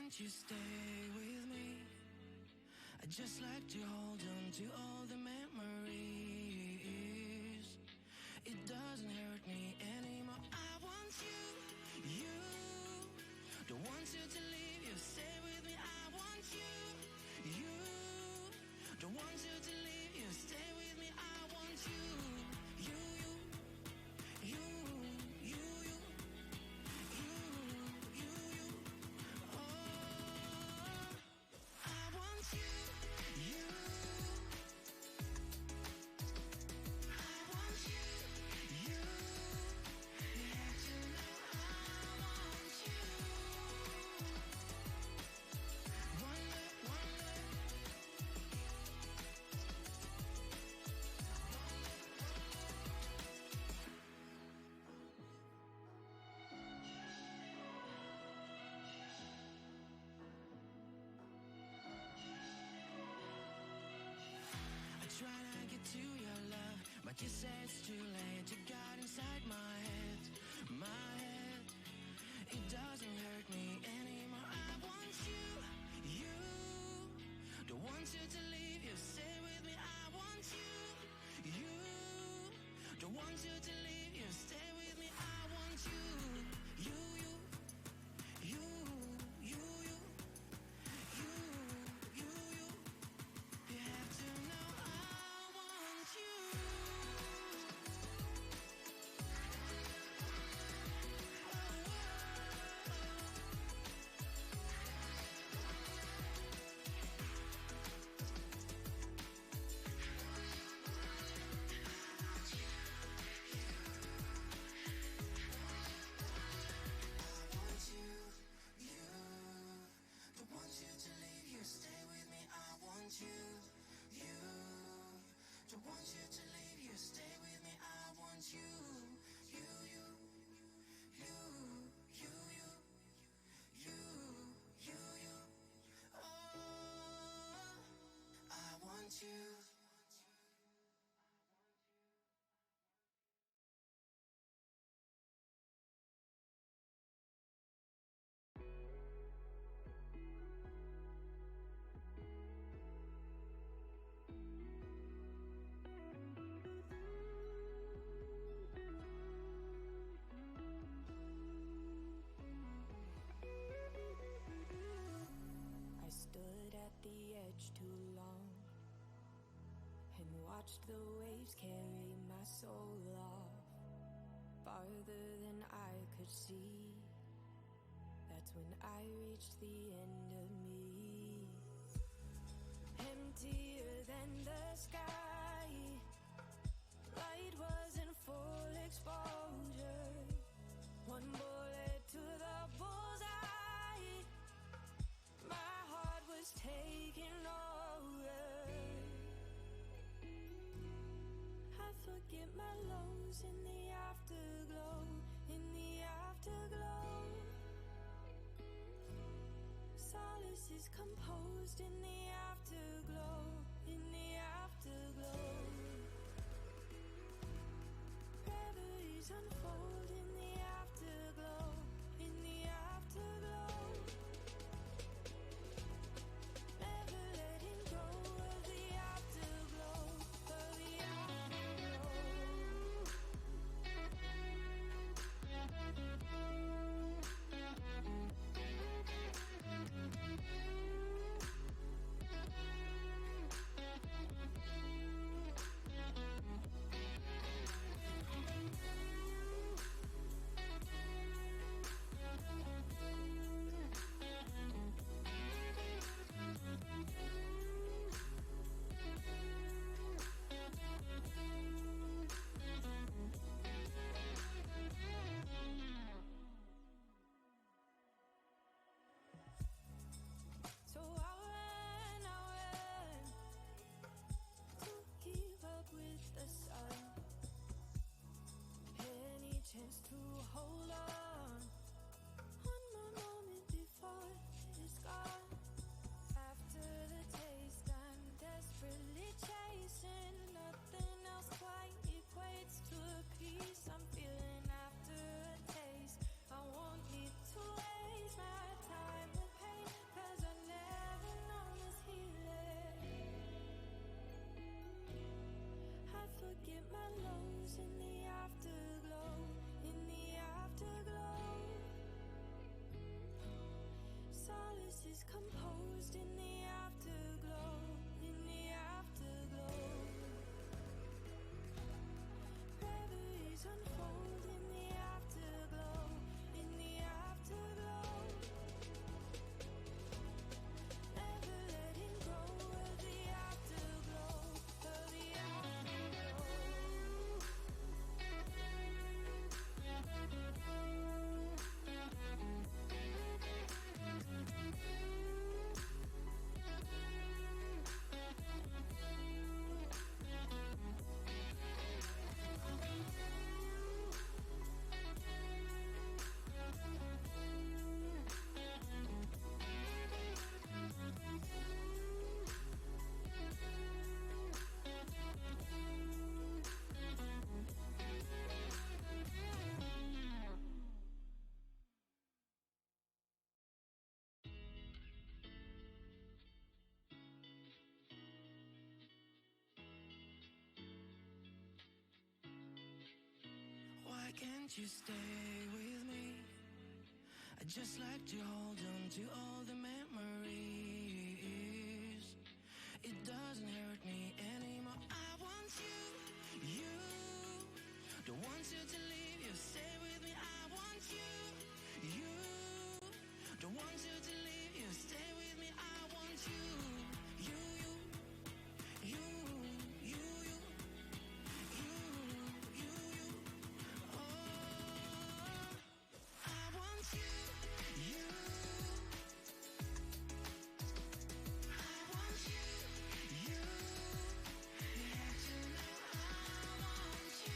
won't you stay with me? I'd just like to hold on to all the memories. It doesn't hurt me anymore. I want you, you. Don't want you to leave, you stay with me. I want you, you. Don't want you to leave, you stay with me. I want you, you, you, you. But you say it's too late. You got inside my head, my head. It doesn't hurt me anymore. I want you, you. Don't want you to leave, you stay with me. I want you, you. Don't want you to leave, you stay with me. I want you, you, you, you. You have to know I want you. Too long and watched the waves carry my soul off farther than I could see. That's when I reached the end of me, emptier than the sky. Light was in full exposure. One bullet to the bullseye. My heart was taking over. I forget my lows in the afterglow, in the afterglow. Solace is composed in the afterglow, in the afterglow. Reveries unfold in the afterglow, in the afterglow. won't you stay with me? I'd just like to hold on to all the memories. It doesn't hurt me anymore. I want you, you. Don't want you to leave, you stay with me. I want you, you. Don't want you to leave, you stay with me. I want you, you, you, you, you, you, you, you. Oh, I want you, you. I want you, you. You have to know I want you.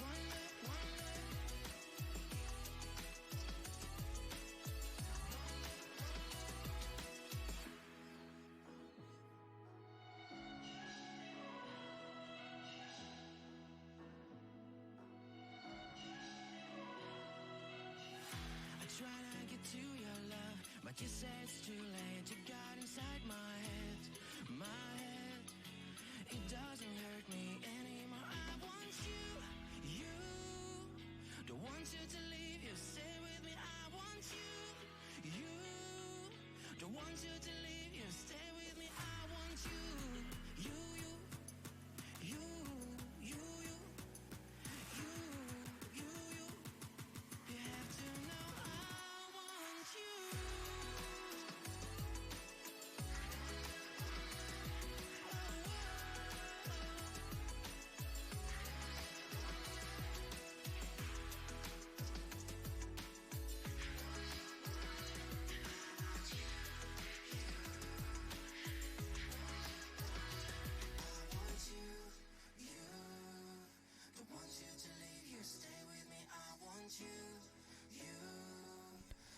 One love, one love. I try to get to your love, but you say it's too late. You got inside my head, my head. It doesn't hurt me anymore. I want you, you. Don't want you to leave, you stay with me. I want you, you. Don't want you to leave, you stay with me. I want you, you, you, you, you, you, you, you, you. You have to know I want you.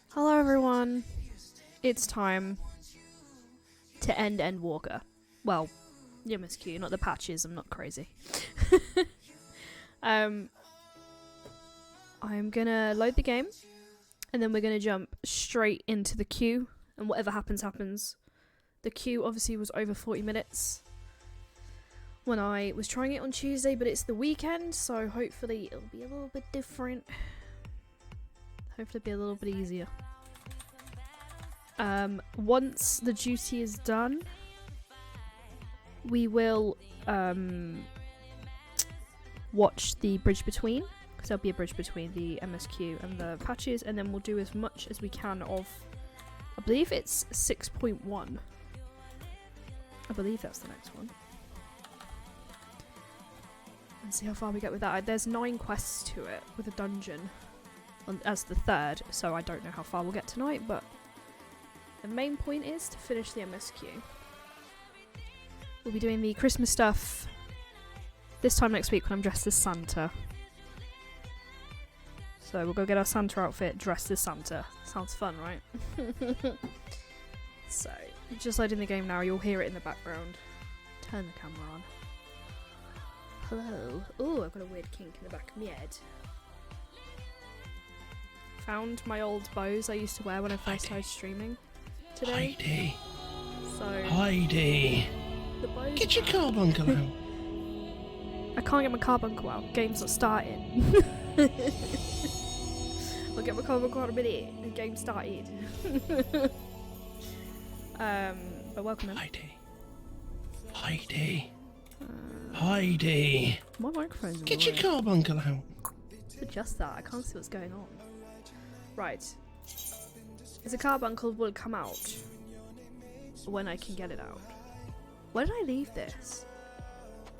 Hello everyone, it's time to end ENDWALKER. Well, the MSQ, not the patches, I'm not crazy. I'm gonna load the game, and then we're gonna jump straight into the queue, and whatever happens, happens. The queue obviously was over 40 minutes when I was trying it on Tuesday, but it's the weekend, so hopefully it'll be a little bit different. Hopefully it'll be a little bit easier. Once the duty is done, we will watch the bridge between, because there'll be a bridge between the MSQ and the patches, and then we'll do as much as we can of, I believe it's 6.1. I believe that's the next one. And see how far we get with that. There's 9 quests to it with a dungeon as the third, so I don't know how far we'll get tonight, but the main point is to finish the MSQ. We'll be doing the Christmas stuff this time next week when I'm dressed as Santa. So we'll go get our Santa outfit dressed as Santa. Sounds fun, right? So, just loading the game now, you'll hear it in the background. Turn the camera on. Hello. Oh, I've got a weird kink in the back of my head. Found my old bows I used to wear when I first started streaming today. Heidi. So Heidi. the bows Get your carbuncle out. I can't get my carbuncle out. Game's not started. I'll get my carbuncle out in a minute. The game started. But welcome in. Heidi. Heidi. Heidi. My microphone's Get your carbuncle out. Adjust that. I can't see what's going on. Right. Is a carbuncle will come out when I can get it out. Where did I leave this?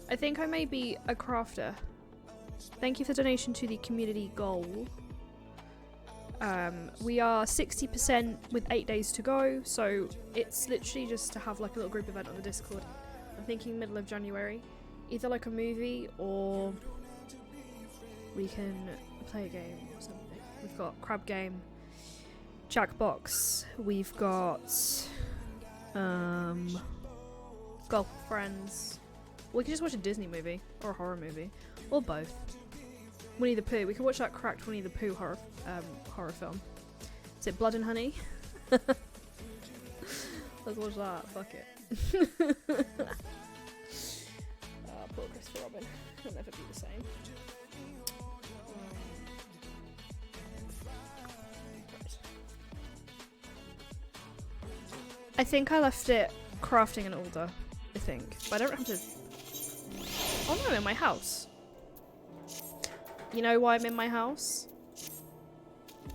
I think I may be a crafter. Thank you for the donation to the community goal. We are 60% with 8 days to go, so it's literally just to have like a little group event on the Discord. I'm thinking middle of January. Either like a movie or we can play a game or something. We've got Crab Game, Jackbox, we've got Golf with Friends. We can just watch a Disney movie or a horror movie, or both. Winnie the Pooh. We can watch that cracked Winnie the Pooh horror film. Is it Blood and Honey? Let's watch that. Fuck it. Poor Christopher Robin. It'll never be the same. I think I left it crafting an order, I think. But I don't have to... Oh no, I'm in my house. You know why I'm in my house?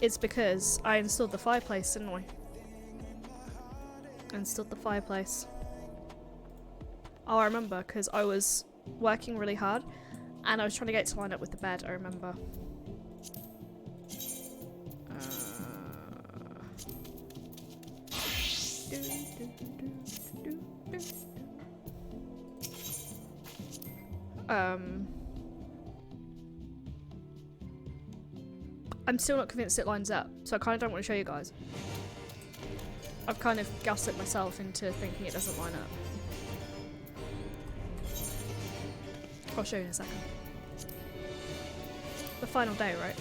It's because I installed the fireplace, didn't I? I installed the fireplace. Oh, I remember, because I was working really hard and I was trying to get it to line up with the bed, I remember. I'm still not convinced it lines up, so I kind of don't want to show you guys. I've kind of gaslit myself into thinking it doesn't line up. I'll show you in a second. The final day, right?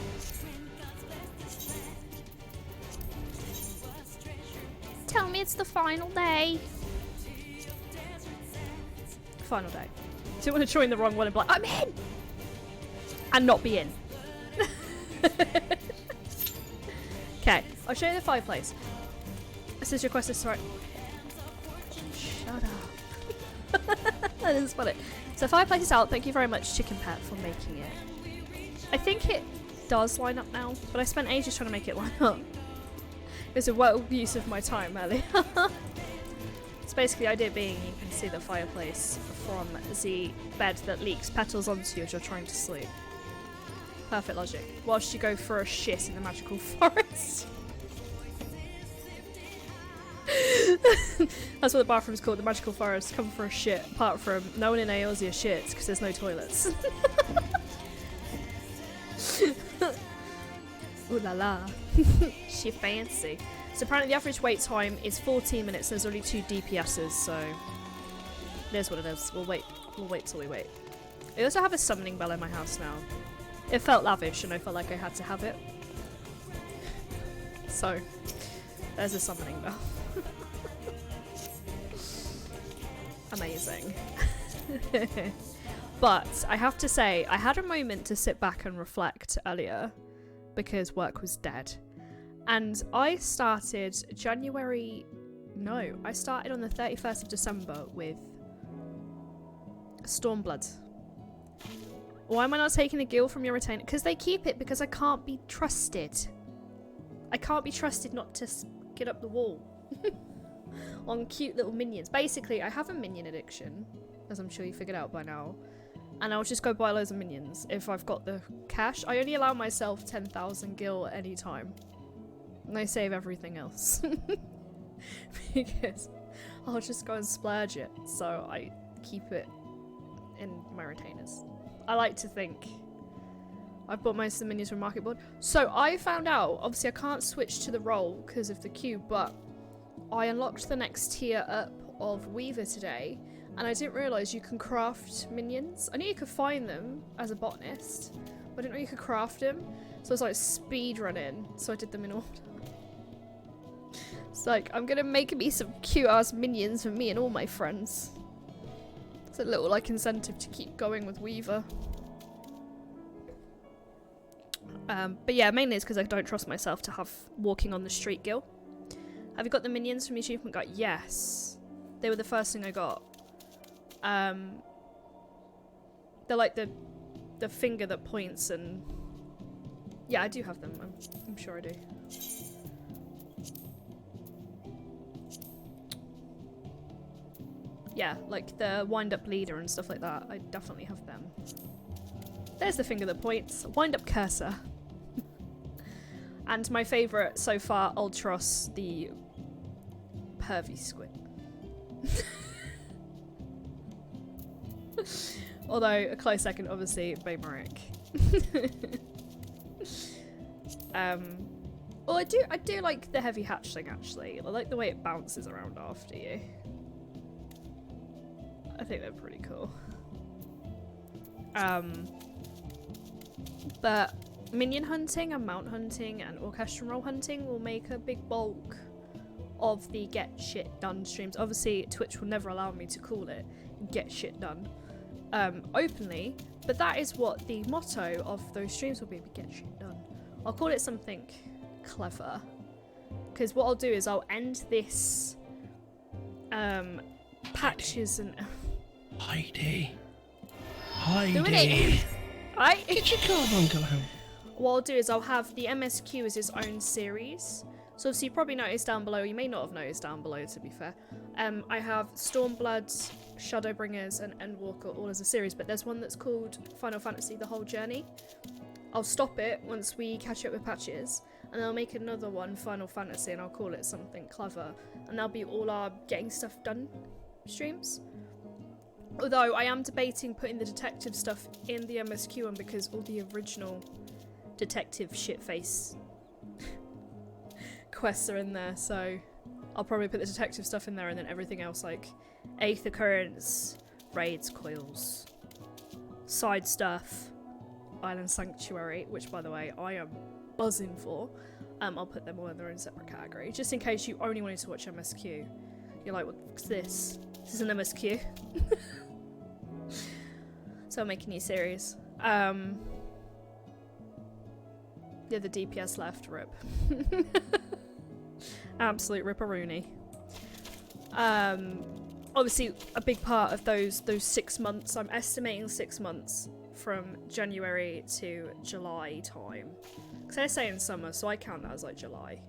Tell me it's the final day. Final day. So you want to join the wrong one and be like, I'm in! And not be in. Okay, I'll show you the fireplace. This is your quest is right. Shut up. That is funny. So fireplace is out. Thank you very much, Chicken Pet, for making it. I think it does line up now, but I spent ages trying to make it line up. It was a well use of my time earlier. So basically the idea being you can see the fireplace from the bed that leaks petals onto you as you're trying to sleep. Perfect logic. Whilst you go for a shit in the magical forest. That's what the bathroom's called, the magical forest. Come for a shit. Apart from no one in Aosia shits because there's no toilets. Ooh la la. She fancy. So apparently the average wait time is 14 minutes and there's only 2 DPSs, so it is what it is. We'll wait till we wait. I also have a summoning bell in my house now. It felt lavish and I felt like I had to have it. So there's a summoning bell. Amazing. But I have to say, I had a moment to sit back and reflect earlier because work was dead. And I started I started on the 31st of December with Stormblood. Why am I not taking a gil from your retainer? Because they keep it because I can't be trusted. I can't be trusted not to get up the wall. On cute little minions. Basically, I have a minion addiction, as I'm sure you figured out by now. And I'll just go buy loads of minions if I've got the cash. I only allow myself 10,000 gil at any time. And I save everything else. Because I'll just go and splurge it. So I keep it in my retainers. I like to think I've bought most of the minions from Market Board. So I found out, obviously I can't switch to the role because of the queue, but I unlocked the next tier up of Weaver today, and I didn't realise you can craft minions. I knew you could find them as a botanist, but I didn't know you could craft them. So I was like speed running, so I did them in order. It's like, I'm gonna make me some cute ass minions for me and all my friends. It's a little like incentive to keep going with Weaver. But yeah, mainly it's because I don't trust myself to have walking on the street gil. Have you got the minions from the achievement guide? Yes. They were the first thing I got. They're like the finger that points and... Yeah, I do have them. I'm sure I do. Yeah, like the wind-up leader and stuff like that. I definitely have them. There's the finger that points. Wind-up cursor. And my favourite so far, Ultros, the pervy squid. Although, a close second, obviously, Baymaric. Well, I do like the heavy hatchling, actually. I like the way it bounces around after you. I think they're pretty cool. But minion hunting and mount hunting and orchestral roll hunting will make a big bulk of the get shit done streams. Obviously, Twitch will never allow me to call it get shit done. openly, but that is what the motto of those streams will be: get shit done. I'll call it something clever, because what I'll do is I'll end this patches and Heidi. Right? Get your carbuncle out. What I'll do is I'll have the MSQ as its own series. So obviously you probably noticed down below, you may not have noticed down below to be fair, I have Stormblood, Shadowbringers and Endwalker all as a series, but there's one that's called Final Fantasy The Whole Journey. I'll stop it once we catch up with patches, and then I'll make another one, Final Fantasy, and I'll call it something clever, and that'll be all our getting stuff done streams. Although I am debating putting the detective stuff in the MSQ one because all the original detective shitface quests are in there, so I'll probably put the detective stuff in there and then everything else like 8th occurrence, raids, coils, side stuff, Island Sanctuary, which by the way I am buzzing for. I'll put them all in their own separate category, just in case you only wanted to watch MSQ. You're like, what's this? This is an MSQ. So I'll make a new series. Yeah, the DPS left, rip. Absolute ripperoonie. Obviously a big part of those 6 months, I'm estimating 6 months from January to July time. Because they're saying summer, so I count that as like July.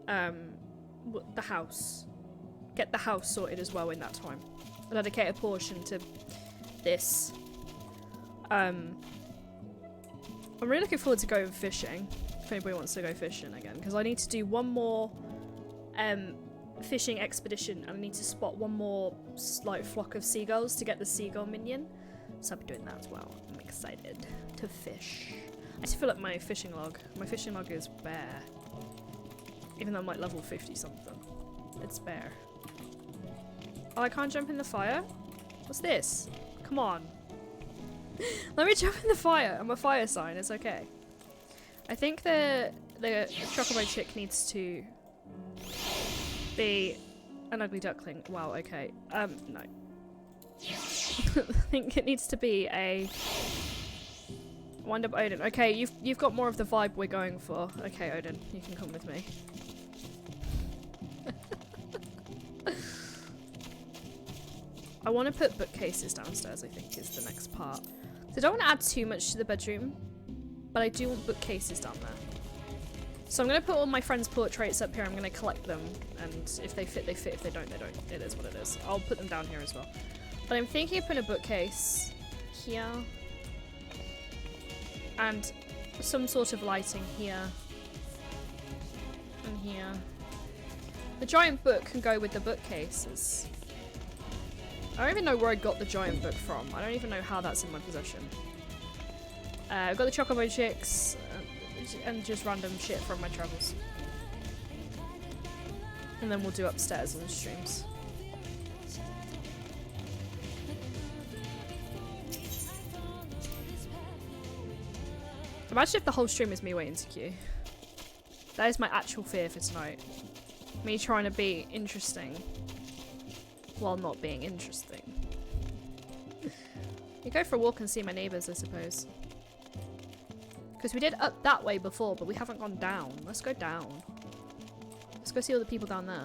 The house. Get the house sorted as well in that time. I'll dedicate a portion to this. I'm really looking forward to going fishing, if anybody wants to go fishing again, because I need to do one more fishing expedition, and I need to spot one more like flock of seagulls to get the seagull minion, so I'll be doing that as well. I'm excited to fish. I need to fill up my fishing log. My fishing log is bare, even though I'm like level 50 something. It's bare. Oh, I can't jump in the fire? What's this? Come on. Let me jump in the fire. I'm a fire sign. It's okay. I think the chocobo chick needs to be an ugly duckling. Wow, okay. No. I think it needs to be a wind up Odin. Okay, you've got more of the vibe we're going for. Okay, Odin, you can come with me. I want to put bookcases downstairs, I think, is the next part. So I don't want to add too much to the bedroom, but I do want bookcases down there. So I'm going to put all my friends' portraits up here. I'm going to collect them, and if they fit, they fit. If they don't, they don't. It is what it is. I'll put them down here as well. But I'm thinking of putting a bookcase here, and some sort of lighting here, and here. The giant book can go with the bookcases. I don't even know where I got the giant book from. I don't even know how that's in my possession. I've got the chocobo chicks and just random shit from my travels. And then we'll do upstairs on the streams. Imagine if the whole stream is me waiting to queue. That is my actual fear for tonight. Me trying to be interesting while not being interesting. You go for a walk and see my neighbours, I suppose. Because we did up that way before, but we haven't gone down. Let's go down. Let's go see all the people down there.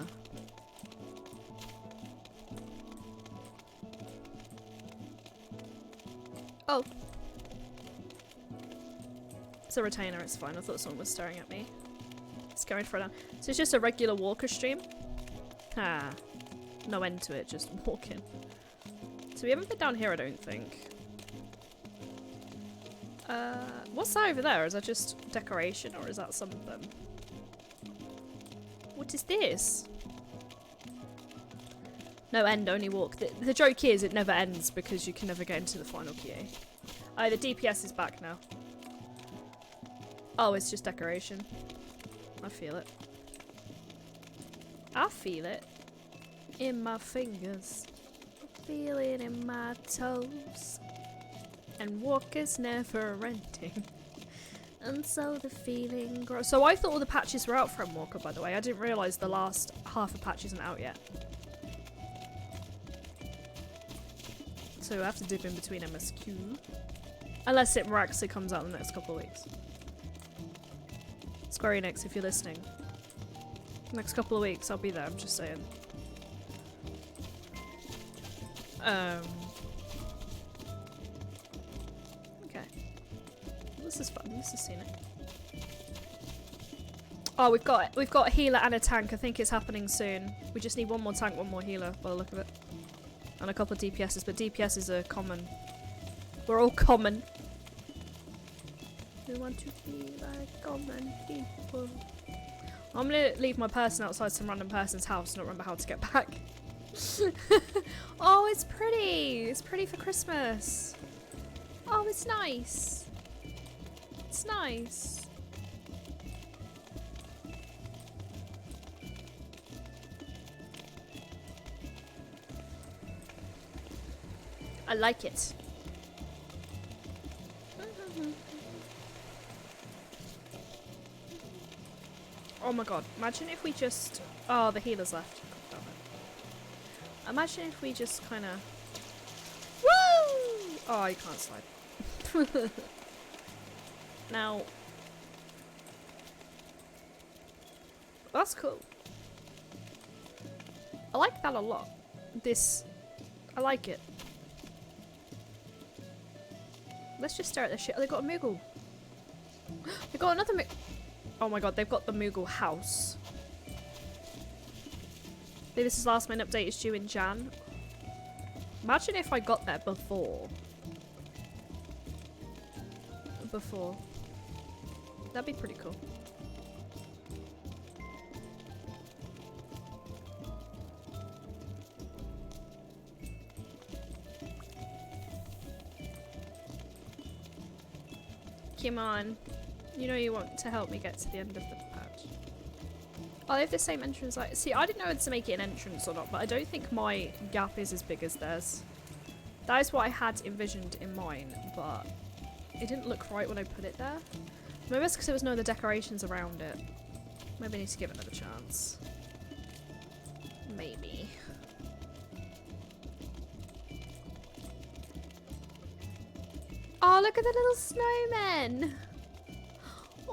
Oh. It's a retainer, it's fine. I thought someone was staring at me. It's going for it down. So it's just a regular walker stream? Ah. No end to it, just walking. So we haven't been down here, I don't think. What's that over there? Is that just decoration, or is that something? What is this? No end, only walk. The joke is it never ends because you can never get into the final queue. Oh, the DPS is back now. Oh, it's just decoration. I feel it. I feel it. In my fingers, feel it in my toes, and walker's never ending, and so the feeling grows. So I thought all the patches were out from Walker, by the way. I didn't realise the last half of patch isn't out yet. So we'll have to dip in between MSQ. Unless it miraculously comes out in the next couple of weeks. Square Enix, if you're listening. Next couple of weeks, I'll be there, I'm just saying. Okay. This is fun, this is scenic. Oh, we've got a healer and a tank. I think it's happening soon. We just need one more tank, one more healer by the look of it. And a couple of DPSs, but DPSs are common. We're all common. We want to be like common people. I'm gonna leave my person outside some random person's house and not remember how to get back. Oh, it's pretty! It's pretty for Christmas. Oh, it's nice. It's nice. I like it. Oh my god, imagine if we just... Oh, the healer's left. Damn it. Imagine if we just kind of... Woo! Oh, you can't slide. Now... That's cool. I like that a lot. This... I like it. Let's just stare at this shit. Oh, they got a Moogle. They got another Moogle. Oh my god, they've got the Moogle house. Maybe this is last minute update is due in Jan. Imagine if I got there before. That'd be pretty cool. Come on. You know you want to help me get to the end of the patch. Oh, they have the same entrance. See, I didn't know to make it an entrance or not, but I don't think my gap is as big as theirs. That is what I had envisioned in mine, but it didn't look right when I put it there. Maybe it's because there was no other decorations around it. Maybe I need to give it another chance. Maybe. Oh, look at the little snowmen!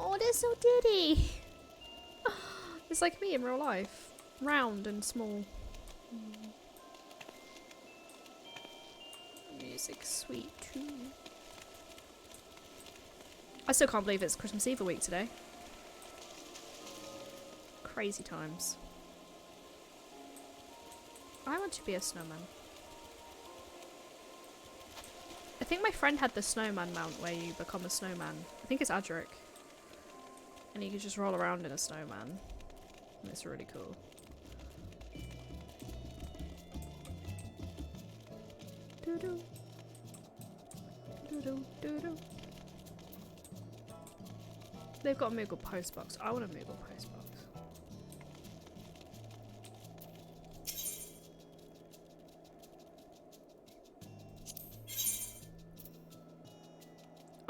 Oh, they're so diddy! It's like me in real life. Round and small. Music's sweet too. I still can't believe it's Christmas Eve a week today. Crazy times. I want to be a snowman. I think my friend had the snowman mount where you become a snowman. I think it's Adric. And you can just roll around in a snowman. And it's really cool. Doo-doo. Doo-doo, doo-doo. They've got a Moogle postbox. I want a Moogle postbox.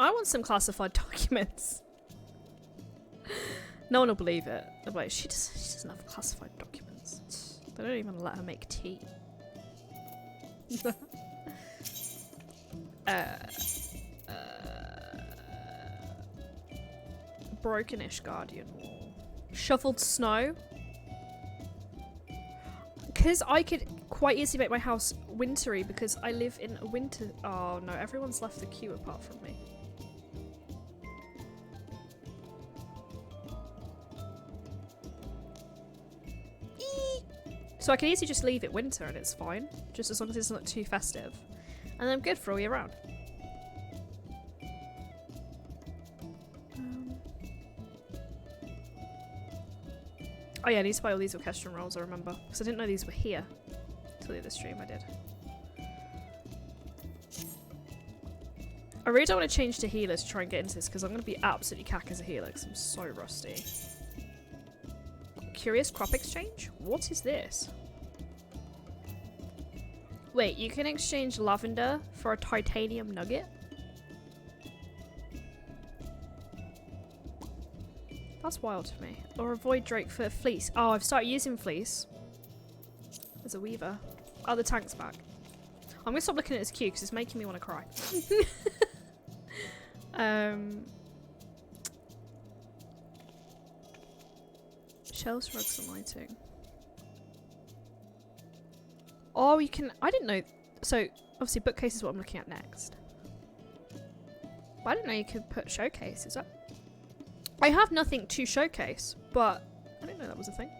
I want some classified documents. No one will believe it. They're like, she doesn't have classified documents. They don't even let her make tea. Brokenish Guardian Wall. Shoveled snow. Because I could quite easily make my house wintry because I live in a winter... Oh no, everyone's left the queue apart from me. So I can easily just leave it winter and it's fine. Just as long as it's not too festive. And I'm good for all year round. Oh yeah, I need to buy all these orchestral rolls, I remember. Because I didn't know these were here. Until the other stream I did. I really don't want to change to healer to try and get into this because I'm going to be absolutely cack as a healer because I'm so rusty. Curious crop exchange? What is this? Wait, you can exchange lavender for a titanium nugget? That's wild to me. Or avoid Drake for fleece. Oh, I've started using fleece. As a weaver. Oh, the tank's back. I'm gonna stop looking at this queue because it's making me want to cry. Shelves, rugs, and lighting. Oh, you can. I didn't know. So, obviously, bookcase is what I'm looking at next. But I didn't know you could put showcases up. I have nothing to showcase, but I didn't know that was a thing.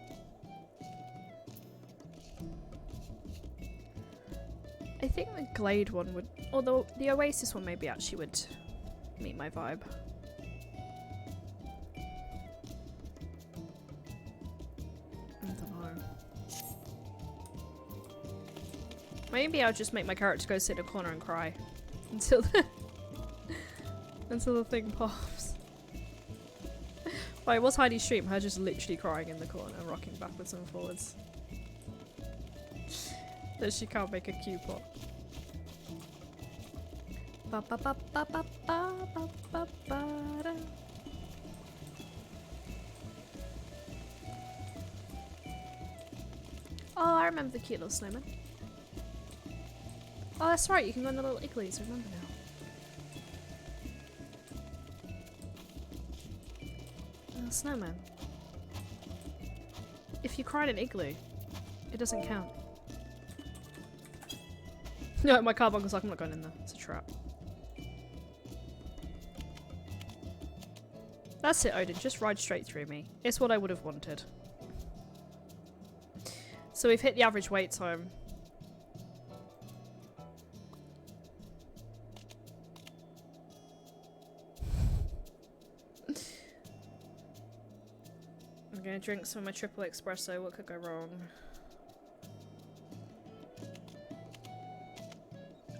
I think the Glade one would, although the Oasis one maybe actually would meet my vibe. I don't know. Maybe I'll just make my character go sit in a corner and cry until the until the thing pops. Wait, what's Heidi's stream? Her just literally crying in the corner, rocking backwards and forwards. That she can't make a cue pop. Ba ba ba ba ba ba ba ba ba da. Oh, I remember the cute little snowman. Oh, that's right, you can go in the little igloos, I remember now. Little snowman. If you cry in an igloo, it doesn't count. No, my car bunkle's like, I'm not going in there. It's a trap. That's it, Odin. Just ride straight through me. It's what I would have wanted. So we've hit the average wait time. I'm gonna drink some of my triple espresso. What could go wrong?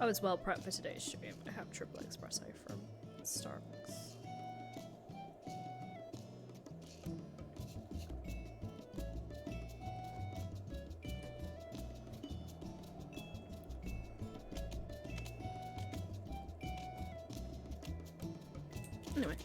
I was well prepped for today's stream. I have triple espresso from Starbucks. Anyway.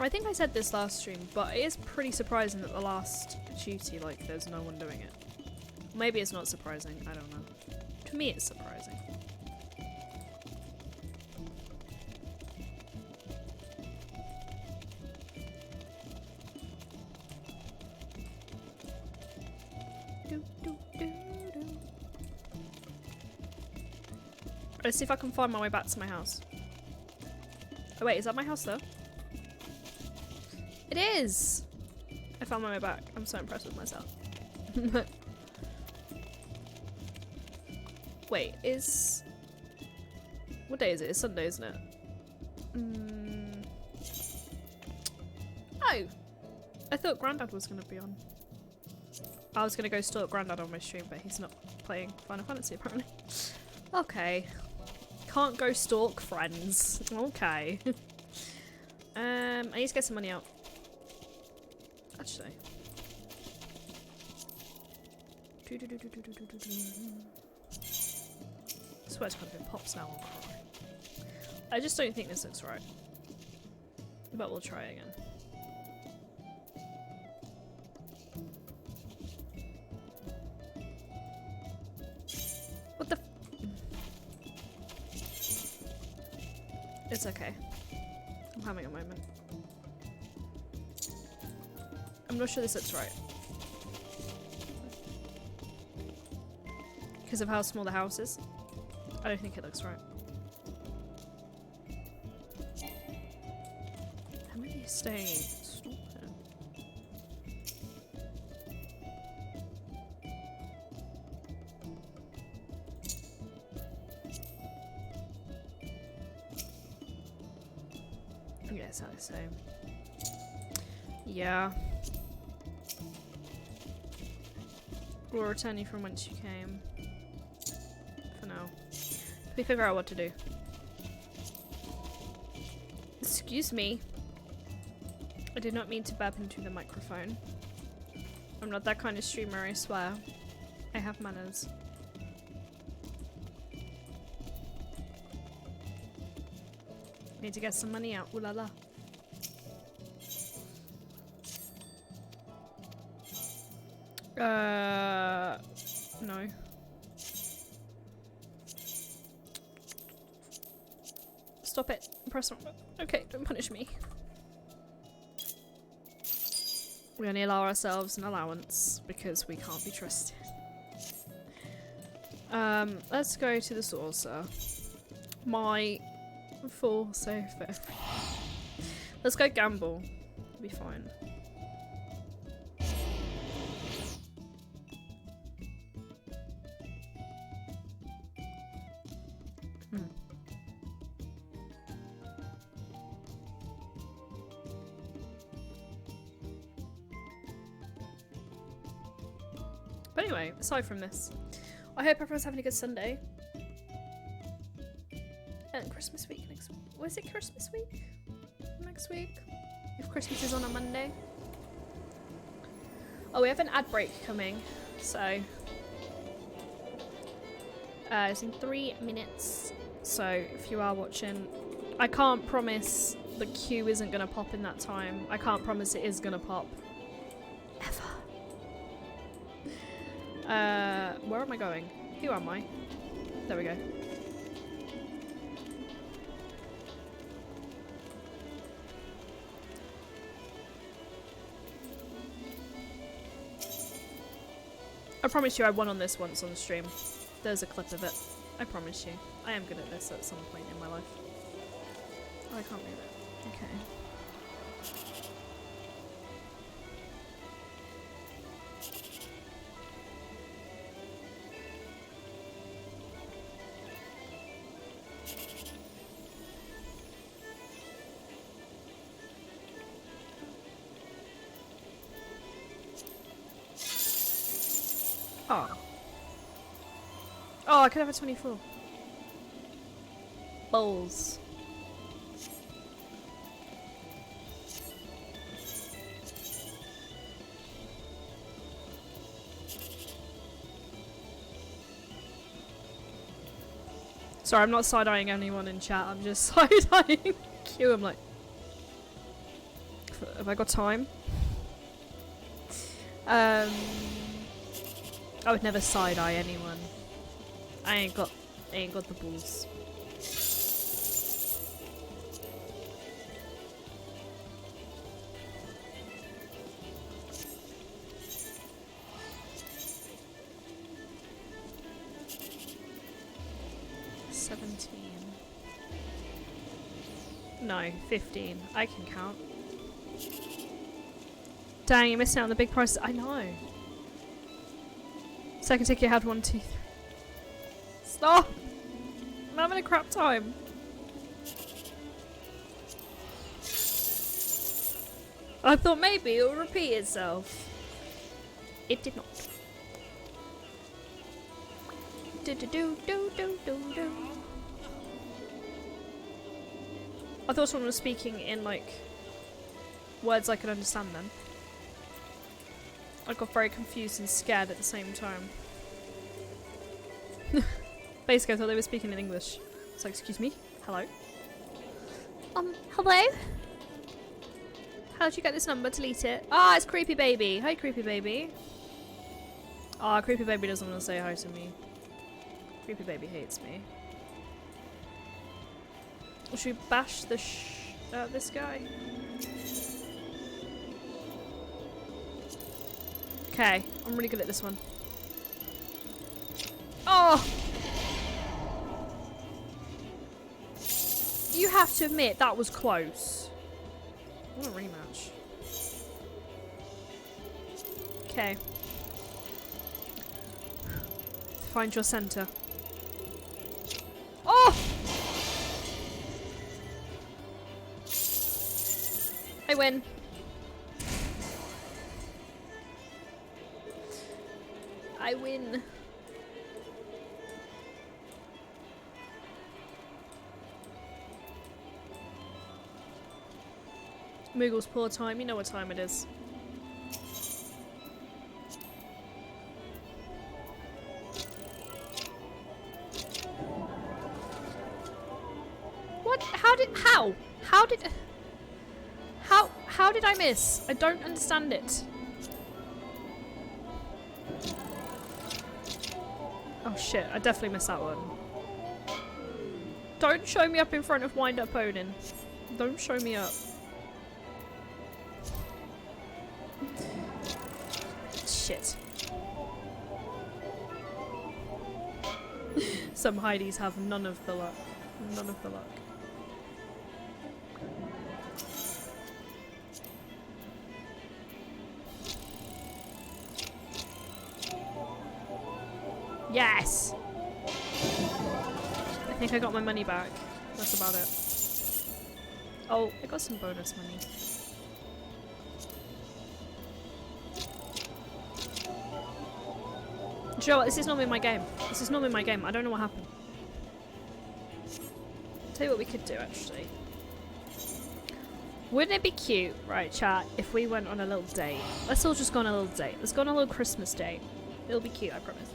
I think I said this last stream, but it is pretty surprising that the last duty, like, there's no one doing it. Maybe it's not surprising, I don't know. To me, it's surprising. Let's see if I can find my way back to my house. Oh wait, is that my house though? It is! I found my way back. I'm so impressed with myself. Wait, is... What day is it? It's Sunday, isn't it? Oh! I thought Grandad was going to be on. I was going to go stalk Grandad on my stream, but he's not playing Final Fantasy apparently. Okay. Can't go stalk friends. Okay. I need to get some money out. Actually. I swear it's kind of been pops now. I'll cry. I just don't think this looks right. But we'll try again. What the f— It's okay. I'm having a moment. I'm not sure this looks right. Because of how small the house is. I don't think it looks right. How many are staying? Stop it. Yeah, it's not the same. Yeah. We'll return you from whence you came. For now. We figure out what to do. Excuse me. I did not mean to burp into the microphone. I'm not that kind of streamer, I swear. I have manners. Need to get some money out. Ooh la la. No. Stop it. Press the wrong button. Okay, don't punish me. We only allow ourselves an allowance because we can't be trusted. Let's go to the saucer. My full save for everything. Let's go gamble. We'll be fine. But anyway, aside from this, I hope everyone's having a good Sunday. And Christmas week next week. Was it Christmas week? Next week? If Christmas is on a Monday. Oh, we have an ad break coming, so it's in 3 minutes. So if you are watching, I can't promise the queue isn't gonna pop in that time. I can't promise it is gonna pop. Ever. Where am I going? Who am I? There we go. I promise you I won on this once on the stream. There's a clip of it. I promise you. I am good at this at some point in my life. Oh, I can't move it. Okay. Oh. Oh, I could have a 24. Bowls. Sorry, I'm not side-eyeing anyone in chat, I'm just side-eyeing Q. I'm like, have I got time? I would never side-eye anyone. I ain't got the balls. No, 15. I can count. Dang, you're missing out on the big prices. I know. Second ticket had 1, 2, 3. Stop! I'm having a crap time. I thought maybe it will repeat itself. It did not. Do do do do do do do. I thought someone was speaking in like words I could understand then. I got very confused and scared at the same time. Basically I thought they were speaking in English. So excuse me? Hello? Hello? How did you get this number? Delete it. Ah, it's Creepy Baby. Hi Creepy Baby. Ah, Creepy Baby doesn't want to say hi to me. Creepy Baby hates me. Should we bash the this guy? Okay, I'm really good at this one. Oh! You have to admit, that was close. What a rematch. Okay. Find your center. Oh! I win. I win. Moogle's poor time. You know what time it is. What? How did I miss? I don't understand it. Oh shit, I definitely missed that one. Don't show me up in front of Wind Up Odin. Don't show me up. Shit. Some Heidi's have none of the luck. None of the luck. Yes! I think I got my money back. That's about it. Oh, I got some bonus money. Do you know what? This is normally my game. This is normally my game. I don't know what happened. Tell you what we could do, actually. Wouldn't it be cute, right, chat, if we went on a little date? Let's all just go on a little date. Let's go on a little Christmas date. It'll be cute, I promise.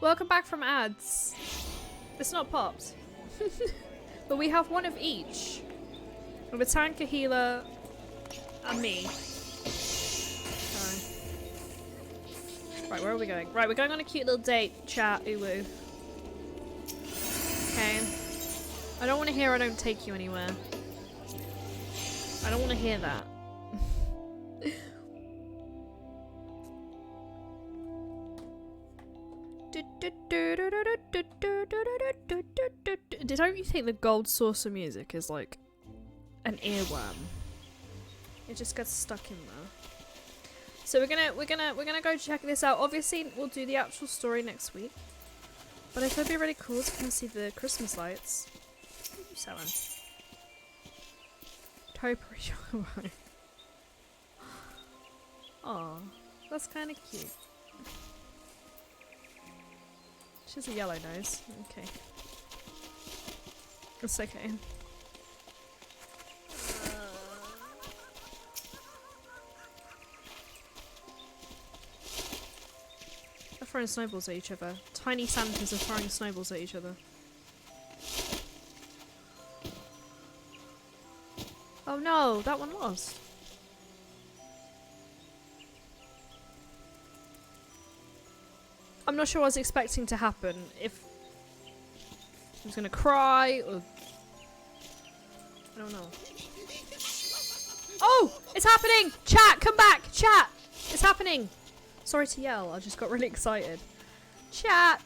Welcome back from ads. It's not popped. But we have one of each. We have a tank, a healer, and me. Right, where are we going? Right, we're going on a cute little date, chat, uwu. Okay. I don't want to hear I don't take you anywhere. I don't want to hear that. Don't you think the gold saucer music is like an earworm? It just gets stuck in there. So we're gonna go check this out. Obviously, we'll do the actual story next week. But I thought it'd be really cool to come see the Christmas lights. What are you selling? Topiary chocolate. Aw, that's kind of cute. She has a yellow nose. Okay. It's okay. They're throwing snowballs at each other. Tiny Santas are throwing snowballs at each other. Oh no, that one lost. I'm not sure what I was expecting to happen. If I was gonna cry or I don't know. Oh! It's happening! Chat, come back! Chat! It's happening! Sorry to yell, I just got really excited. Chat!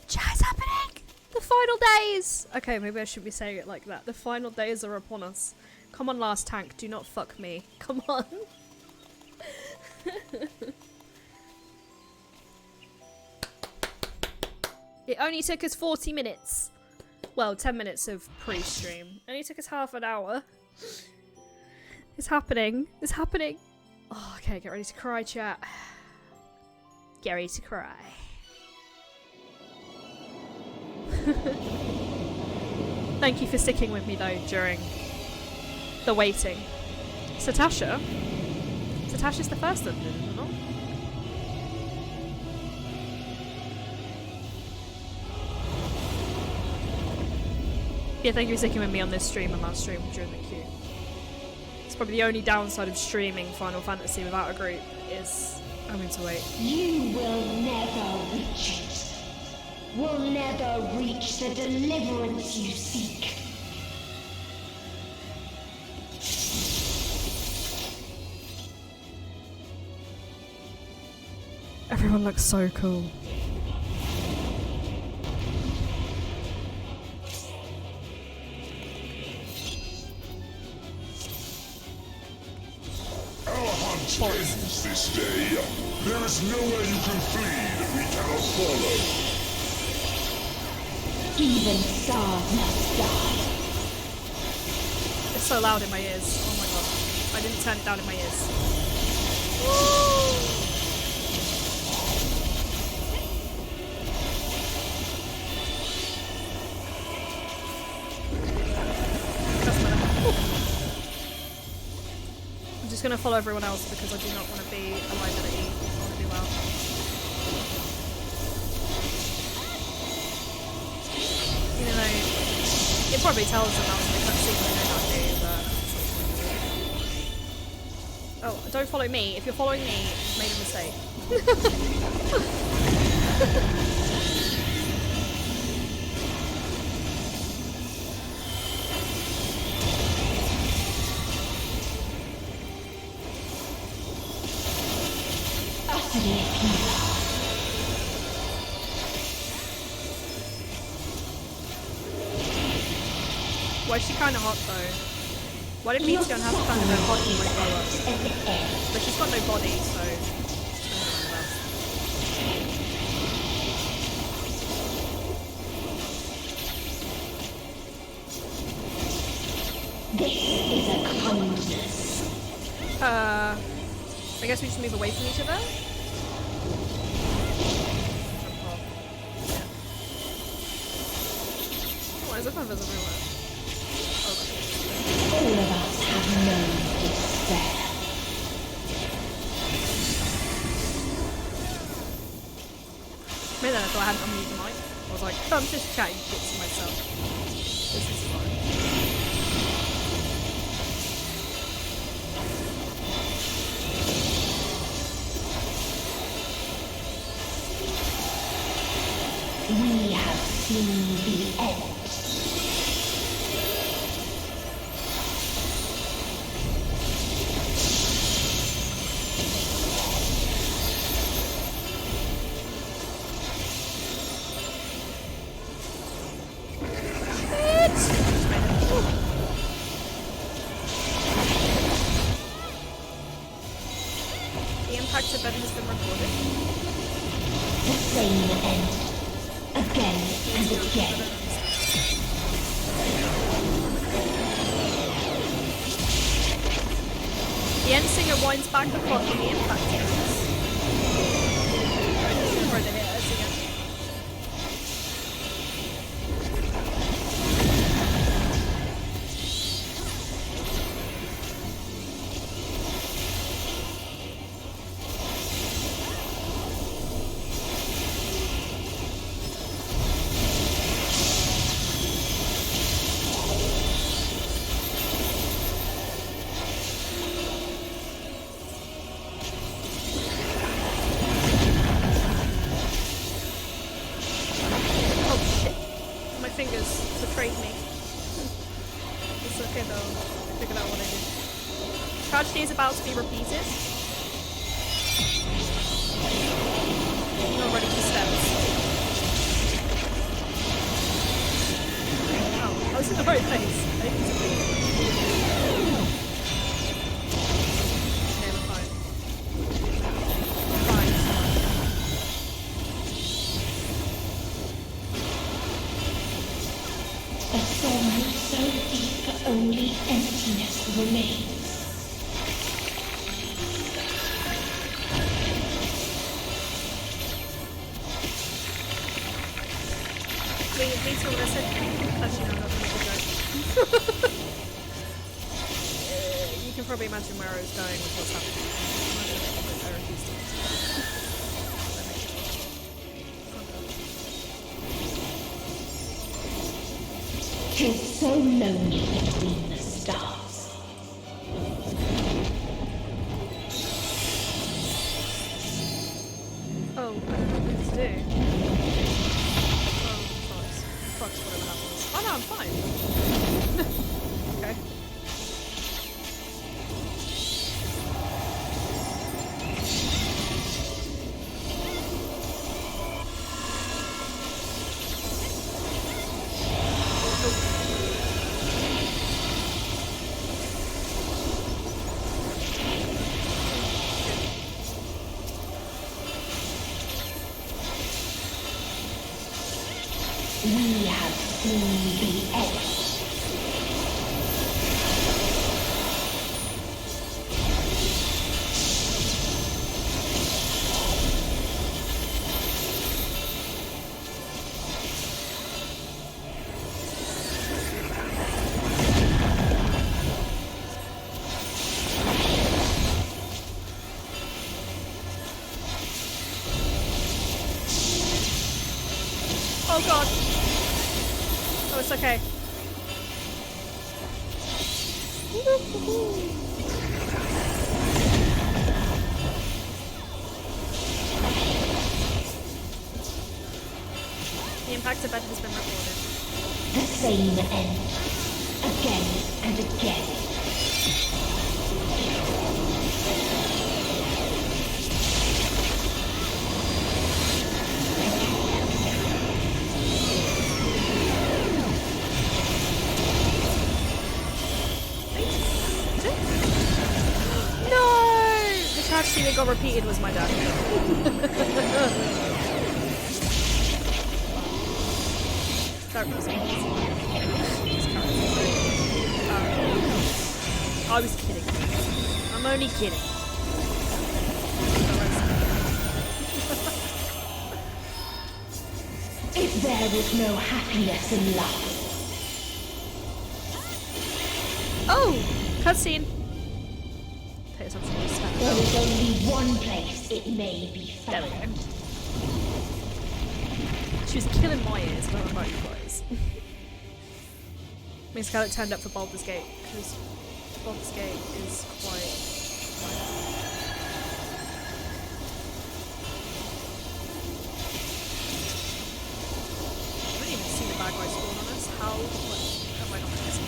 Chat, it's happening! The final days! Okay, maybe I shouldn't be saying it like that. The final days are upon us. Come on, last tank, do not fuck me. Come on. It only took us 40 minutes. Well, 10 minutes of pre-stream. It only took us half an hour. It's happening. It's happening. Oh, okay, get ready to cry, chat. Get ready to cry. Thank you for sticking with me, though, during the waiting. Satasha? Satasha's the first of them, isn't it not? Yeah, thank you for sticking with me on this stream and that stream during the queue. It's probably the only downside of streaming Final Fantasy without a group is having to wait. You will never reach it. Will never reach the deliverance you seek. Everyone looks so cool. Ends this day. There is nowhere you can flee that we cannot follow. Even stars must die. It's so loud in my ears. Oh my god. I didn't turn it down in my ears. gonna follow everyone else because I do not want to be a liability. I want to do well. Even though it probably tells them out in the cutscene when they don't do, but... Oh, don't follow me. If you're following me, you've made a mistake. Why is she kind of hot though? Why did Meteor have kind of a body like lower? But she's got no body, so This is a kindness. I guess we just move away from each other. Why is it feathers everywhere? All of us have known despair. Maybe I thought I hadn't unmuted the mic. I was like, I'm just chatting shit to myself. This is fine. We have seen the end. The impact event has been recorded. The same end. Again and again. The end singer winds back the clock on the impact events. Right to hit us again. Tragedy is about to be repeated. You're not ready for steps. Oh, I was in the right place. I didn't see it. Okay, we're fine. Fine. A sorrow so deep only emptiness remains. Lisa would have said, actually no, not going to make a joke. You can probably imagine where I was going with what's happening. I'm not going to make a joke, I refuse to. Tis so lonely between the stars. Oh, I don't know what to do. Fucks whatever happens. Oh no, I'm fine. Okay. We have seen the end. okay. The impact event has been recorded. The same end. Again and again. Actually, that got repeated was my dad. I was kidding. I'm only kidding. If there is no happiness in life. Oh! Cutscene. There is only one place it may be There found. we go. She was killing my ears, but I don't know you guys. Miss Scarlet turned up for Baldur's Gate, because Baldur's Gate is quite... I didn't even see the bad guy spawn on us. How much have I not missed?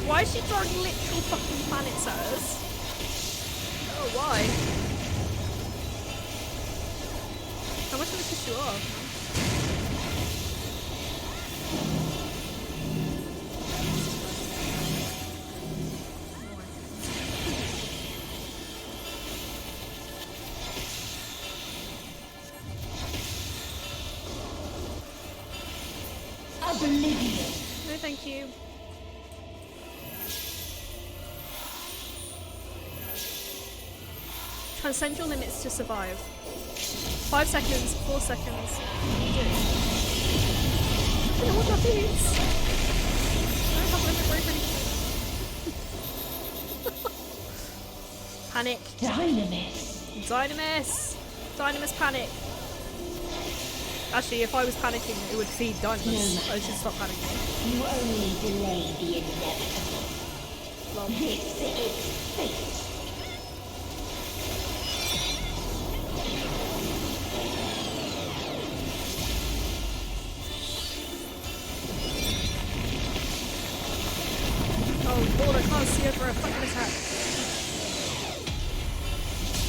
Why is she throwing literal fucking planets at us? Oh, why? How much of a piss you off? Oblivion. No, thank you. Transcend your limits to survive. 5 seconds, 4 seconds. What do you do? I don't know what that is. I don't have limit break or anything. Panic. Dynamis. Dynamis. Dynamis panic. Actually, if I was panicking, it would feed Dynamis. I should stop panicking. You only delay the inevitable. Lol. This is fate. Oh lord, I can't see over a fucking attack.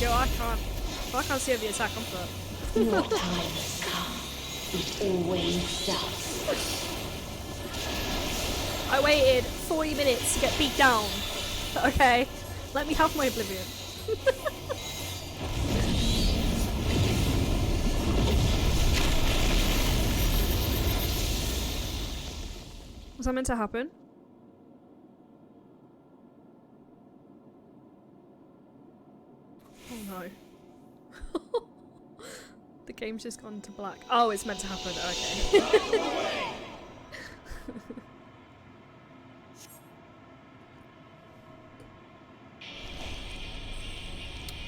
Yo, I can't. If I can't see over the attack, I'm fucked. Your time has come. It always does. I waited 40 minutes to get beat down. Okay, let me have my oblivion. Was that meant to happen? Oh no. The game's just gone to black. Oh, it's meant to happen. Okay.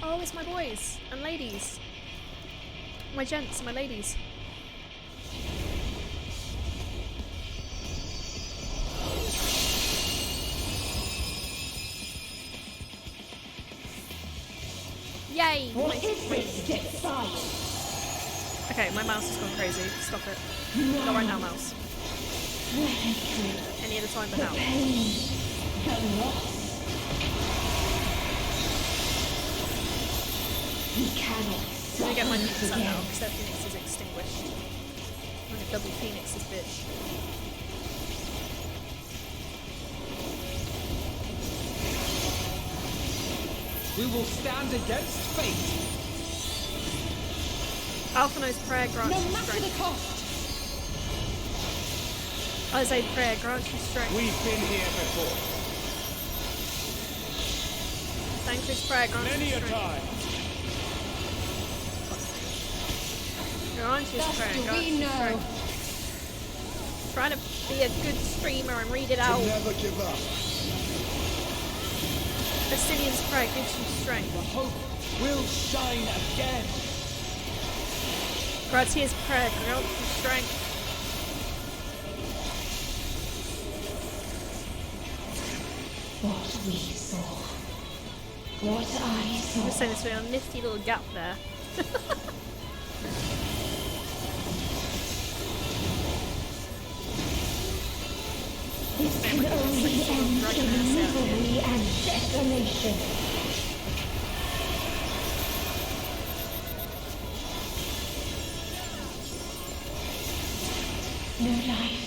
Oh, it's my boys and ladies. My gents and my ladies. Yay! What is this defiance? Okay, my mouse has gone crazy. Stop it. Not right now, mouse. The hatred, Any other time but the now. pain, the loss. We cannot I'm gonna get my suffer phoenix this out now again. because that phoenix is extinguished. I'm gonna double phoenix this bitch. We will stand against fate. Alphano's prayer grants No you matter the strength. cost. Isaiah's prayer grants you strength. We've been here before. Thankful's prayer grants Many you a strength. time. Your auntie's prayer Thus do grants we you know. strength. Trying to be a good streamer and read it out. Never give up. Assyrian's prayer gives you strength. The hope will shine again. Gratia's prayer grants you strength. What we saw. What I I'm saw. just saying this way a nifty little gap there. This can only end in misery and desolation. No life,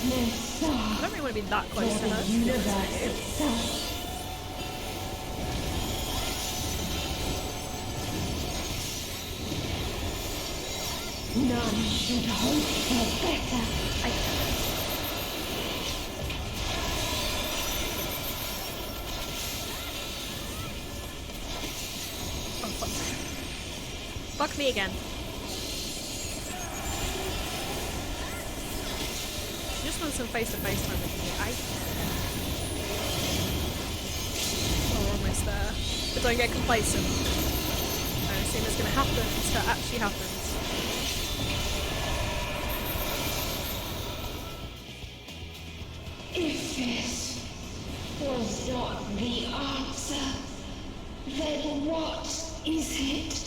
no star I don't really want to be that for close to her. the universe itself. None should hope for better. Fuck me again. She just wants some face-to-face time with me. Oh, we're almost there. But don't get complacent. As soon as it's gonna happen, it actually happens. If this was not the answer, then what is it?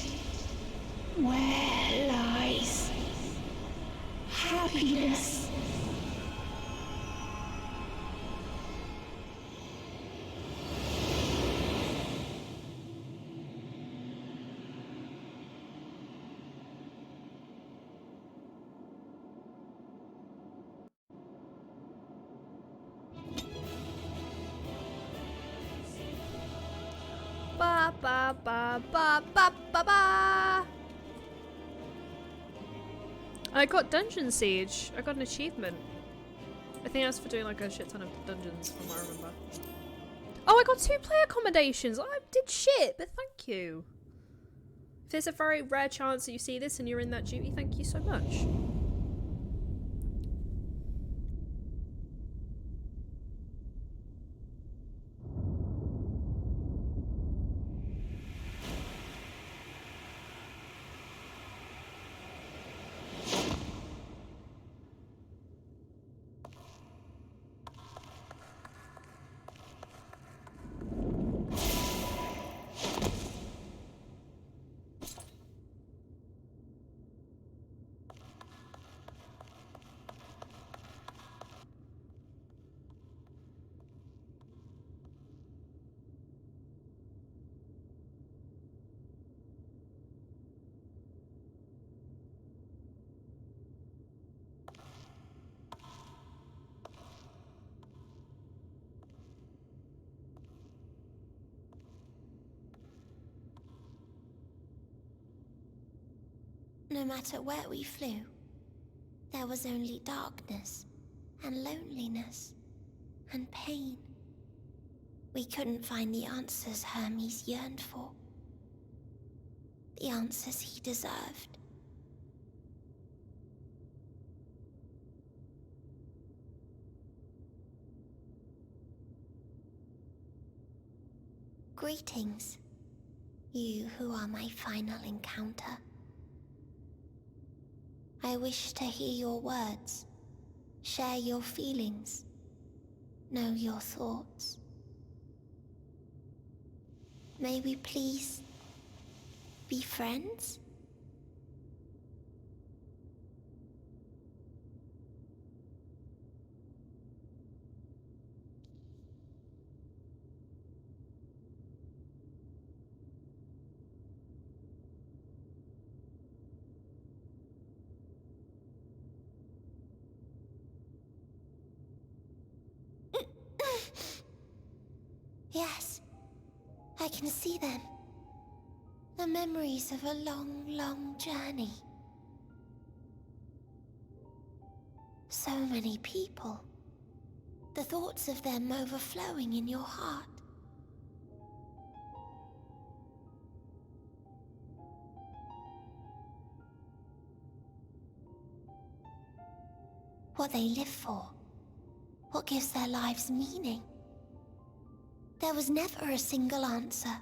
Where lies happiness? Ba ba ba ba ba ba ba. I got Dungeon Siege. I got an achievement. I think that's for doing like a shit ton of dungeons from what I remember. Oh, I got 2 player accommodations. I did shit, but thank you. If there's a very rare chance that you see this and you're in that duty, thank you so much. No matter where we flew, there was only darkness and loneliness and pain. We couldn't find the answers Hermes yearned for. The answers he deserved. Greetings, you who are my final encounter. I wish to hear your words, share your feelings, know your thoughts. May we please be friends? Yes, I can see them. The memories of a long, long journey. So many people. The thoughts of them overflowing in your heart. What they live for. What gives their lives meaning. There was never a single answer.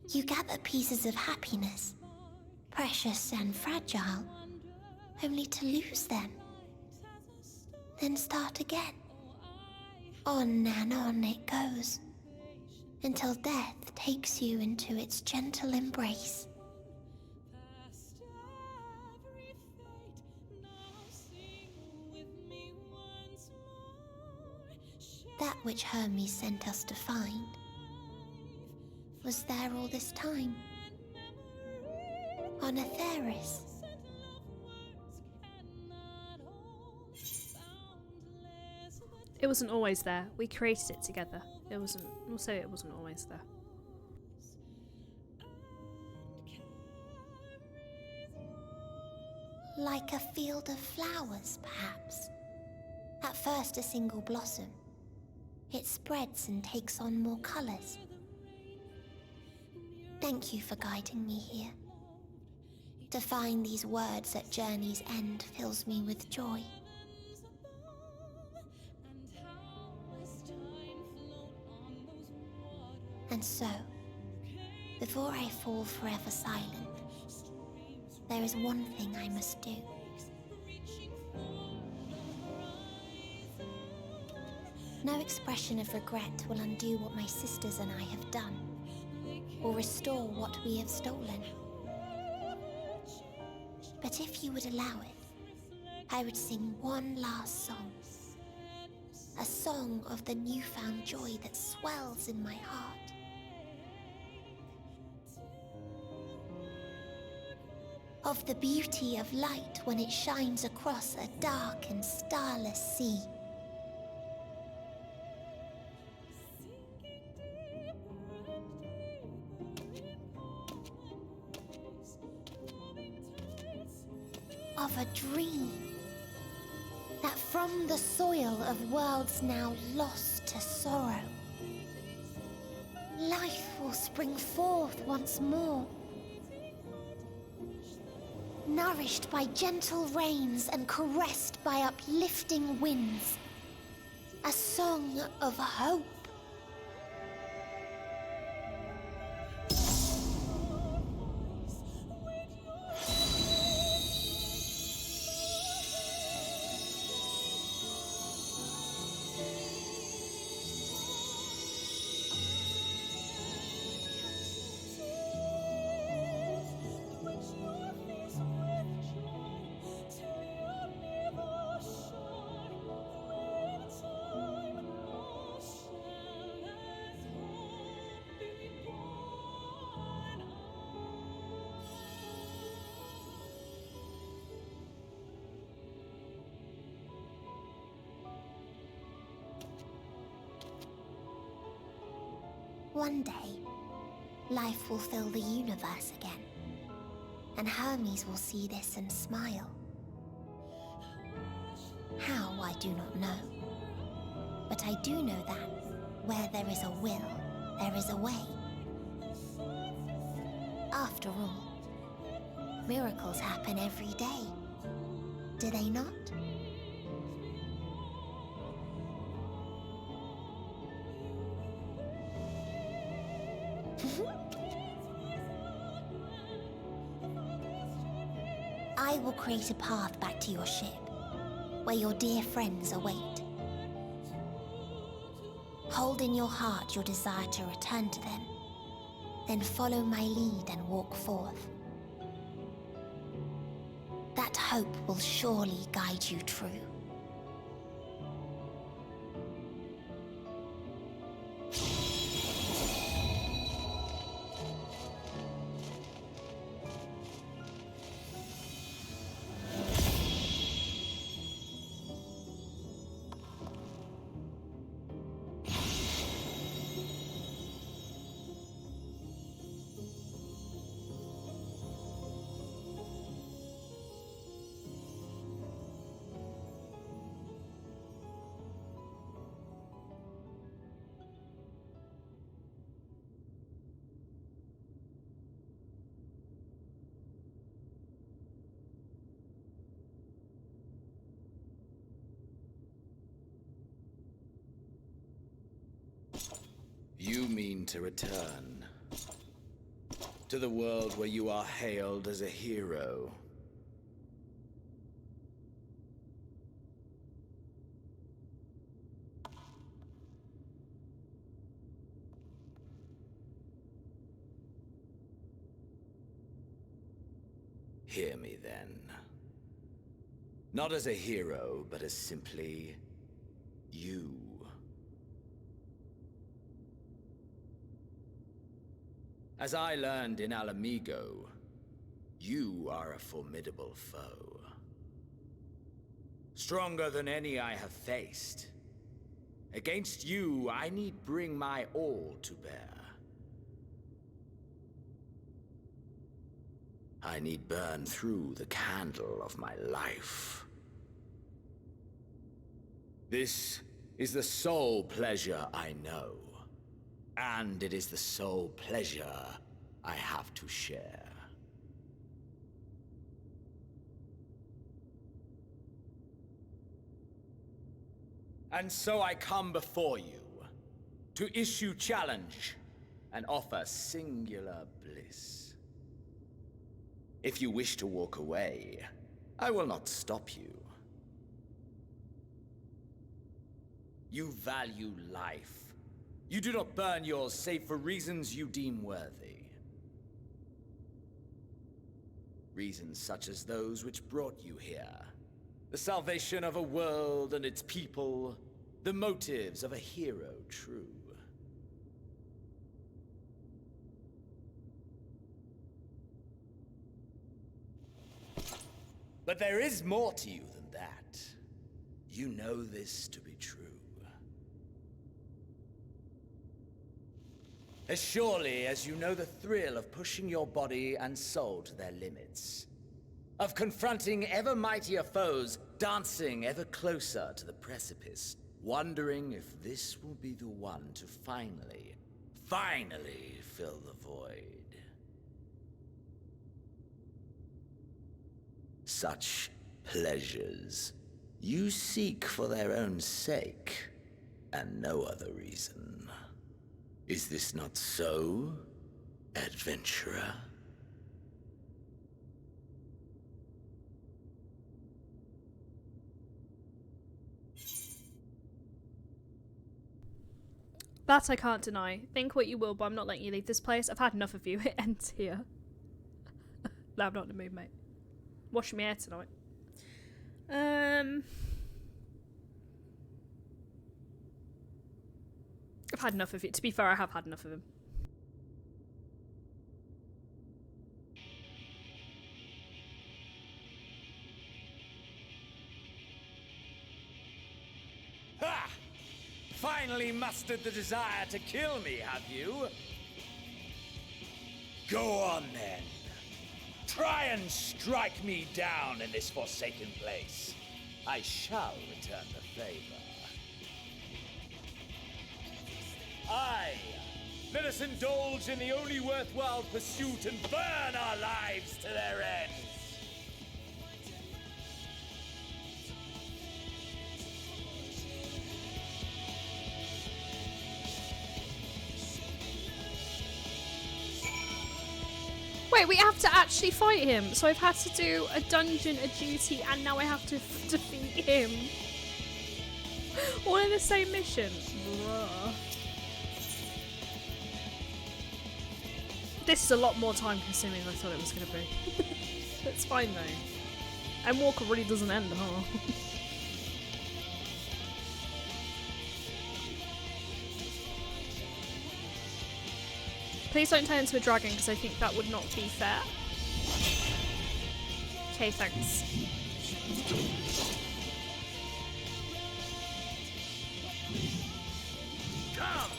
You gather pieces of happiness, precious and fragile, only to lose them. Then start again. On and on it goes, until death takes you into its gentle embrace. That which Hermes sent us to find was there all this time, on Atheris. It wasn't always there. We created it together. We'll say it wasn't always there. Like a field of flowers, perhaps. At first a single blossom. It spreads and takes on more colours. Thank you for guiding me here. To find these words at journey's end fills me with joy. And so, before I fall forever silent, there is one thing I must do. No expression of regret will undo what my sisters and I have done, or restore what we have stolen. But if you would allow it, I would sing one last song. A song of the newfound joy that swells in my heart. Of the beauty of light when it shines across a dark and starless sea. Of a dream that from the soil of worlds now lost to sorrow, life will spring forth once more, nourished by gentle rains and caressed by uplifting winds. A song of hope. One day, life will fill the universe again, and Hermes will see this and smile. How, I do not know. But I do know that where there is a will, there is a way. After all, miracles happen every day, do they not? I will create a path back to your ship, where your dear friends await. Hold in your heart your desire to return to them, then follow my lead and walk forth. That hope will surely guide you true. You mean to return to the world where you are hailed as a hero. Hear me then. Not as a hero, but as simply you. As I learned in Alamigo, you are a formidable foe. Stronger than any I have faced. Against you, I need bring my all to bear. I need burn through the candle of my life. This is the sole pleasure I know. And it is the sole pleasure I have to share. And so I come before you to issue challenge and offer singular bliss. If you wish to walk away, I will not stop you. You value life. You do not burn yours save for reasons you deem worthy. Reasons such as those which brought you here. The salvation of a world and its people. The motives of a hero true. But there is more to you than that. You know this to be true. As surely as you know the thrill of pushing your body and soul to their limits. Of confronting ever mightier foes, dancing ever closer to the precipice, wondering if this will be the one to finally fill the void. Such pleasures you seek for their own sake, and no other reason. Is this not so, adventurer? That I can't deny. Think what you will, but I'm not letting you leave this place. I've had enough of you. It ends here. No, I'm not in the mood, mate. Washing my hair tonight. I've had enough of it. To be fair, I have had enough of him. Ha! Finally mustered the desire to kill me, have you? Go on then. Try and strike me down in this forsaken place. I shall return the favor. Aye, let us indulge in the only worthwhile pursuit and burn our lives to their ends. Wait, we have to actually fight him. So I've had to do a dungeon, a duty, and now I have to defeat him. All in the same mission. Bruh. This is a lot more time consuming than I thought it was going to be. It's fine though. And Walker really doesn't end, huh? Please don't turn into a dragon because I think that would not be fair. Okay, thanks. Come!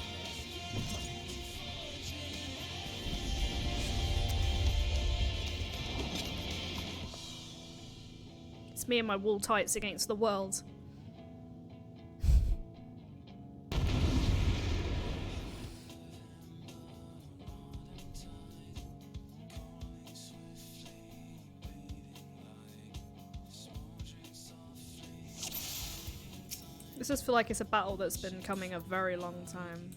It's me and my wool tights against the world. This does feel like it's a battle that's been coming a very long time.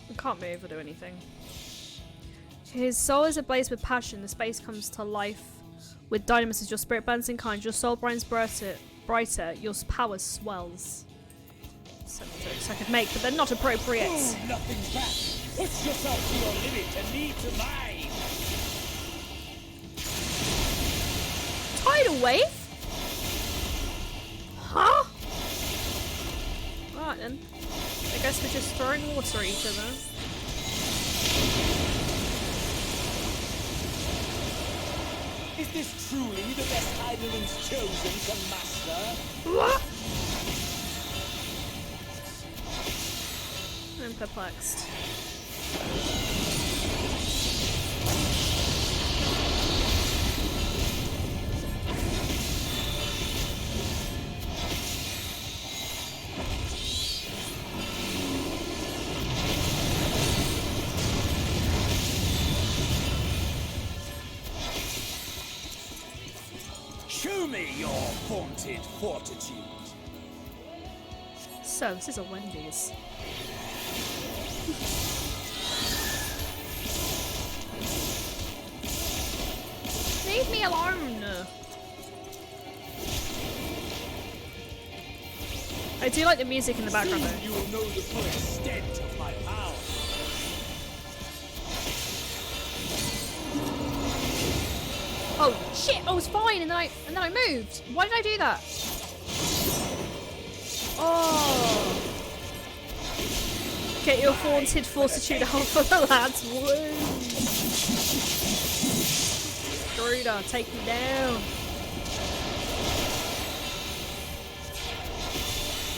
I can't move or do anything. His soul is ablaze with passion. The space comes to life with dynamism as your spirit burns in kind. Your soul burns brighter. Your power swells. Some jokes I could make, but they're not appropriate. Move nothing back. Push yourself to your limit and lead to mine. Tidal wave? Huh? Alright then. I guess we're just throwing water at each other. Is this truly the best Eidolons chosen to master? What? I'm perplexed. Show me your vaunted fortitude. So, this is a Wendy's. Leave me alone! I do like the music in the background though. Soon you will know the full extent of my power. Oh shit! I was fine, and then I moved. Why did I do that? Oh! Get your vaunted fortitude out for the lads. Woo! Gruder, take me down.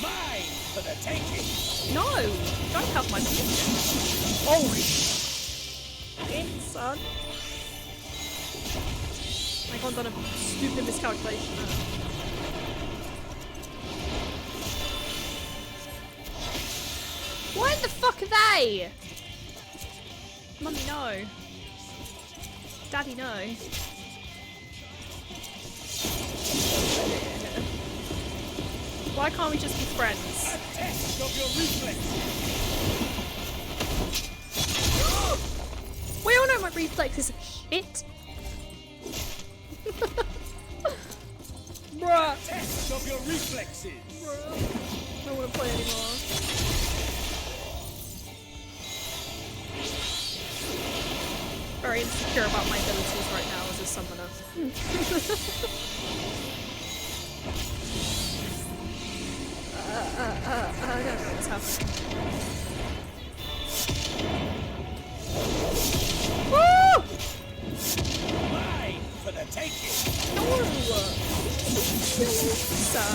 Mine for the taking. No, don't have my position. Oh, shit, son. I've done a stupid miscalculation now. Where the fuck are they? Mummy, no. Daddy, no. Why can't we just be friends? A test of your reflex. We all know my reflexes are shit. Bruh. Test of your reflexes. Bruh. I don't want to play anymore. Very insecure about my abilities right now as a summoner. I don't know what's happening. Woo! Mine for the taking. No! Sir?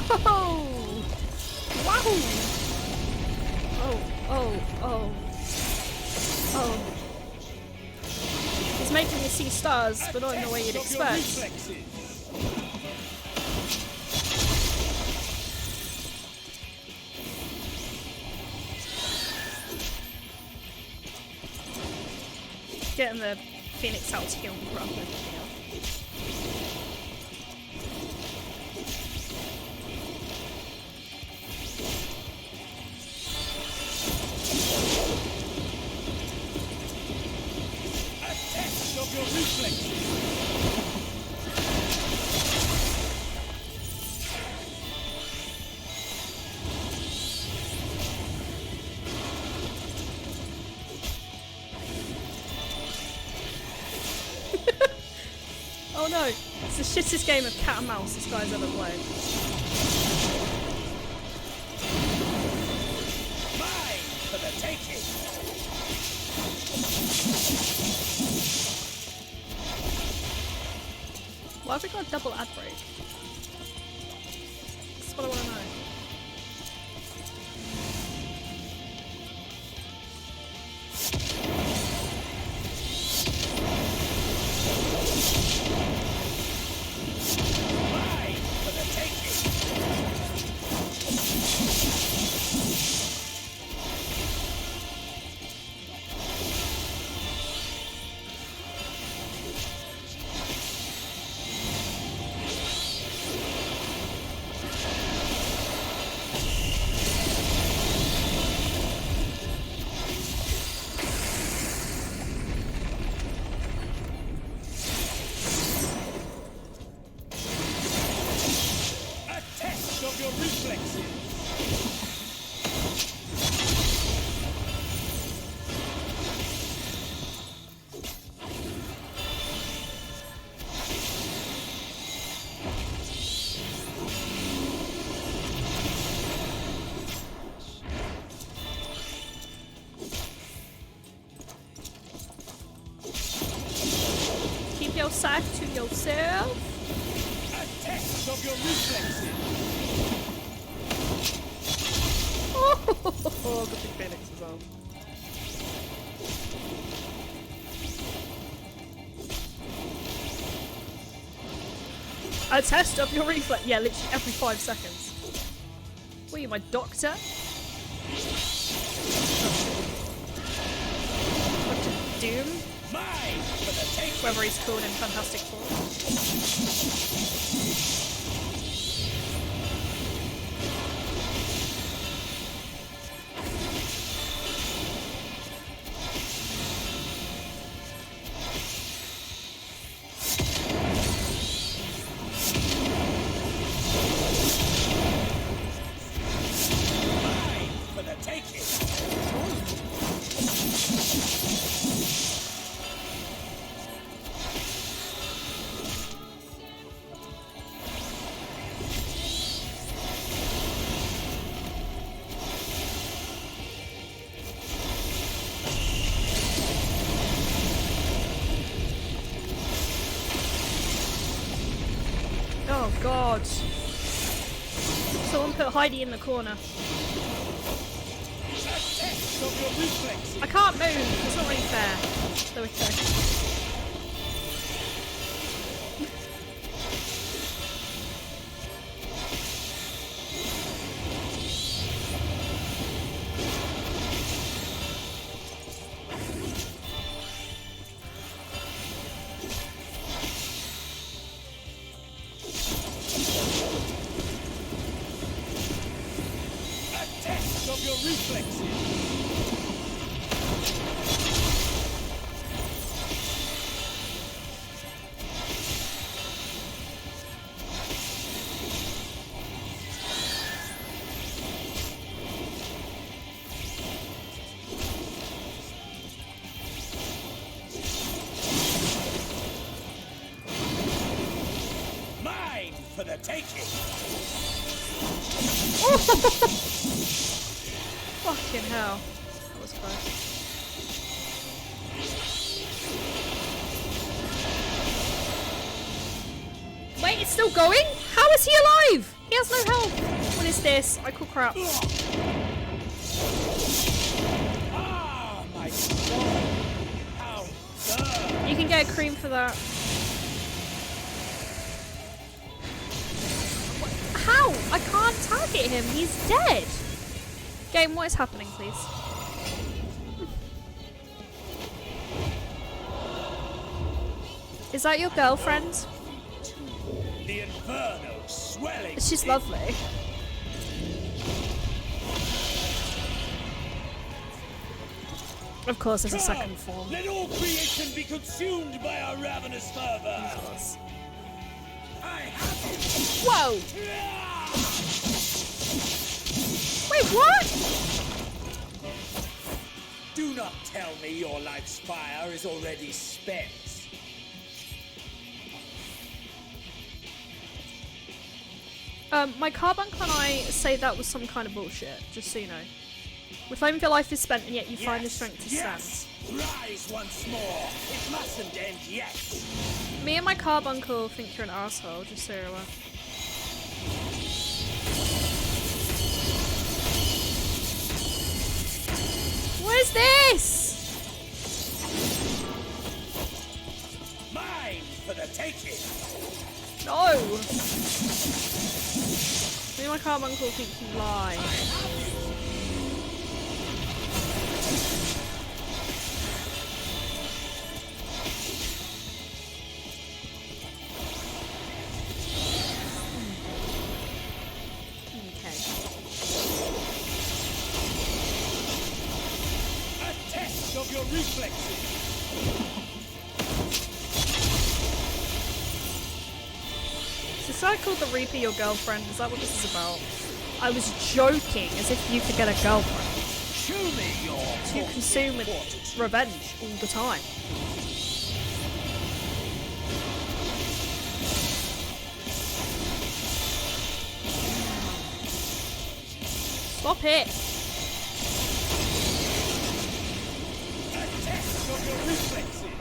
Whoa! Wow! Oh. It's making me see stars, but not in the way you'd expect. Getting the Phoenix out to kill me rather than anything else. Of your reflexes. Oh no, it's the shittest game of cat and mouse this guy's ever played. Mine for the taking. Why have we got a double ad break? That's what I want to know. Mine for the taking. yourself to yourself. A test of your reflexes. Oh, good big Phoenix as well. A test of your reflex. Yeah, literally every 5 seconds. What are you, my doctor? Dr. Doom? Mine for the take. Whatever he's called in Fantastic Four. Mine for the taking. Oh god. Someone put Heidi in the corner. A test of your reflexes. I can't move. It's not really fair. There we go. A test of your reflexes. Mine for the taking. Fucking hell. That was close. Wait, it's still going? How is he alive? He has no health. What is this? I call crap. Ah, my soul. How dare. You can get a cream for that. How? I can't target him. He's dead. Game, what is happening, please? Is that your girlfriend? The inferno swelling. She's lovely. Of course, there's a second form. Let all creation be consumed by our ravenous fervor. I have it. Whoa! Wait, what? Do not tell me your life's fire is already spent. My carbuncle and I say that was some kind of bullshit, just so you know. With flame of your life is spent and yet you find the strength to stand. Rise once more. It mustn't end yet. Me and my carbuncle think you're an asshole, just so you're aware. What is this? Mine for the taking. No! Me and my carbuncle think you lie. Okay. A test of your reflexes. Is I called the Reaper your girlfriend? Is that what this is about? I was joking, as if you could get a girlfriend. Show me your To consume with revenge all the time. Stop it! A test of your reflexes.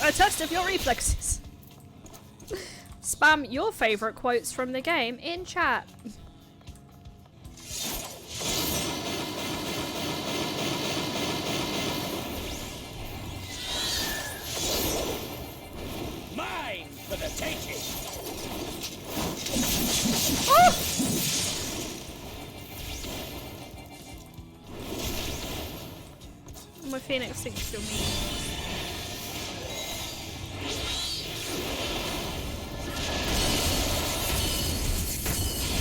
A test of your reflexes. Spam your favourite quotes from the game in chat. Mine for the taking. Oh! My Phoenix thinks still me.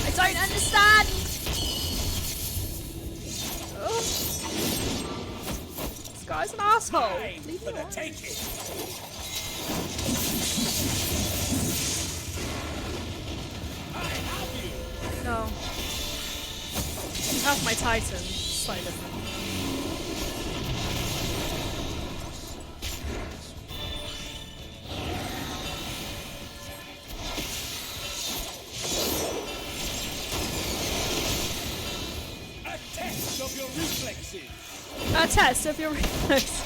I don't understand! Oh. This guy's an asshole. Mine Leave for me the alone. taking. I have you. No. You have my Titan. Slightly different. A test of your reflexes. A test of your reflexes.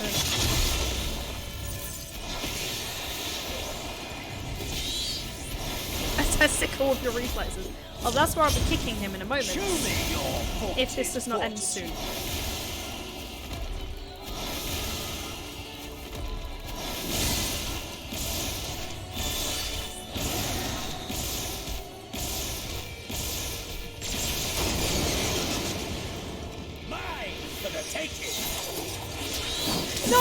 A testicle of your reflexes. Oh, that's where I'll be kicking him in a moment. Show me your If this does not end soon. Mine for the taking. No!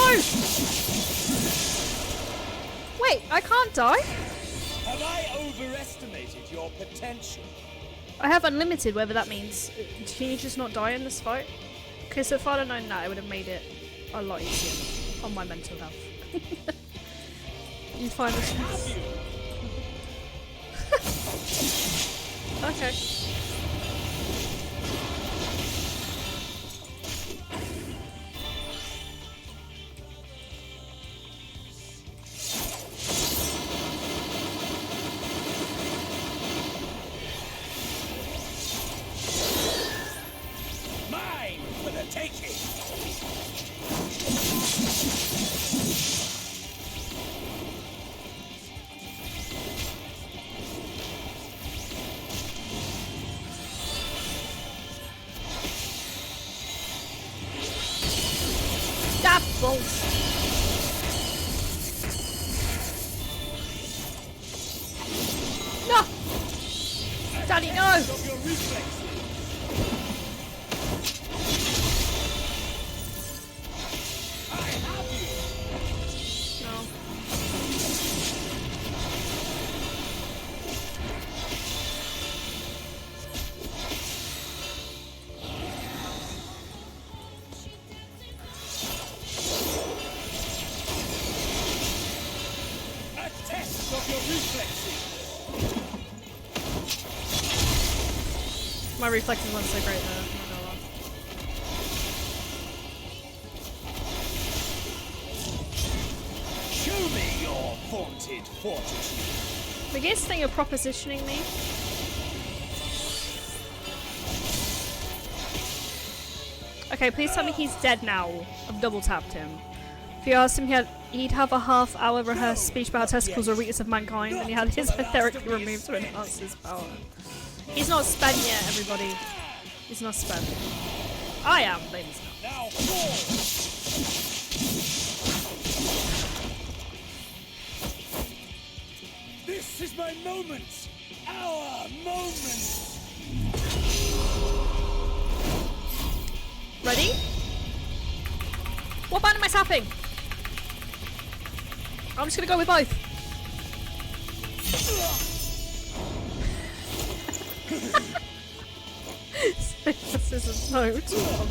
Wait, I can't die? Have I overestimated your potential? I have unlimited, whatever that means. Can you just not die in this fight? Because if I'd have known that, it would have made it a lot easier on my mental health. You find the chance. Okay. Mine for the taking. Apples! No! Daddy, no! Of your reflexes. I have you. No. A test of your reflexes. My reflexes weren't so great though. I'm not gonna lie. Show me your vaunted fortitude. The biggest thing of propositioning me. Okay, please tell me he's dead now. I've double tapped him. If you asked him, he'd have a half-hour rehearsed speech about how testicles are weakness of mankind, and he had his therapy removed to enhance his power. He's not spent yet, everybody. He's not spent. I am, but he's not. Now fall. This is my moment. Our moment. Ready? What button am I tapping? I'm just gonna go with both. This is so tough.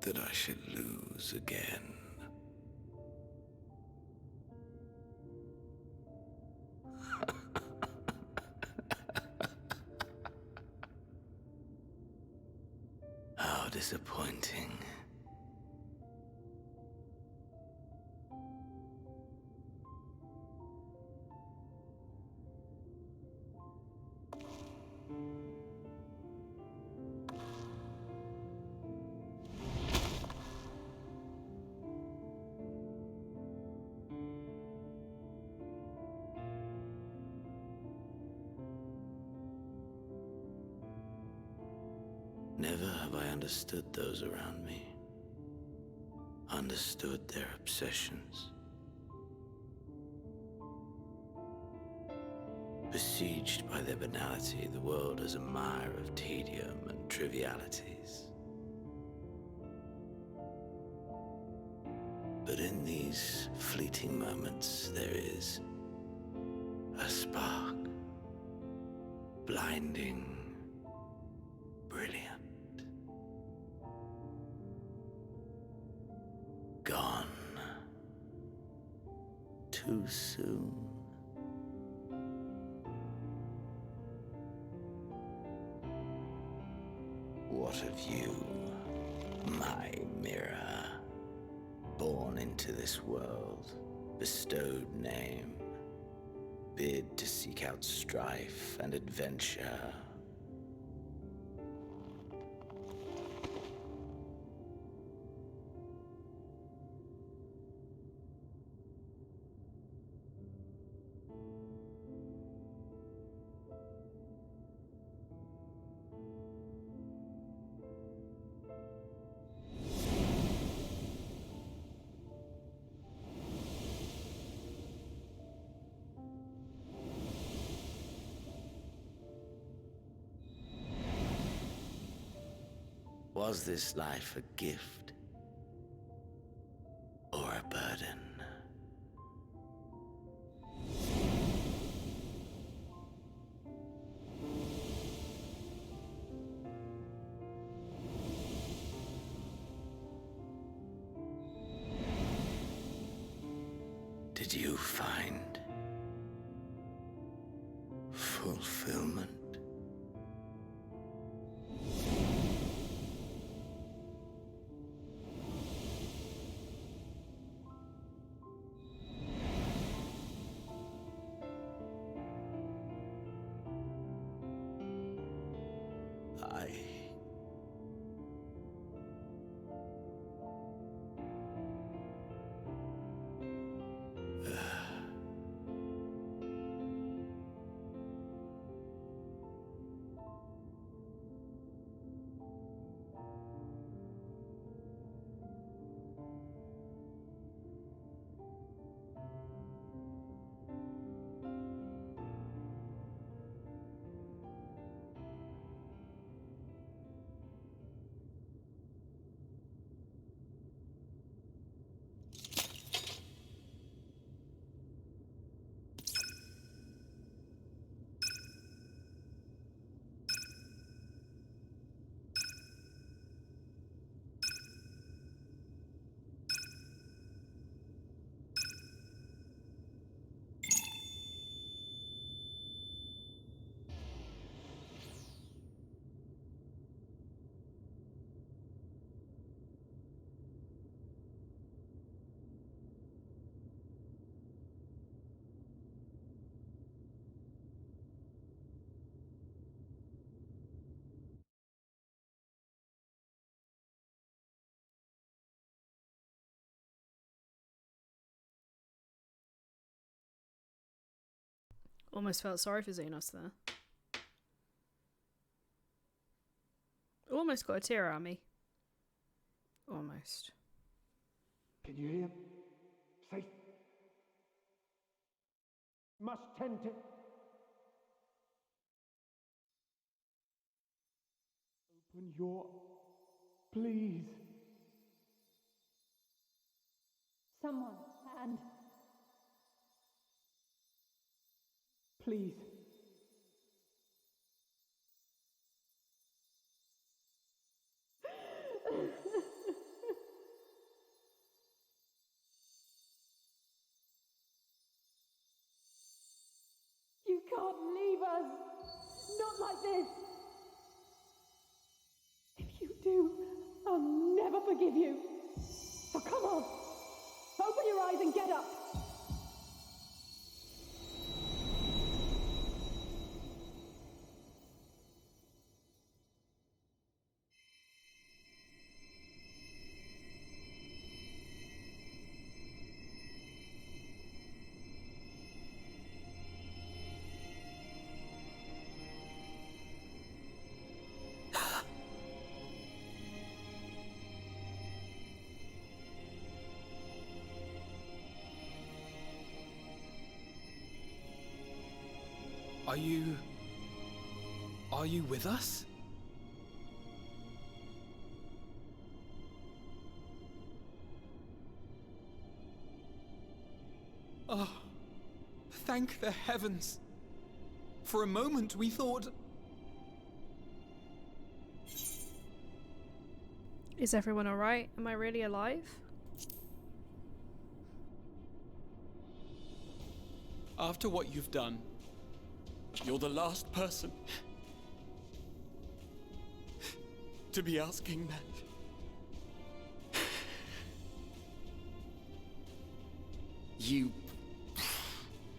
That I should lose again. How disappointing. Never have I understood those around me. Understood their obsessions. Besieged by their banality, the world is a mire of tedium and trivialities. But in these fleeting moments, there is a spark, blinding, brilliant. Gone too soon. What of you, my mirror? Born into this world, bestowed name, bid to seek out strife and adventure. Was this life a gift or a burden? Did you find fulfillment? Almost felt sorry for Xenos there. Almost got a tear out of me. Almost. Can you hear him? Safe. must tend to... Open your... Please. Someone, and... Please. You can't leave us! Not like this! If you do, I'll never forgive you! So come on! Open your eyes and get up! Are you with us? Oh, thank the heavens. For a moment we thought... Is everyone alright? Am I really alive? After what you've done, you're the last person to be asking that.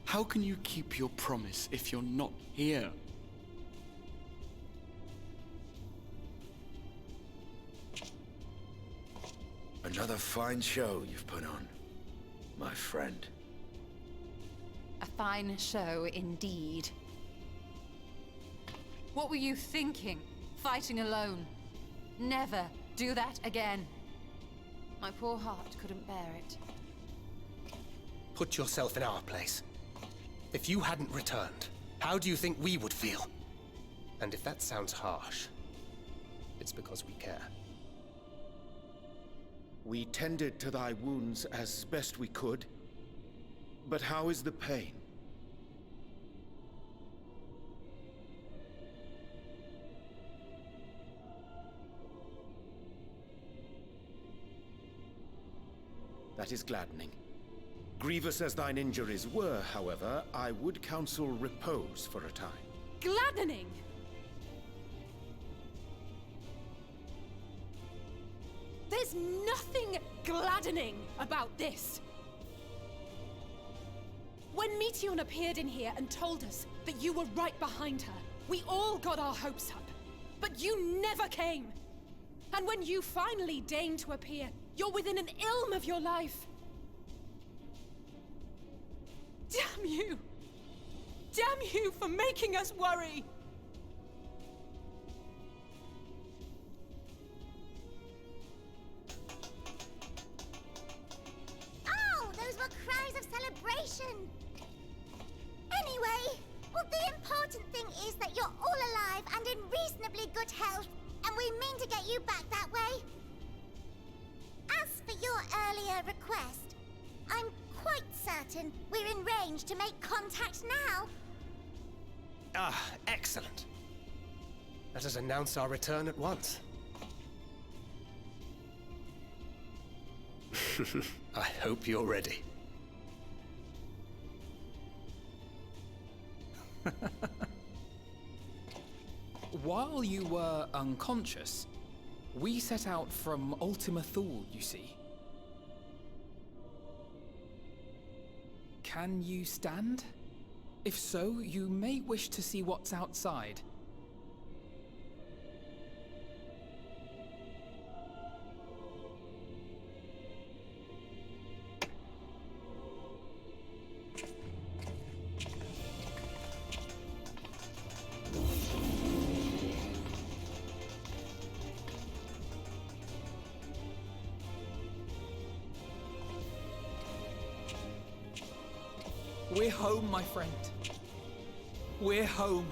How can you keep your promise if you're not here? Another fine show you've put on, my friend. A fine show indeed. What were you thinking? Fighting alone? Never do that again. My poor heart couldn't bear it. Put yourself in our place. If you hadn't returned, how do you think we would feel? And if that sounds harsh, it's because we care. We tended to thy wounds as best we could. But how is the pain? That is gladdening. Grievous as thine injuries were, however, I would counsel repose for a time. Gladdening! There's nothing gladdening about this! When Meteion appeared in here and told us that you were right behind her, we all got our hopes up. But you never came! And when you finally deign to appear, you're within an ilm of your life! Damn you! Damn you for making us worry! Oh, those were cries of celebration! Anyway, well, the important thing is that you're all alive and in reasonably good health, and we mean to get you back that way. As for your earlier request, I'm quite certain we're in range to make contact now. Ah, excellent. Let us announce our return at once. I hope you're ready. While you were unconscious, we set out from Ultima Thule, you see. Can you stand? If so, you may wish to see what's outside. We're home, my friend. We're home.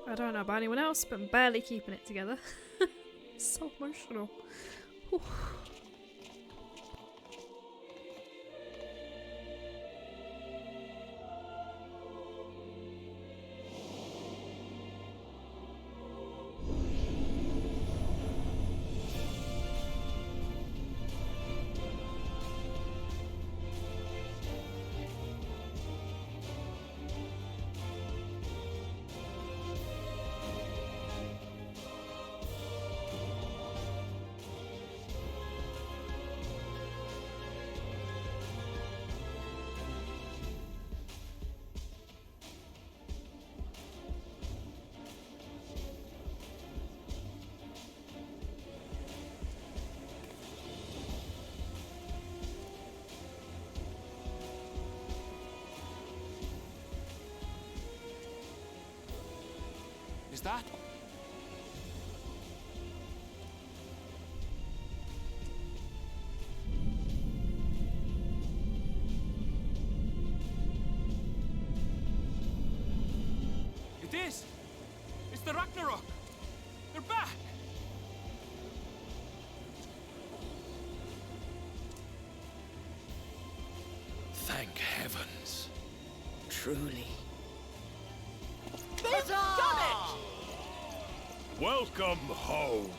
I don't know about anyone else, but I'm barely keeping it together. So emotional. Whew. Is that? It is! It's the Ragnarok! They're back! Thank heavens. Truly. They've done it! Welcome home.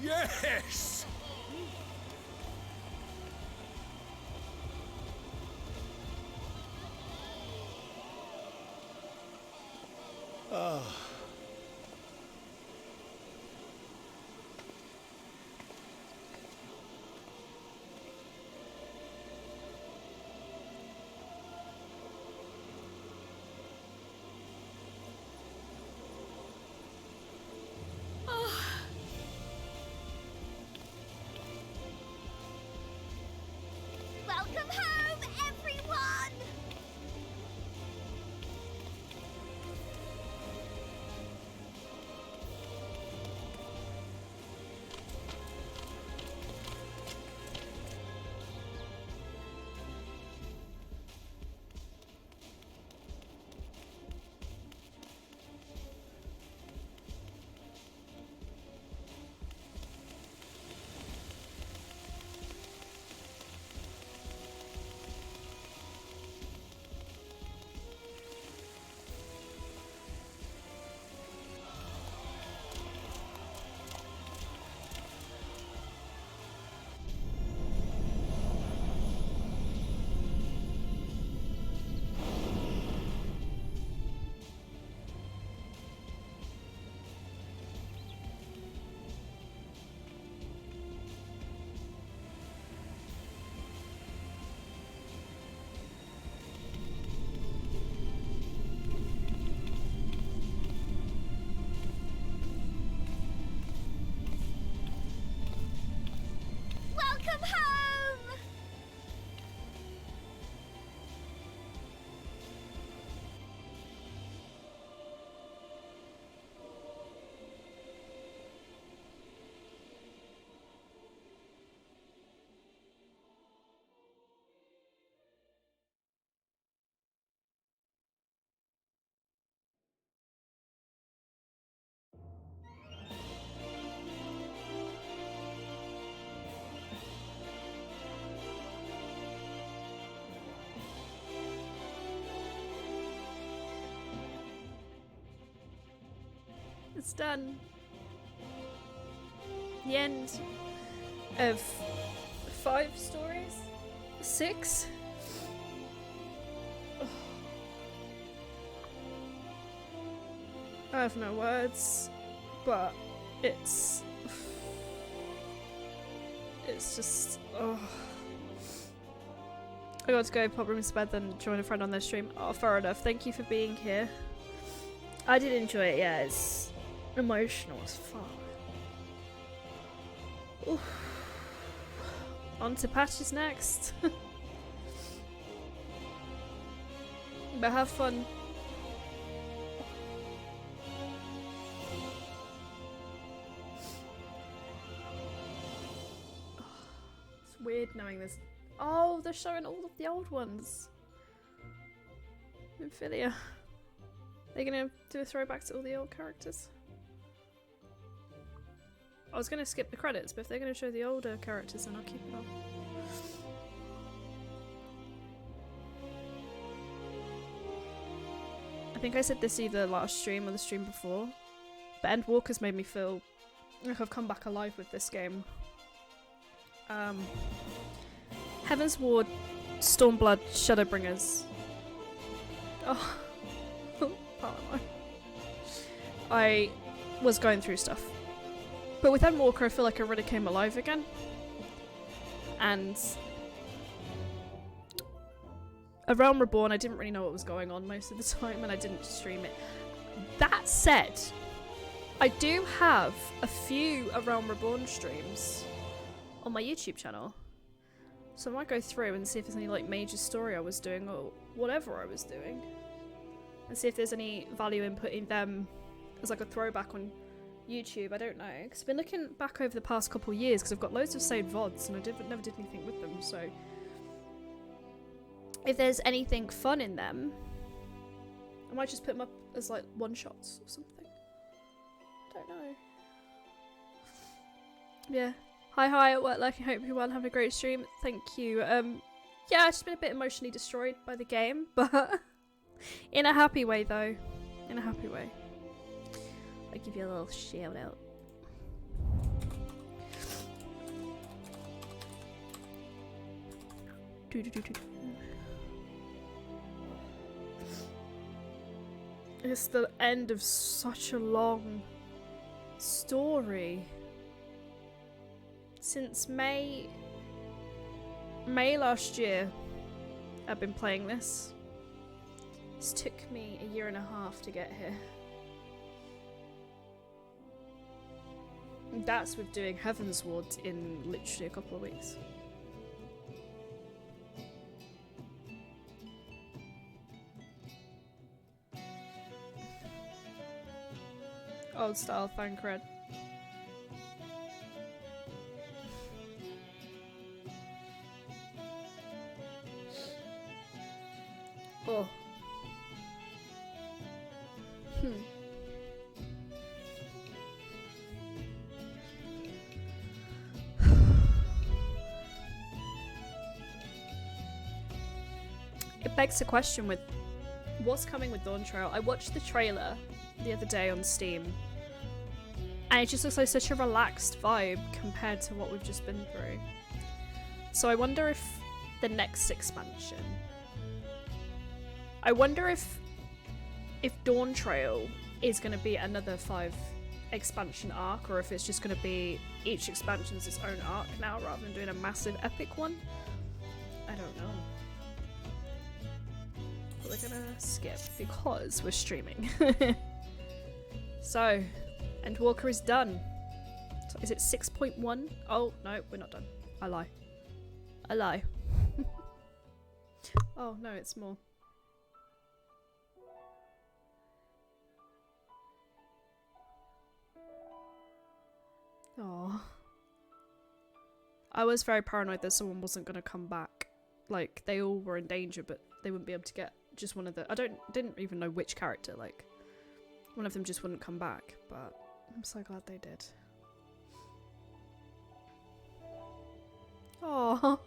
Yes! Ah. It's done. The end of 5 stories? 6? I have no words, but it's just, oh. I got to go pop room to bed, then join a friend on their stream. Oh, fair enough. Thank you for being here. I did enjoy it, yeah, it's emotional as fuck. Oof. On to patches next. But have fun. It's weird knowing this. Oh, they're showing all of the old ones. Amphilia. They're gonna do a throwback to all the old characters. I was gonna skip the credits, but if they're gonna show the older characters, then I'll keep it on. I think I said this either last stream or the stream before, but Endwalker's made me feel like I've come back alive with this game. Heaven's Ward, Stormblood, Shadowbringers. Oh, pardon. I was going through stuff. But with Endwalker, I feel like I really came alive again. And A Realm Reborn, I didn't really know what was going on most of the time, and I didn't stream it. That said, I do have a few A Realm Reborn streams on my YouTube channel. So I might go through and see if there's any like major story I was doing or whatever I was doing. And see if there's any value in putting them as like a throwback on YouTube. I don't know. Because I've been looking back over the past couple years because I've got loads of saved VODs and I never did anything with them. So if there's anything fun in them, I might just put them up as like one-shots or something. I don't know. Yeah. Hi at work, like I hope you're well and having a great stream. Thank you. Yeah, I've just been a bit emotionally destroyed by the game, but in a happy way though. In a happy way. I'll give you a little shout out. It's the end of such a long story. Since May last year, I've been playing this. This took me a year and a half to get here. And that's with doing Heaven's Ward in literally a couple of weeks. Old style Thancred. Oh. It begs the question with what's coming with Dawn Trail. I watched the trailer the other day on Steam and it just looks like such a relaxed vibe compared to what we've just been through. So I wonder if the next expansion, I wonder if Dawn Trail is going to be another 5 expansion arc, or if it's just going to be each expansion is its own arc now rather than doing a massive epic one. I don't know. But we're going to skip because we're streaming. So, Endwalker is done. So is it 6.1? Oh, no, we're not done. I lie. I lie. Oh, no, it's more. Oh, I was very paranoid that someone wasn't going to come back. Like, they all were in danger, but they wouldn't be able to get just one of the... didn't even know which character, like, one of them just wouldn't come back, but I'm so glad they did. Oh.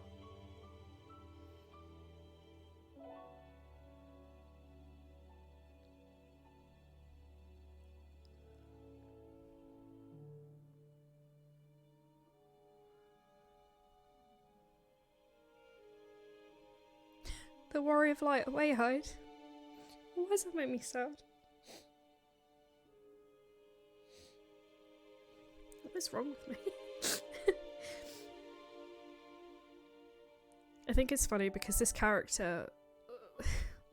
the Warrior of Light away, Hyde. Why does that make me sad? What is wrong with me? I think it's funny because this character...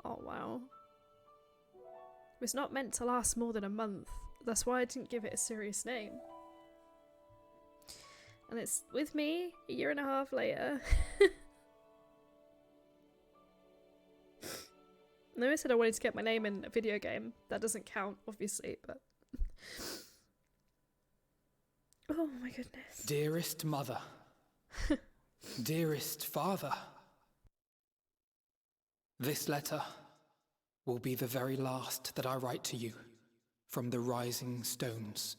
Oh wow. It was not meant to last more than a month. That's why I didn't give it a serious name. And it's with me a year and a half later. I know I said I wanted to get my name in a video game. That doesn't count, obviously, but... Oh my goodness. Dearest mother. Dearest father. This letter will be the very last that I write to you from the Rising Stones.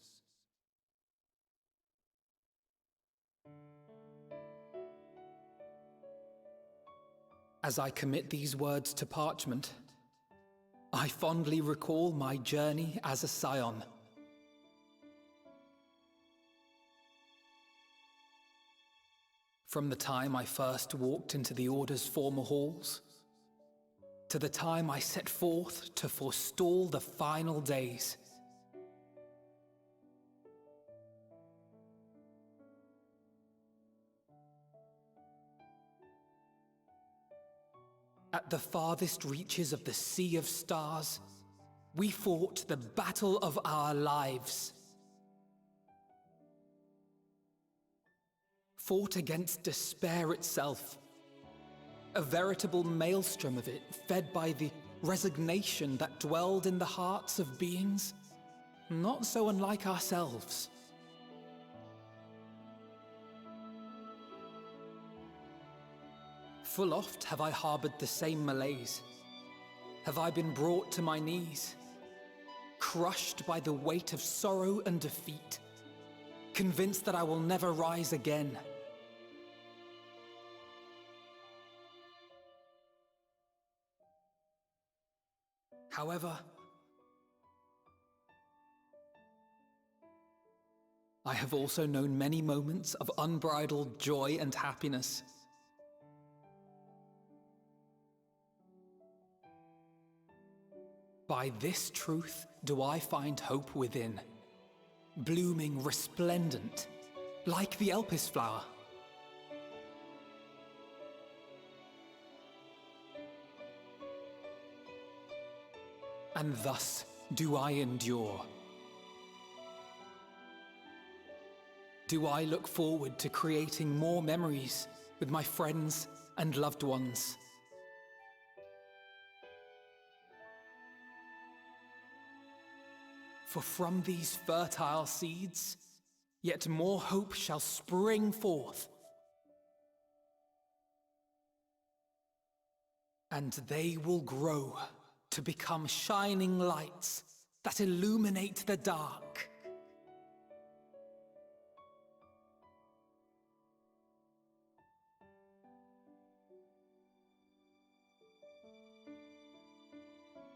As I commit these words to parchment, I fondly recall my journey as a scion. From the time I first walked into the Order's former halls, to the time I set forth to forestall the final days. At the farthest reaches of the Sea of Stars, we fought the battle of our lives. Fought against despair itself, a veritable maelstrom of it, fed by the resignation that dwelled in the hearts of beings not so unlike ourselves. Full oft have I harbored the same malaise. Have I been brought to my knees, crushed by the weight of sorrow and defeat, convinced that I will never rise again. However, I have also known many moments of unbridled joy and happiness. By this truth do I find hope within, blooming resplendent, like the Elpis flower. And thus do I endure. Do I look forward to creating more memories with my friends and loved ones. For from these fertile seeds, yet more hope shall spring forth. And they will grow to become shining lights that illuminate the dark.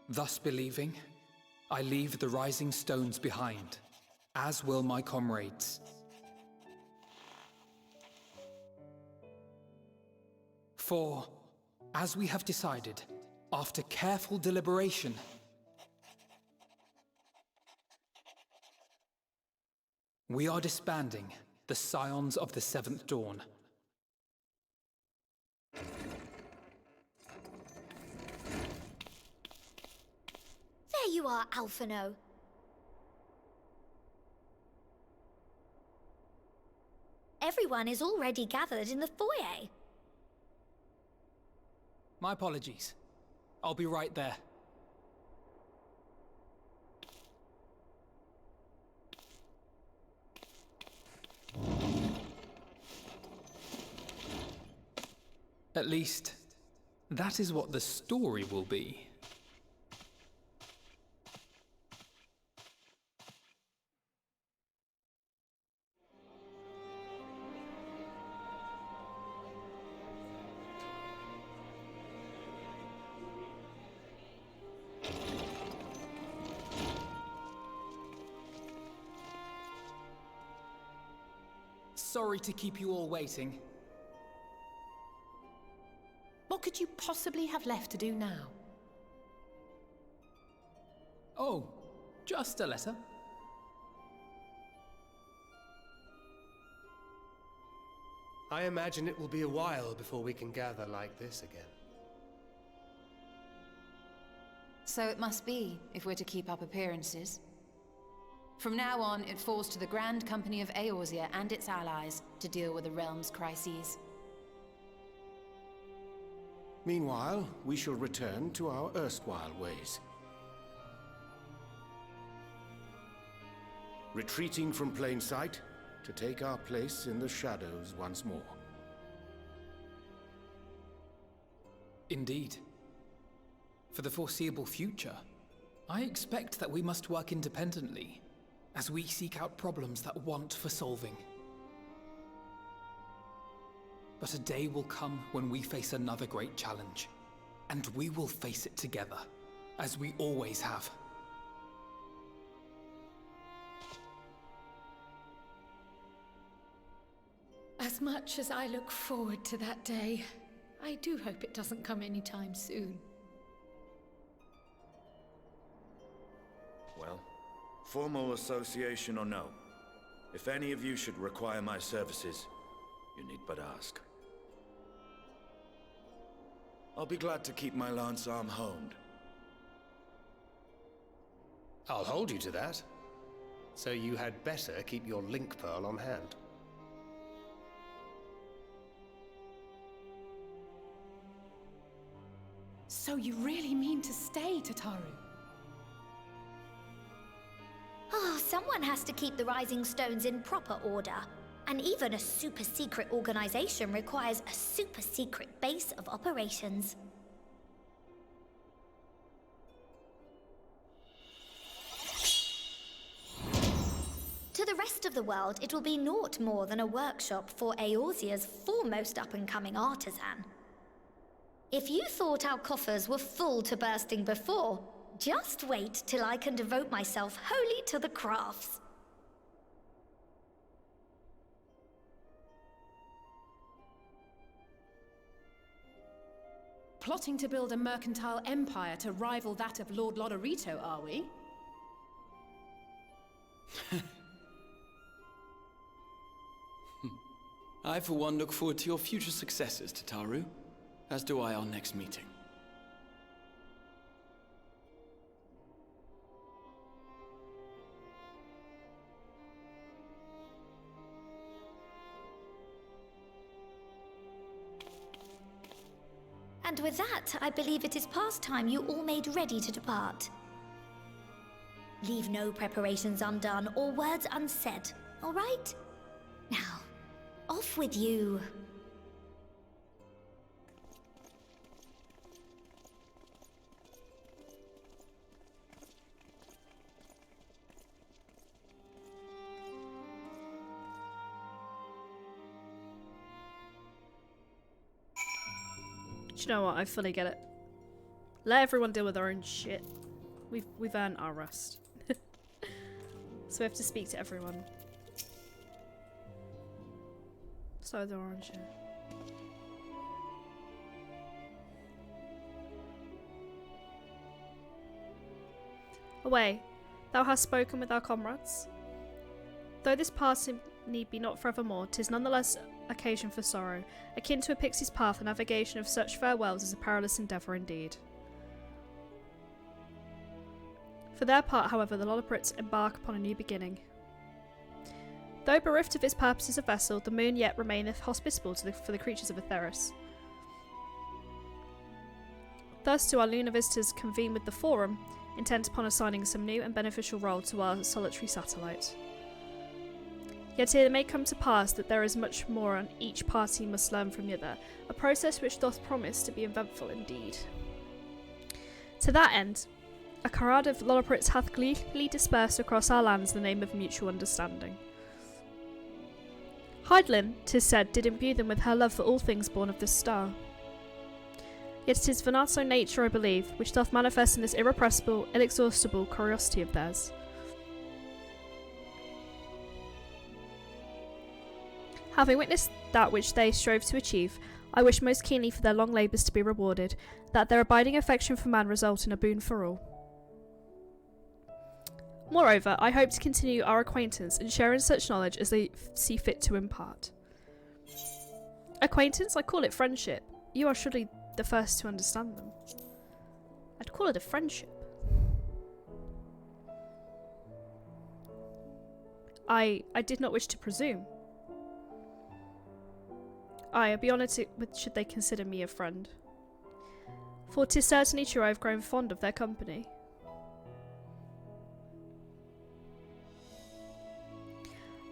Thus believing, I leave the rising stones behind, as will my comrades. For, as we have decided, after careful deliberation, we are disbanding the Scions of the Seventh Dawn. There you are, Alphino. Everyone is already gathered in the foyer. My apologies. I'll be right there. At least, that is what the story will be. Sorry to keep you all waiting. Well, What could you possibly have left to do now? Oh, just a letter. I imagine it will be a while before we can gather like this again. So it must be, if we're to keep up appearances. From now on, it falls to the Grand Company of Eorzea and its allies to deal with the realm's crises. Meanwhile, we shall return to our erstwhile ways. Retreating from plain sight to take our place in the shadows once more. Indeed. For the foreseeable future, I expect that we must work independently as we seek out problems that want for solving. But a day will come when we face another great challenge, and we will face it together, as we always have. As much as I look forward to that day, I do hope it doesn't come anytime soon. Well, formal association or no, if any of you should require my services, you need but ask. I'll be glad to keep my lance arm honed. I'll hold you to that. So you had better keep your link pearl on hand. So you really mean to stay, Tataru? Oh, someone has to keep the Rising Stones in proper order. And even a super-secret organization requires a super-secret base of operations. To the rest of the world, it will be naught more than a workshop for Eorzea's foremost up-and-coming artisan. If you thought our coffers were full to bursting before, just wait till I can devote myself wholly to the crafts. Plotting to build a mercantile empire to rival that of Lord Lodorito, are we? I, for one, look forward to your future successes, Tataru. As do I our next meeting. And with that, I believe it is past time you all made ready to depart. Leave no preparations undone or words unsaid, all right? Now, off with you. Do you know what? I fully get it. Let everyone deal with their own shit. We've earned our rest. So we have to speak to everyone. So the orange shit. Away, thou hast spoken with our comrades. Though this parting need be not forevermore, 'tis nonetheless occasion for sorrow, akin to a pixie's path. The navigation of such farewells is a perilous endeavour indeed. For their part, however, the Lollipots embark upon a new beginning. Though bereft of its purpose as a vessel, the moon yet remaineth hospitable for the creatures of Aetheris. Thus do our lunar visitors convene with the Forum, intent upon assigning some new and beneficial role to our solitary satellite. Yet it may come to pass that there is much more on each party must learn from the other, a process which doth promise to be eventful indeed. To that end, a charade of Lollipots hath gleefully dispersed across our lands in the name of mutual understanding. Hydaelyn, 'tis said, did imbue them with her love for all things born of this star. Yet it is Venato nature, I believe, which doth manifest in this irrepressible, inexhaustible curiosity of theirs. Having witnessed that which they strove to achieve, I wish most keenly for their long labours to be rewarded, that their abiding affection for man result in a boon for all. Moreover, I hope to continue our acquaintance and share in such knowledge as they see fit to impart. Acquaintance? I call it friendship. You are surely the first to understand them. I'd call it a friendship. I did not wish to presume. I'll be honoured should they consider me a friend. For 'tis certainly true I have grown fond of their company.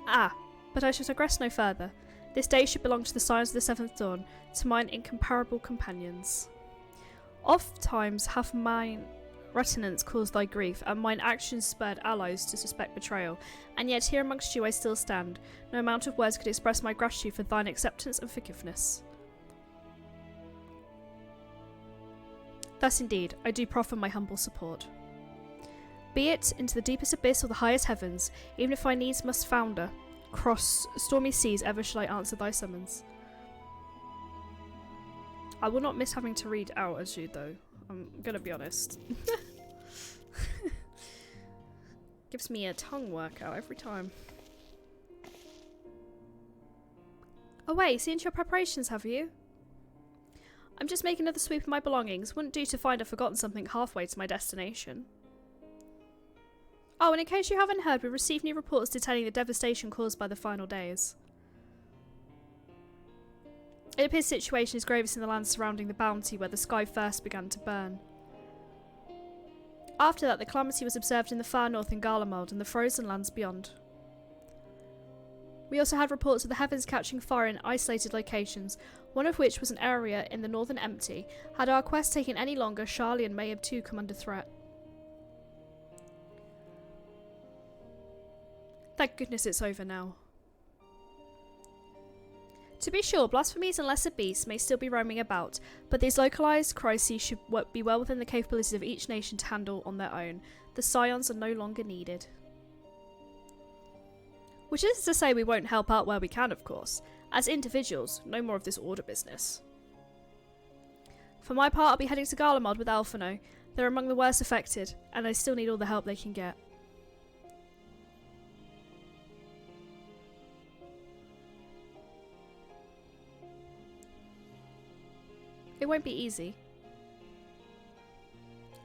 Ah, but I shall digress no further. This day should belong to the signs of the seventh dawn, to mine incomparable companions. Oft times hath mine retinence caused thy grief, and mine actions spurred allies to suspect betrayal, and yet here amongst you I still stand. No amount of words could express my gratitude for thine acceptance and forgiveness. Thus indeed, I do proffer my humble support. Be it into the deepest abyss or the highest heavens, even if I needs must founder, cross stormy seas, ever shall I answer thy summons. I will not miss having to read out as you, though. I'm gonna be honest. Gives me a tongue workout every time. Oh wait, seen to your preparations, have you? I'm just making another sweep of my belongings. Wouldn't do to find I've forgotten something halfway to my destination. Oh, and in case you haven't heard, we received new reports detailing the devastation caused by the final days. It appears the situation is gravest in the lands surrounding the Bounty, where the sky first began to burn. After that, the calamity was observed in the far north in Garlemald and the frozen lands beyond. We also had reports of the heavens catching fire in isolated locations, one of which was an area in the northern Empty. Had our quest taken any longer, Charlie and Mayab too come under threat. Thank goodness it's over now. To be sure, blasphemies and lesser beasts may still be roaming about, but these localised crises should be well within the capabilities of each nation to handle on their own. The scions are no longer needed. Which isn't to say we won't help out where we can, of course. As individuals, no more of this order business. For my part, I'll be heading to Garlemald with Alphino. They're among the worst affected, and they still need all the help they can get. It won't be easy.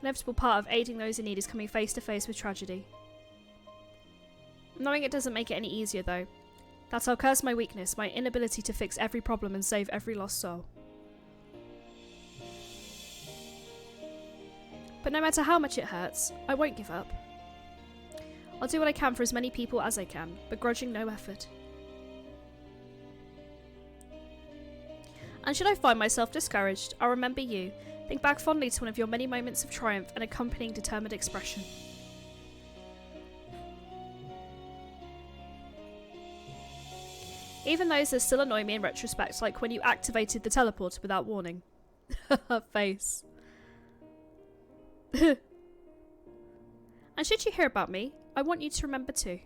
Inevitable part of aiding those in need is coming face to face with tragedy. Knowing it doesn't make it any easier though. That I'll curse my weakness, my inability to fix every problem and save every lost soul. But no matter how much it hurts, I won't give up. I'll do what I can for as many people as I can, begrudging no effort. And should I find myself discouraged, I'll remember you, think back fondly to one of your many moments of triumph and accompanying determined expression. Even those that still annoy me in retrospect, like when you activated the teleporter without warning. Face. And should you hear about me, I want you to remember too.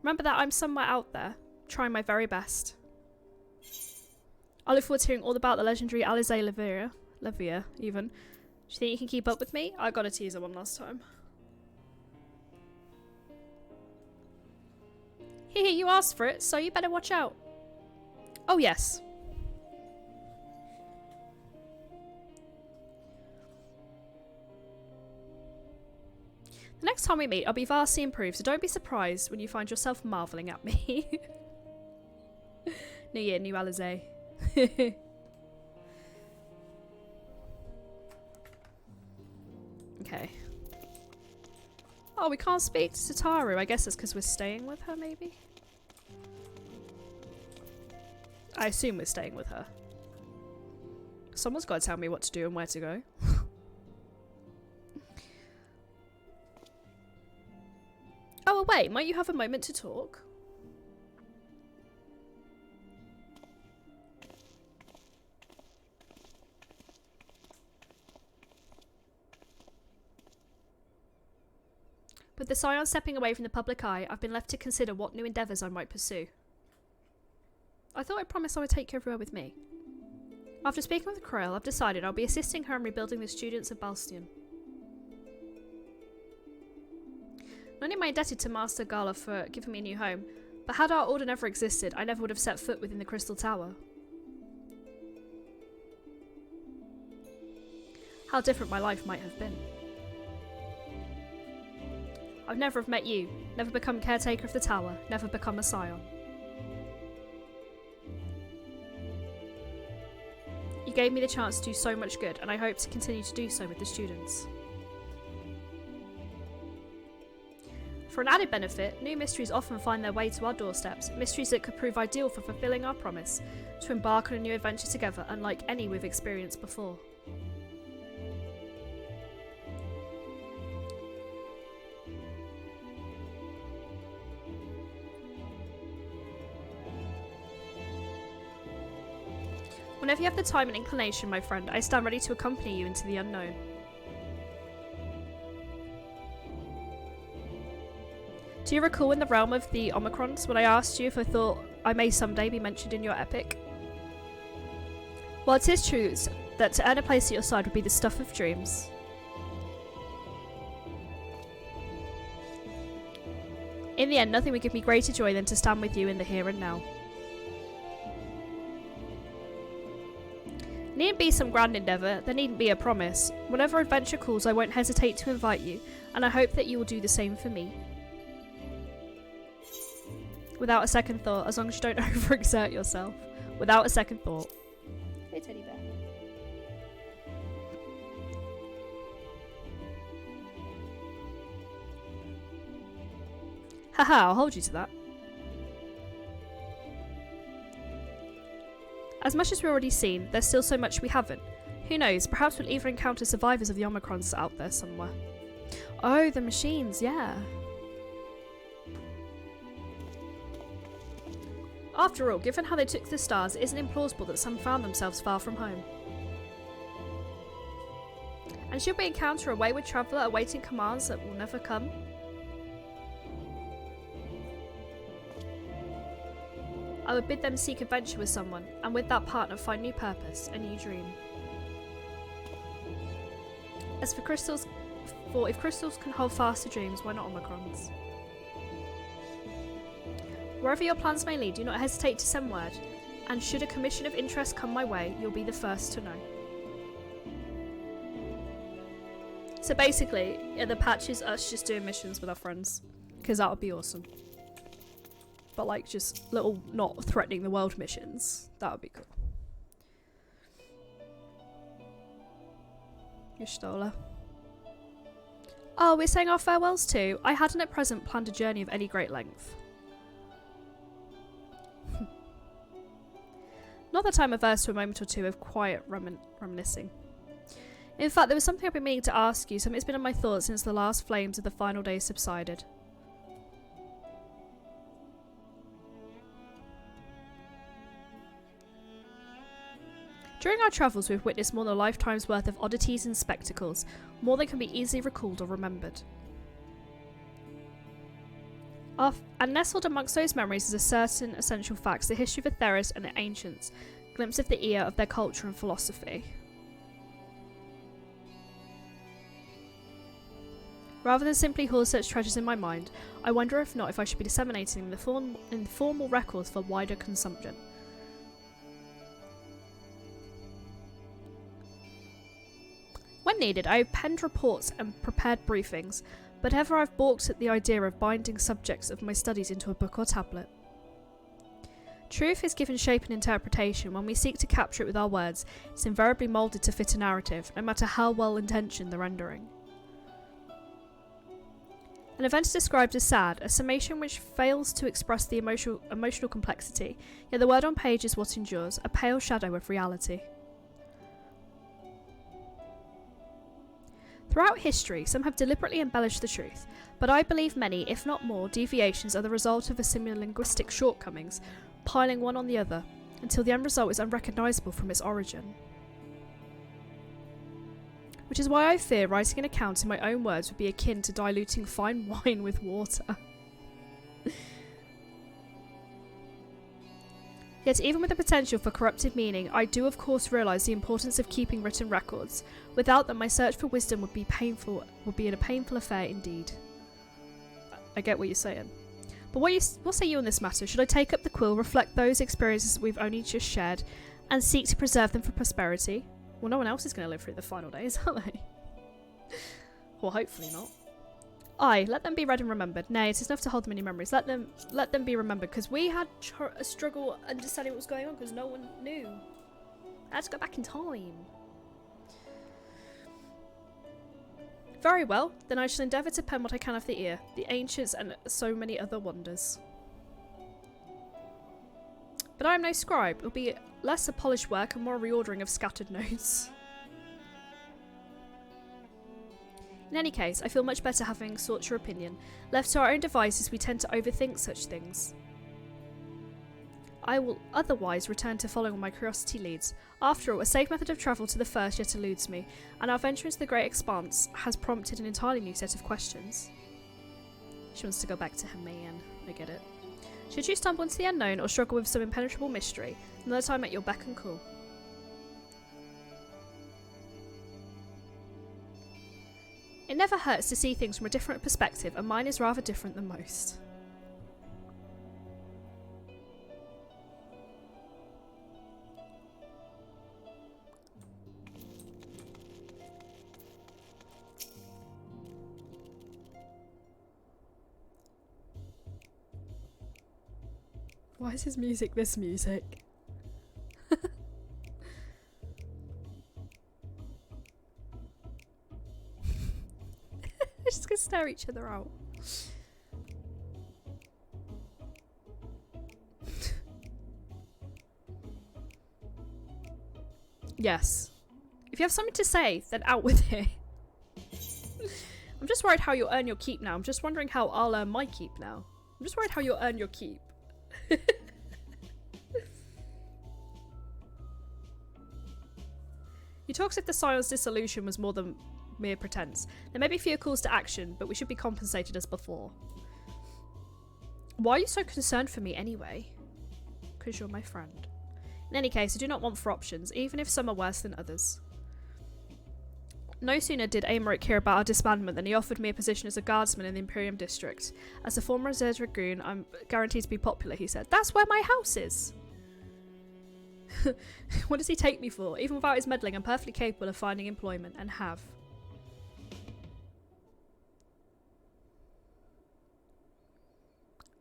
Remember that I'm somewhere out there, trying my very best. I look forward to hearing all about the legendary Alizé Levia, even. Do you think you can keep up with me? I got a teaser one last time. Here, you asked for it, so you better watch out. Oh, yes. The next time we meet, I'll be vastly improved, so don't be surprised when you find yourself marvelling at me. New year, new Alizé. Okay. Oh, we can't speak to Taru. I guess it's because we're staying with her, maybe? I assume we're staying with her. Someone's got to tell me what to do and where to go. Oh, wait. Might you have a moment to talk? With the Scion stepping away from the public eye, I've been left to consider what new endeavours I might pursue. I thought I promised I would take you everywhere with me. After speaking with Croyle, I've decided I'll be assisting her in rebuilding the students of Bastion. Not only am I indebted to Master Gala for giving me a new home, but had our order never existed, I never would have set foot within the Crystal Tower. How different my life might have been. I'd never have met you, never become caretaker of the tower, never become a scion. You gave me the chance to do so much good, and I hope to continue to do so with the students. For an added benefit, new mysteries often find their way to our doorsteps, mysteries that could prove ideal for fulfilling our promise to embark on a new adventure together, unlike any we've experienced before. Whenever you have the time and inclination, my friend, I stand ready to accompany you into the unknown. Do you recall in the realm of the Omicrons when I asked you if I thought I may someday be mentioned in your epic? Well, it is true that to earn a place at your side would be the stuff of dreams. In the end, nothing would give me greater joy than to stand with you in the here and now. It needn't be some grand endeavour, there needn't be a promise. Whenever adventure calls, I won't hesitate to invite you, and I hope that you will do the same for me. Without a second thought, as long as you don't overexert yourself. Without a second thought. Hey, teddy bear. Haha, I'll hold you to that. As much as we've already seen, there's still so much we haven't. Who knows, perhaps we'll even encounter survivors of the Omicrons out there somewhere. Oh, the machines, yeah. After all, given how they took the stars, it isn't implausible that some found themselves far from home. And should we encounter a wayward traveller awaiting commands that will never come? I would bid them seek adventure with someone, and with that partner find new purpose, a new dream. As for crystals, if crystals can hold fast to dreams, why not Omicrons? Wherever your plans may lead, do not hesitate to send word, and should a commission of interest come my way, you'll be the first to know. So basically, the patch is us just doing missions with our friends, because that would be awesome. But like just little not threatening the world missions, that would be cool. Gestola. Oh, we're saying our farewells too. I hadn't at present planned a journey of any great length. Not that I'm averse to a moment or two of quiet reminiscing. In fact, there was something I've been meaning to ask you, something that's been on my thoughts since the last flames of the final day subsided. During our travels, we've witnessed more than a lifetime's worth of oddities and spectacles, more than can be easily recalled or remembered. And nestled amongst those memories is a certain essential facts, the history of the Theris and the ancients, glimpse of the ear of their culture and philosophy. Rather than simply hoard such treasures in my mind, I wonder if not if I should be disseminating them in formal records for wider consumption. When needed, I have penned reports and prepared briefings, but ever I've balked at the idea of binding subjects of my studies into a book or tablet. Truth is given shape and interpretation. When we seek to capture it with our words, it's invariably moulded to fit a narrative, no matter how well intentioned the rendering. An event is described as sad, a summation which fails to express the emotional complexity, yet the word on page is what endures, a pale shadow of reality. Throughout history, some have deliberately embellished the truth, but I believe many, if not more, deviations are the result of a similar linguistic shortcomings, piling one on the other, until the end result is unrecognisable from its origin. Which is why I fear writing an account in my own words would be akin to diluting fine wine with water. Yet even with the potential for corrupted meaning, I do of course realise the importance of keeping written records. Without them, my search for wisdom would be a painful affair indeed. I get what you're saying. But what say you on this matter? Should I take up the quill, reflect those experiences that we've only just shared, and seek to preserve them for prosperity? Well, no one else is going to live through the final days, are they? Well, hopefully not. Aye, let them be read and remembered. Nay, it is enough to hold them in your memories. Let them be remembered, because we had a struggle understanding what was going on, because no one knew. I had to go back in time. Very well, then I shall endeavour to pen what I can of the ear, the ancients, and so many other wonders. But I am no scribe. It will be less a polished work and more a reordering of scattered notes. In any case, I feel much better having sought your opinion. Left to our own devices, we tend to overthink such things. I will otherwise return to following where my curiosity leads. After all, a safe method of travel to the first yet eludes me, and our venture into the great expanse has prompted an entirely new set of questions. She wants to go back to her man. I get it. Should you stumble into the unknown or struggle with some impenetrable mystery, another time at your beck and call. It never hurts to see things from a different perspective, and mine is rather different than most. Why is his music this music? They're just gonna stare each other out. Yes. If you have something to say, then out with it. I'm just worried how you'll earn your keep now. I'm just wondering how I'll earn my keep now. I'm just worried how you'll earn your keep. You talk as if the Scion's dissolution was more than mere pretense. There may be fewer calls to action, but we should be compensated as before. Why are you so concerned for me anyway? Because you're my friend. In any case, I do not want for options, even if some are worse than others. No sooner did Aymeric hear about our disbandment than he offered me a position as a guardsman in the Imperium District. As a former reserve dragoon, I'm guaranteed to be popular, he said. That's where my house is! What does he take me for? Even without his meddling, I'm perfectly capable of finding employment, and have.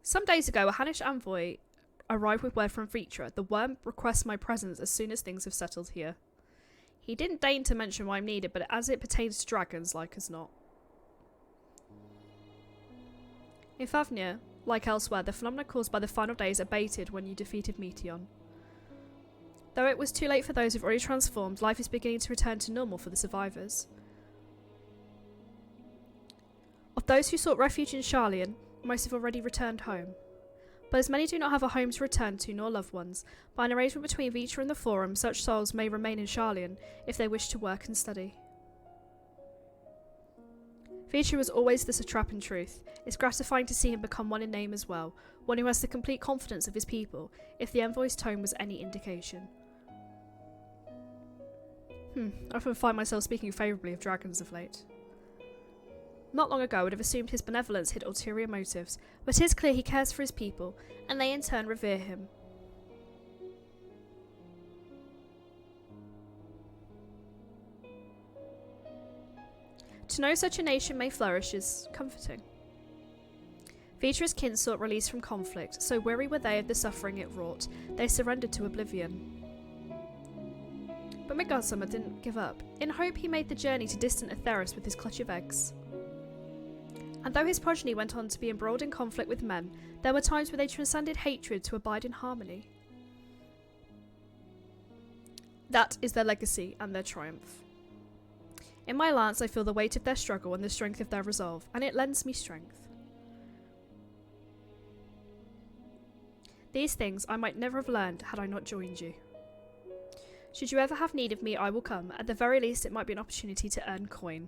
Some days ago, a Hannish envoy arrived with word from Vitra. The worm requests my presence as soon as things have settled here. He didn't deign to mention why I'm needed, but as it pertains to dragons, like as not. In Favnir, like elsewhere, the phenomena caused by the final days abated when you defeated Meteon. Though it was too late for those who've already transformed, life is beginning to return to normal for the survivors. Of those who sought refuge in Sharlayan, most have already returned home. But as many do not have a home to return to nor loved ones, by an arrangement between Vitra and the Forum, such souls may remain in Sharlayan if they wish to work and study. Vitra was always the satrap in truth. It's gratifying to see him become one in name as well, one who has the complete confidence of his people, if the envoy's tone was any indication. I often find myself speaking favourably of dragons of late. Not long ago I would have assumed his benevolence hid ulterior motives, but it is clear he cares for his people, and they in turn revere him. To know such a nation may flourish is comforting. Vitra's kin sought release from conflict, so weary were they of the suffering it wrought, they surrendered to oblivion. But Midgardsormr didn't give up. In hope he made the journey to distant Aetheris with his clutch of eggs. And though his progeny went on to be embroiled in conflict with men, there were times where they transcended hatred to abide in harmony. That is their legacy and their triumph. In my lance I feel the weight of their struggle and the strength of their resolve, and it lends me strength. These things I might never have learned had I not joined you. Should you ever have need of me, I will come. At the very least, it might be an opportunity to earn coin.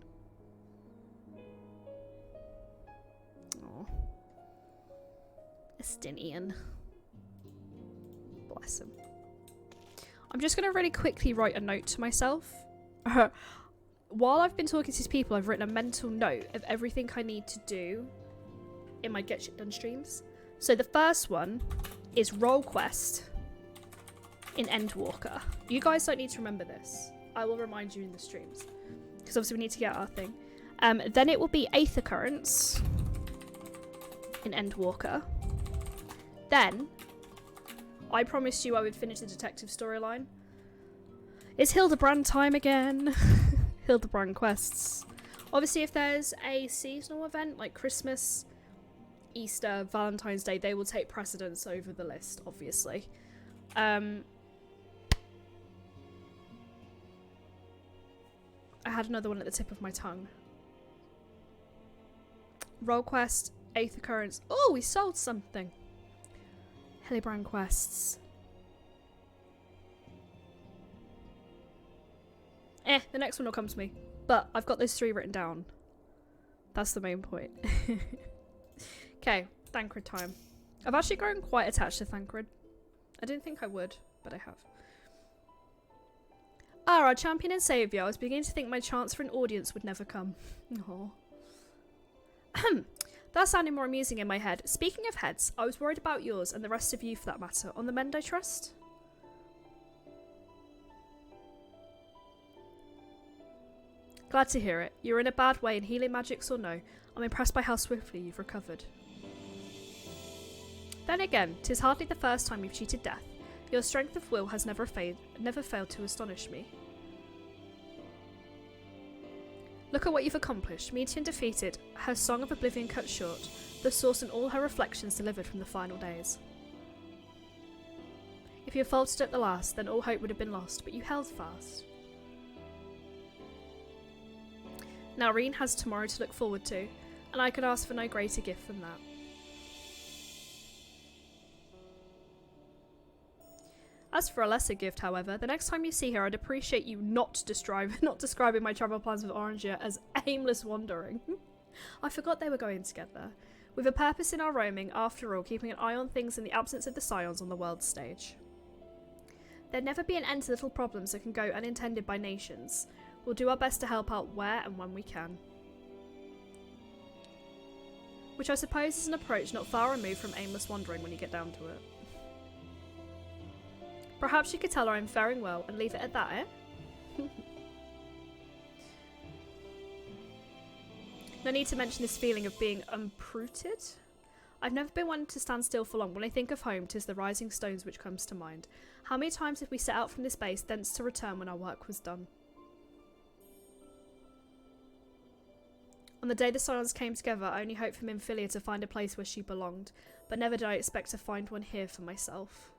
Aww. Estinian. Bless him. I'm just going to really quickly write a note to myself. While I've been talking to these people, I've written a mental note of everything I need to do in my Get Shit Done streams. So the first one is Roll Quest in Endwalker. You guys don't need to remember this. I will remind you in the streams. Because obviously we need to get our thing. Then it will be Aether Currents in Endwalker. Then, I promised you I would finish the detective storyline. It's Hildebrand time again. Hildebrand quests. Obviously, if there's a seasonal event like Christmas, Easter, Valentine's Day, they will take precedence over the list, obviously. I had another one at the tip of my tongue. Roll quest, Aether Currents. Oh, we sold something. Hildebrand quests. The next one will come to me. But I've got those 3 written down. That's the main point. Okay, Thancred time. I've actually grown quite attached to Thancred. I didn't think I would, but I have. Ah, our champion and saviour. I was beginning to think my chance for an audience would never come. Aww. That sounded more amusing in my head. Speaking of heads, I was worried about yours and the rest of you for that matter. On the mend, I trust? Glad to hear it. You're in a bad way and healing magics or no, I'm impressed by how swiftly you've recovered. Then again, 'tis hardly the first time you've cheated death. Your strength of will has never failed to astonish me. Look at what you've accomplished. Meteor defeated, her song of oblivion cut short, the source and all her reflections delivered from the final days. If you had faltered at the last, then all hope would have been lost, but you held fast. Now Reen has tomorrow to look forward to, and I could ask for no greater gift than that. As for a lesser gift, however, the next time you see her, I'd appreciate you not describing my travel plans with Orangia as aimless wandering. I forgot they were going together. With a purpose in our roaming, after all, keeping an eye on things in the absence of the Scions on the world stage. There'd never be an end to little problems that can go unintended by nations. We'll do our best to help out where and when we can. Which I suppose is an approach not far removed from aimless wandering when you get down to it. Perhaps you could tell her I'm faring well and leave it at that, eh? No need to mention this feeling of being uprooted. I've never been one to stand still for long. When I think of home, 'tis the rising stones which comes to mind. How many times have we set out from this base, thence to return when our work was done? On the day the Scions came together, I only hoped for Minfilia to find a place where she belonged, but never did I expect to find one here for myself.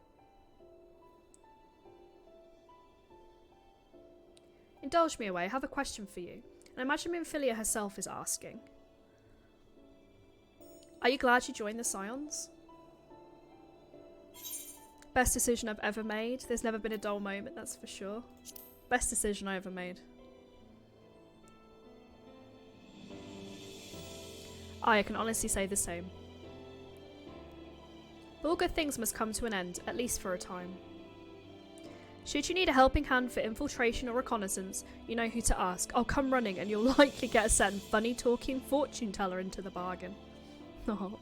Indulge me away, I have a question for you, and I imagine Minfilia herself is asking. Are you glad you joined the Scions? Best decision I've ever made. There's never been a dull moment, that's for sure. Best decision I ever made. I can honestly say the same. But all good things must come to an end, at least for a time. Should you need a helping hand for infiltration or reconnaissance, you know who to ask. I'll come running and you'll likely get a certain funny talking fortune teller into the bargain. Oh.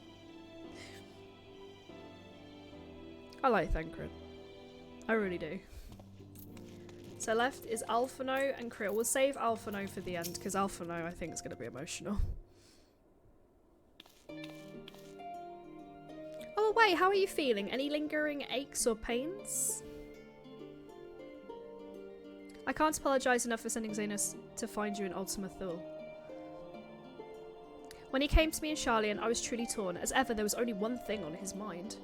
I like Thancred. I really do. So left is Alphino and Krill. We'll save Alphino for the end because Alphino I think is going to be emotional. Oh wait, how are you feeling? Any lingering aches or pains? I can't apologise enough for sending Xenos to find you in Ultima Thule. When he came to me in Charlian, I was truly torn. As ever, there was only one thing on his mind.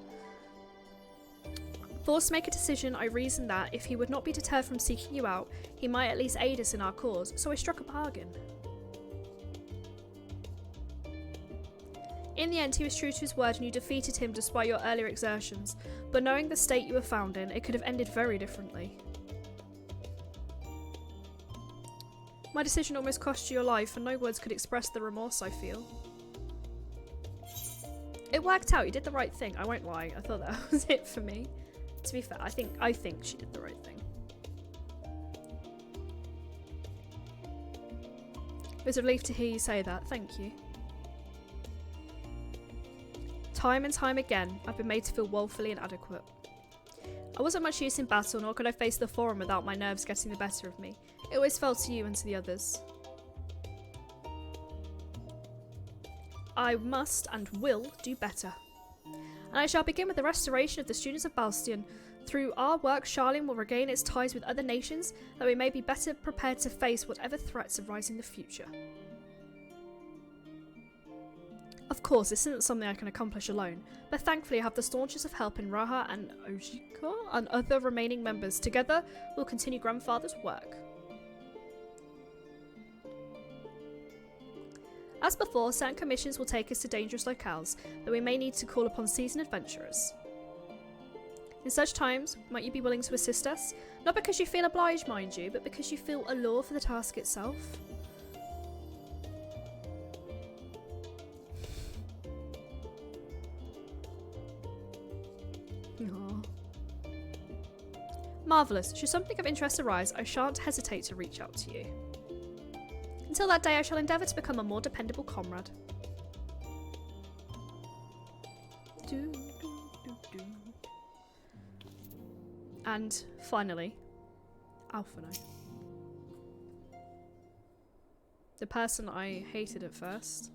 Forced to make a decision, I reasoned that, if he would not be deterred from seeking you out, he might at least aid us in our cause, so I struck a bargain. In the end, he was true to his word and you defeated him despite your earlier exertions, but knowing the state you were found in, it could have ended very differently. My decision almost cost you your life, and no words could express the remorse I feel. It worked out, you did the right thing, I won't lie. I thought that was it for me. To be fair, I think she did the right thing. It was a relief to hear you say that. Thank you. Time and time again, I've been made to feel woefully inadequate. I wasn't much use in battle, nor could I face the forum without my nerves getting the better of me. It always fell to you and to the others. I must and will do better. And I shall begin with the restoration of the students of Bastion. Through our work, Charlene will regain its ties with other nations, that we may be better prepared to face whatever threats arise in the future. Of course, this isn't something I can accomplish alone, but thankfully I have the staunchest of help in Raha and Ojika and other remaining members. Together, we'll continue Grandfather's work. As before, certain commissions will take us to dangerous locales, that we may need to call upon seasoned adventurers. In such times, might you be willing to assist us? Not because you feel obliged, mind you, but because you feel a law for the task itself. Aww. Marvellous. Should something of interest arise, I shan't hesitate to reach out to you. Until that day, I shall endeavour to become a more dependable comrade. And finally, Alphino. The person I hated at first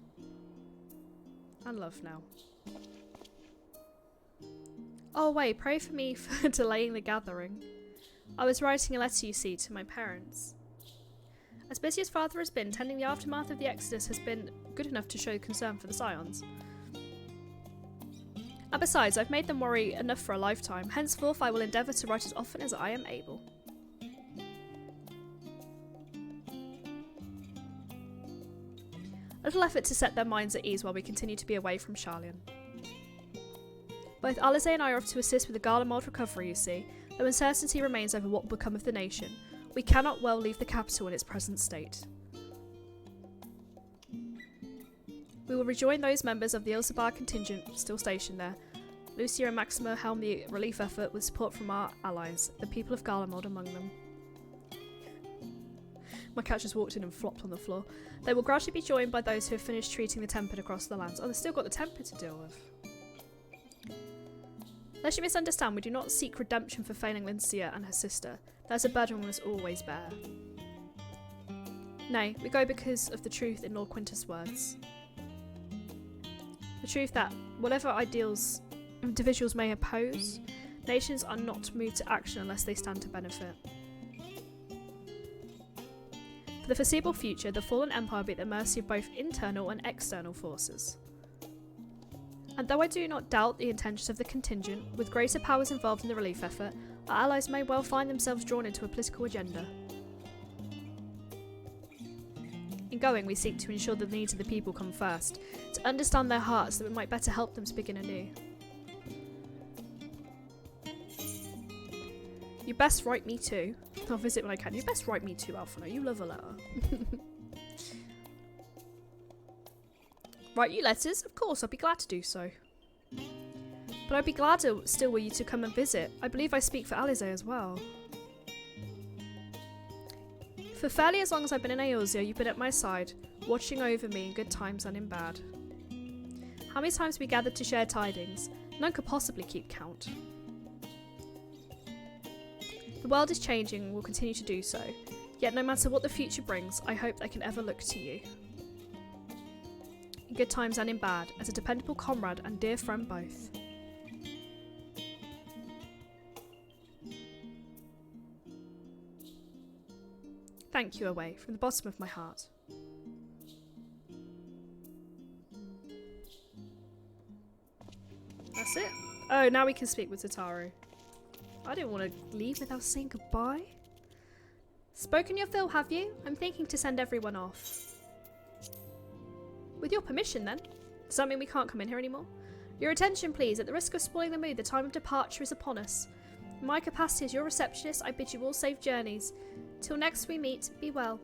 and love now. Oh wait, pray for me for delaying the gathering. I was writing a letter, you see, to my parents. As busy as father has been, tending the aftermath of the Exodus has been good enough to show concern for the Scions. And besides, I've made them worry enough for a lifetime. Henceforth, I will endeavour to write as often as I am able. A little effort to set their minds at ease while we continue to be away from Charlian. Both Alize and I are off to assist with the Garlemald recovery, you see, though uncertainty remains over what will become of the nation. We cannot well leave the capital in its present state. We will rejoin those members of the Ilsabar contingent still stationed there. Lucia and Maxima helm the relief effort with support from our allies, the people of Garlemald among them. My cat just walked in and flopped on the floor. They will gradually be joined by those who have finished treating the Tempered across the lands. Oh, they've still got the Tempered to deal with. Lest you misunderstand, we do not seek redemption for failing Lyncia and her sister. That's a burden we must always bear. Nay, we go because of the truth in Lord Quintus' words. The truth that, whatever ideals individuals may oppose, nations are not moved to action unless they stand to benefit. For the foreseeable future, the fallen empire will be at the mercy of both internal and external forces. And though I do not doubt the intentions of the contingent, with greater powers involved in the relief effort, our allies may well find themselves drawn into a political agenda. In going, we seek to ensure the needs of the people come first, to understand their hearts that we might better help them to begin anew. You best write me too. I'll visit when I can. You best write me too, Alphino. You love a letter. Write you letters? Of course, I'll be glad to do so. But I'd be glad still were you to come and visit. I believe I speak for Alize as well. For fairly as long as I've been in Eorzea, you've been at my side, watching over me in good times and in bad. How many times we gathered to share tidings? None could possibly keep count. The world is changing and will continue to do so, yet no matter what the future brings, I hope I can ever look to you. In good times and in bad, as a dependable comrade and dear friend both. Thank you, Away, from the bottom of my heart. That's it. Oh, now we can speak with Tataru. I didn't want to leave without saying goodbye. Spoken your fill, have you? I'm thinking to send everyone off. With your permission, then. Does that mean we can't come in here anymore? Your attention, please. At the risk of spoiling the mood, the time of departure is upon us. In my capacity as your receptionist, I bid you all safe journeys. Till next we meet, be well.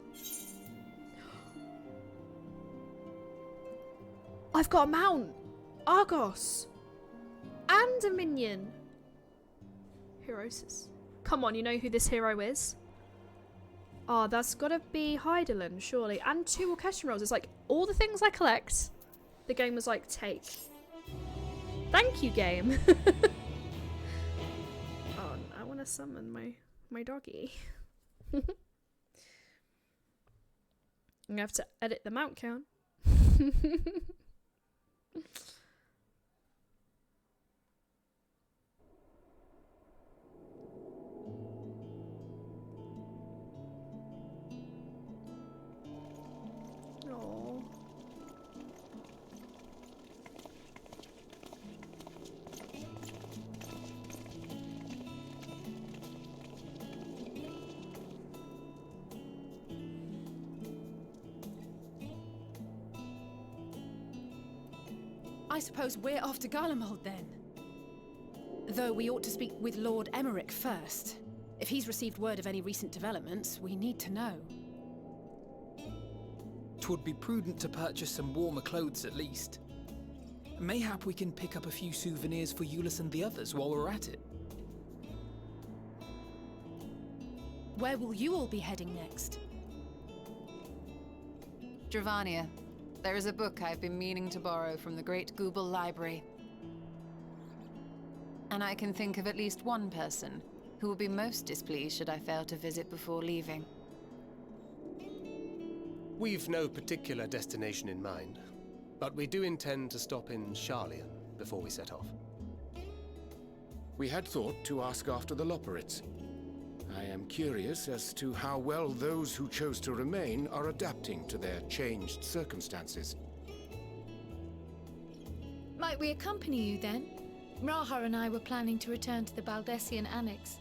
I've got a mount! Argos! And a minion! Herosis. Come on, you know who this hero is? Oh, that's gotta be Heidelin, surely. And 2 orchestral rolls. It's like, all the things I collect, the game was like, take. Thank you, game. Oh, I want to summon my doggy. I'm gonna have to edit the mount count. Oh. I suppose we're off to Garlemald then. Though we ought to speak with Lord Emmerich first. If he's received word of any recent developments, we need to know. 'Twould be prudent to purchase some warmer clothes at least. Mayhap we can pick up a few souvenirs for Euless and the others while we're at it. Where will you all be heading next? Dravania. There is a book I've been meaning to borrow from the Great Google Library. And I can think of at least one person who will be most displeased should I fail to visit before leaving. We've no particular destination in mind, but we do intend to stop in Sharlayan before we set off. We had thought to ask after the Loporrits. I am curious as to how well those who chose to remain are adapting to their changed circumstances. Might we accompany you then? Raha and I were planning to return to the Baldessian Annex.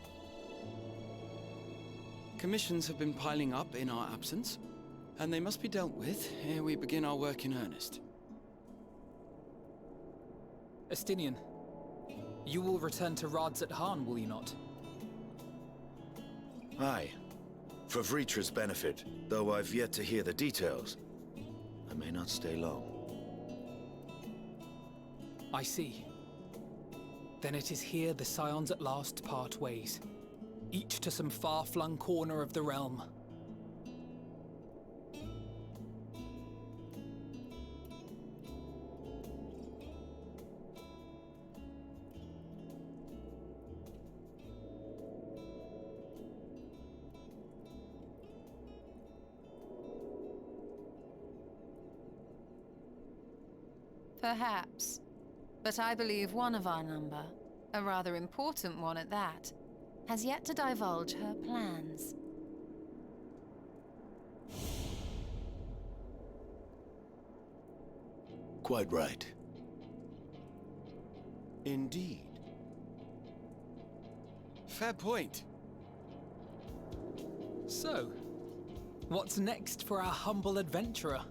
Commissions have been piling up in our absence, and they must be dealt with ere we begin our work in earnest. Estinian, you will return to Radzat Han, will you not? Aye. For Vritra's benefit, though I've yet to hear the details. I may not stay long. I see. Then it is here the Scions at last part ways, each to some far-flung corner of the realm. Perhaps. But I believe one of our number, a rather important one at that, has yet to divulge her plans. Quite right. Indeed. Fair point. So, what's next for our humble adventurer?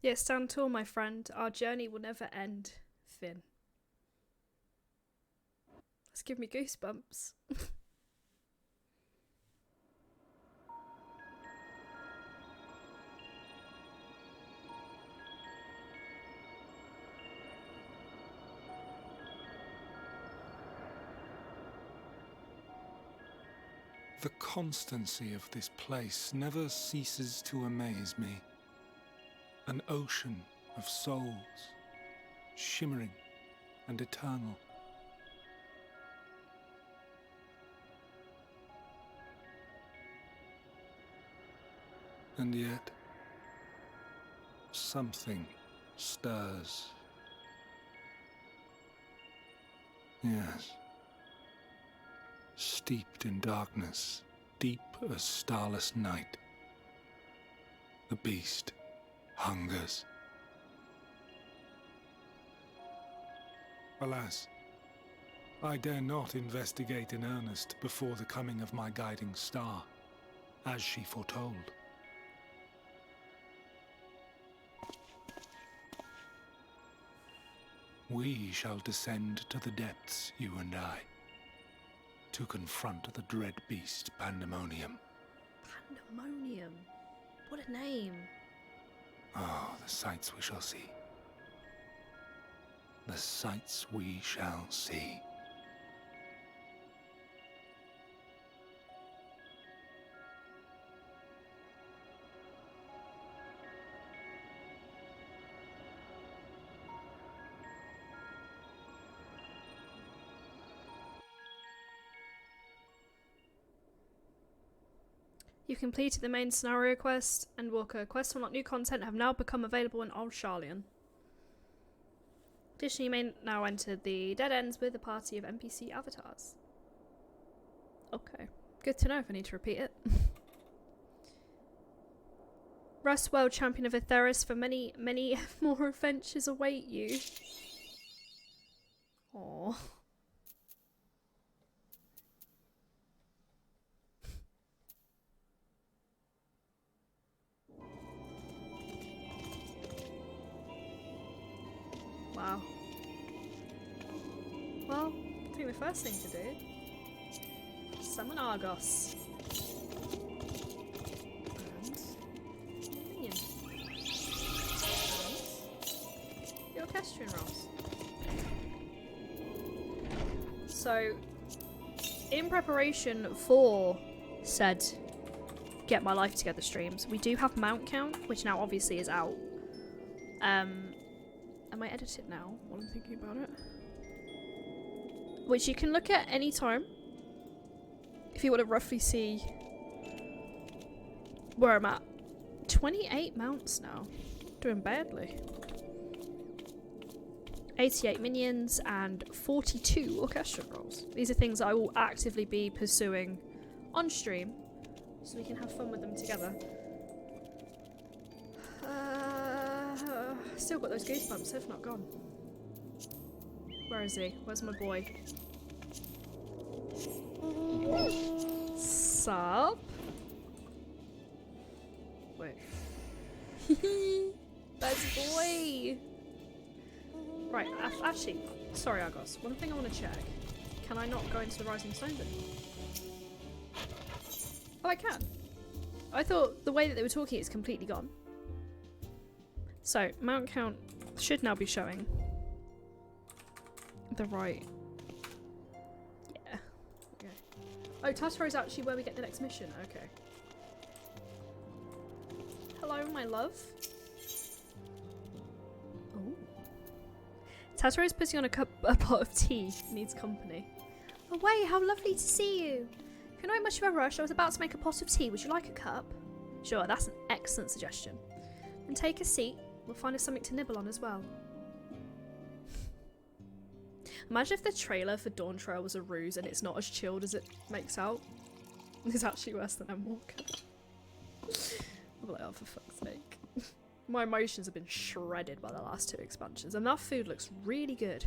Yes, stand tall, my friend. Our journey will never end, Finn. That's giving me goosebumps. The constancy of this place never ceases to amaze me. An ocean of souls, shimmering and eternal. And yet, something stirs. Yes, steeped in darkness, deep as starless night. The beast hungers. Alas, I dare not investigate in earnest before the coming of my guiding star, as she foretold. We shall descend to the depths, you and I, to confront the dread beast Pandemonium. Pandemonium? What a name. Oh, the sights we shall see. The sights we shall see. You completed the main scenario quest, ENDWALKER. Quests to unlock new content have now become available in Old Sharlayan. Additionally, you may now enter the dead ends with a party of NPC avatars. Okay. Good to know if I need to repeat it. Rust, world champion of Aetheris, for many, many more adventures await you. Aww. Wow. Well, I think the first thing to do, summon Argos. And minion. And the orchestrion rolls. So, in preparation for said Get My Life Together streams, we do have Mount Count, which now obviously is out. Am I edited now while I'm thinking about it? Which you can look at any time if you want to roughly see where I'm at. 28 mounts now. Doing badly. 88 minions and 42 orchestral rolls. These are things I will actively be pursuing on stream so we can have fun with them together. Still got those goosebumps, they've not gone. Where is he? Where's my boy? Sup? Wait. Best boy! Right, actually, sorry Argos, one thing I want to check. Can I not go into the Rising Stones anymore? Oh, I can. I thought the way that they were talking is completely gone. So, Mount Count should now be showing the right. Yeah. Okay. Oh, Tassaro is actually where we get the next mission. Okay. Hello, my love. Oh. Tassaro is putting on a pot of tea. Needs company. Oh, wait, how lovely to see you. If you're not in much of a rush, I was about to make a pot of tea. Would you like a cup? Sure, that's an excellent suggestion. Then take a seat. We'll find us something to nibble on as well. Imagine if the trailer for Dawn Trail was a ruse and it's not as chilled as it makes out. It's actually worse than ENDWALKER. I'm like, oh, for fuck's sake. My emotions have been shredded by the last 2 expansions, and that food looks really good.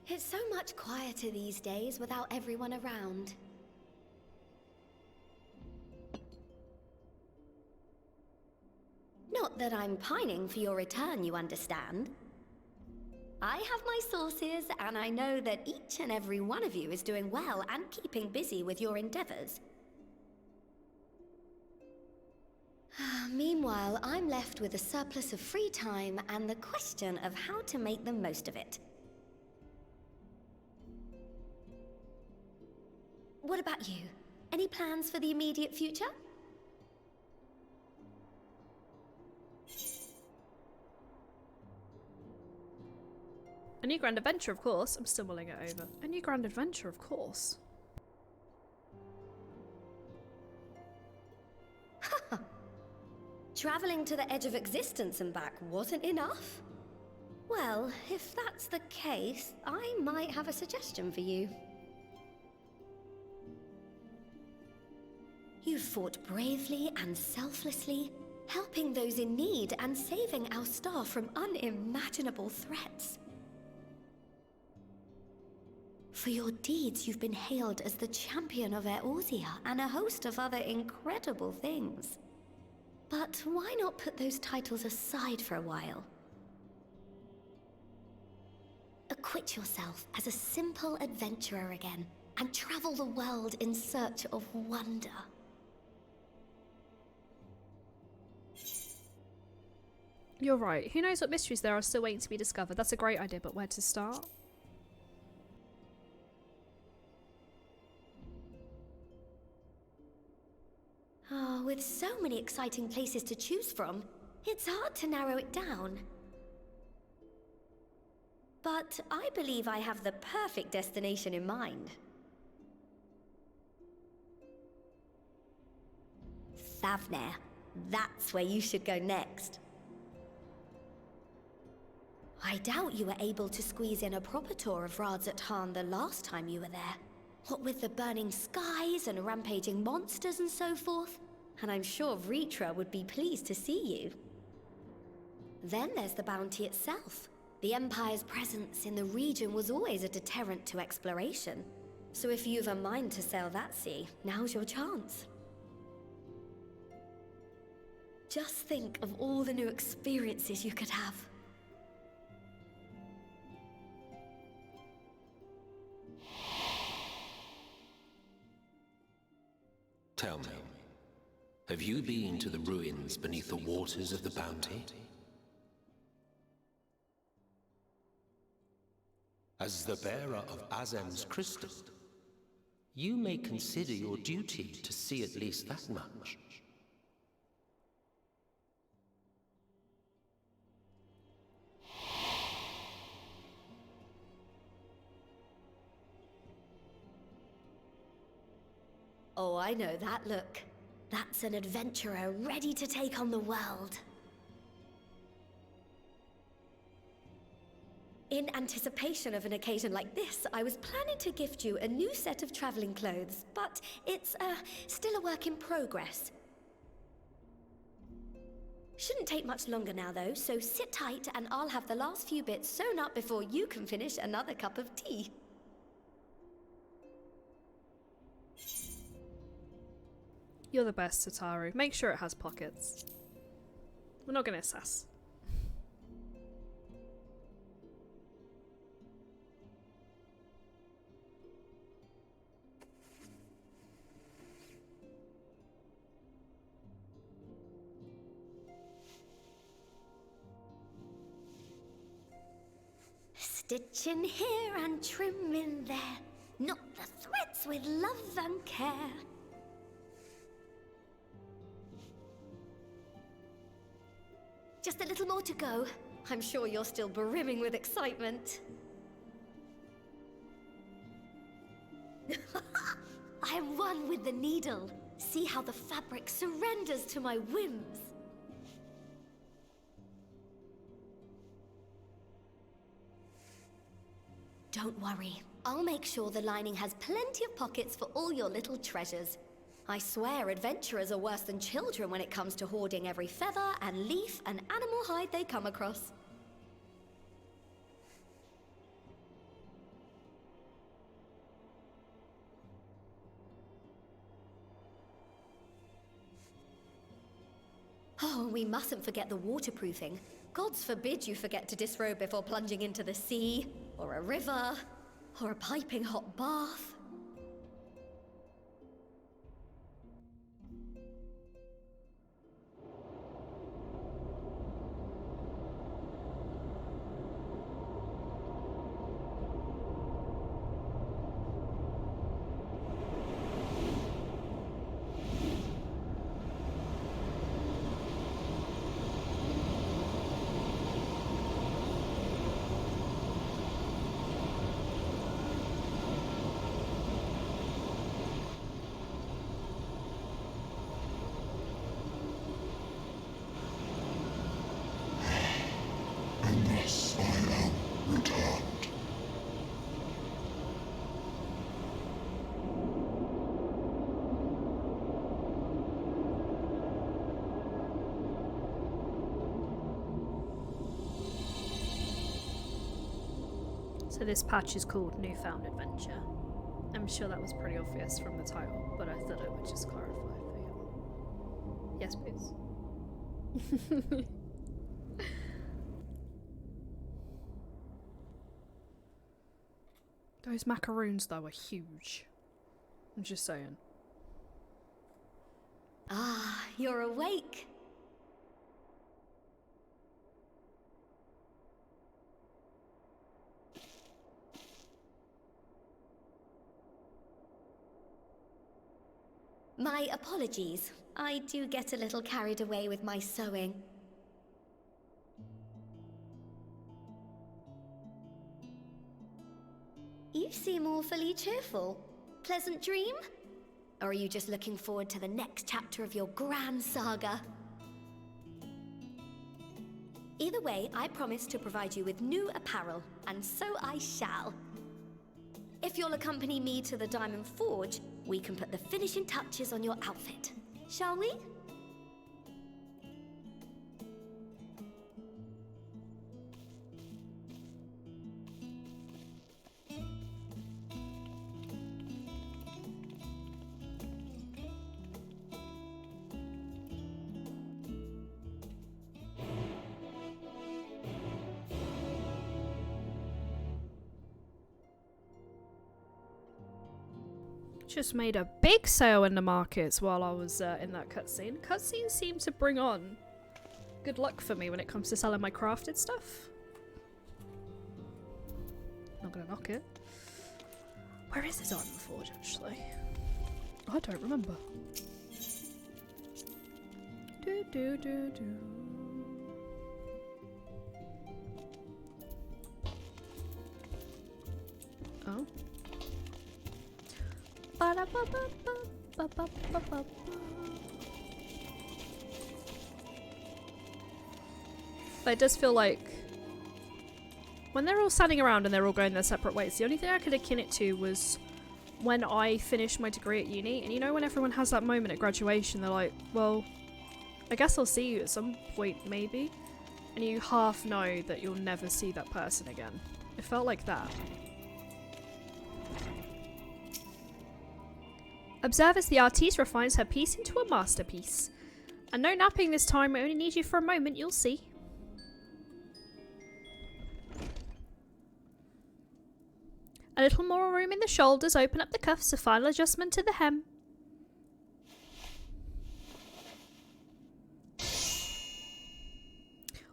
It's so much quieter these days without everyone around. Not that I'm pining for your return, you understand. I have my sources, and I know that each and every one of you is doing well and keeping busy with your endeavors. Meanwhile, I'm left with a surplus of free time and the question of how to make the most of it. What about you? Any plans for the immediate future? A new grand adventure, of course. I'm still mulling it over. A new grand adventure, of course. Traveling to the edge of existence and back wasn't enough? Well, if that's the case, I might have a suggestion for you. You fought bravely and selflessly, helping those in need and saving our star from unimaginable threats. For your deeds, you've been hailed as the champion of Eorzea and a host of other incredible things. But why not put those titles aside for a while? Acquit yourself as a simple adventurer again, and travel the world in search of wonder. You're right. Who knows what mysteries there are still waiting to be discovered? That's a great idea, but where to start? Oh, with so many exciting places to choose from, it's hard to narrow it down. But I believe I have the perfect destination in mind. Thavnair. That's where you should go next. I doubt you were able to squeeze in a proper tour of Radzat the last time you were there. What with the burning skies and rampaging monsters and so forth. And I'm sure Vritra would be pleased to see you. Then there's the bounty itself. The Empire's presence in the region was always a deterrent to exploration. So if you've a mind to sail that sea, now's your chance. Just think of all the new experiences you could have. Tell me, have you been to the ruins beneath the waters of the Bounty? As the bearer of Azem's crystal, you may consider your duty to see at least that much. Oh, I know that look. That's an adventurer ready to take on the world. In anticipation of an occasion like this, I was planning to gift you a new set of traveling clothes, but it's still a work in progress. Shouldn't take much longer now though, so sit tight and I'll have the last few bits sewn up before you can finish another cup of tea. You're the best, Sataru. Make sure it has pockets. We're not gonna sass. Stitch in here and trim in there. Knot the threads with love and care. Just a little more to go. I'm sure you're still brimming with excitement. I am one with the needle. See how the fabric surrenders to my whims. Don't worry. I'll make sure the lining has plenty of pockets for all your little treasures. I swear adventurers are worse than children when it comes to hoarding every feather and leaf and animal hide they come across. Oh, we mustn't forget the waterproofing. Gods forbid you forget to disrobe before plunging into the sea, or a river, or a piping hot bath. So this patch is called Newfound Adventure. I'm sure that was pretty obvious from the title, but I thought I would just clarify for you. Yes, please. Those macaroons, though, are huge. I'm just saying. Ah, you're awake. My apologies. I do get a little carried away with my sewing. You seem awfully cheerful. Pleasant dream? Or are you just looking forward to the next chapter of your grand saga? Either way, I promise to provide you with new apparel, and so I shall. If you'll accompany me to the Diamond Forge, we can put the finishing touches on your outfit. Shall we? Just made a big sale in the markets while I was in that cutscene. Cutscenes seem to bring on good luck for me when it comes to selling my crafted stuff. Not gonna knock it. Where is the Diamond Forge, actually? I don't remember. Do do do do. Oh. But it does feel like when they're all standing around and they're all going their separate ways, the only thing I could akin it to was when I finished my degree at uni, and you know when everyone has that moment at graduation, they're like, well, I guess I'll see you at some point maybe, and you half know that you'll never see that person again. It felt like that. Observe as the artiste refines her piece into a masterpiece. And no napping this time, I only need you for a moment, you'll see. A little more room in the shoulders, open up the cuffs, a final adjustment to the hem.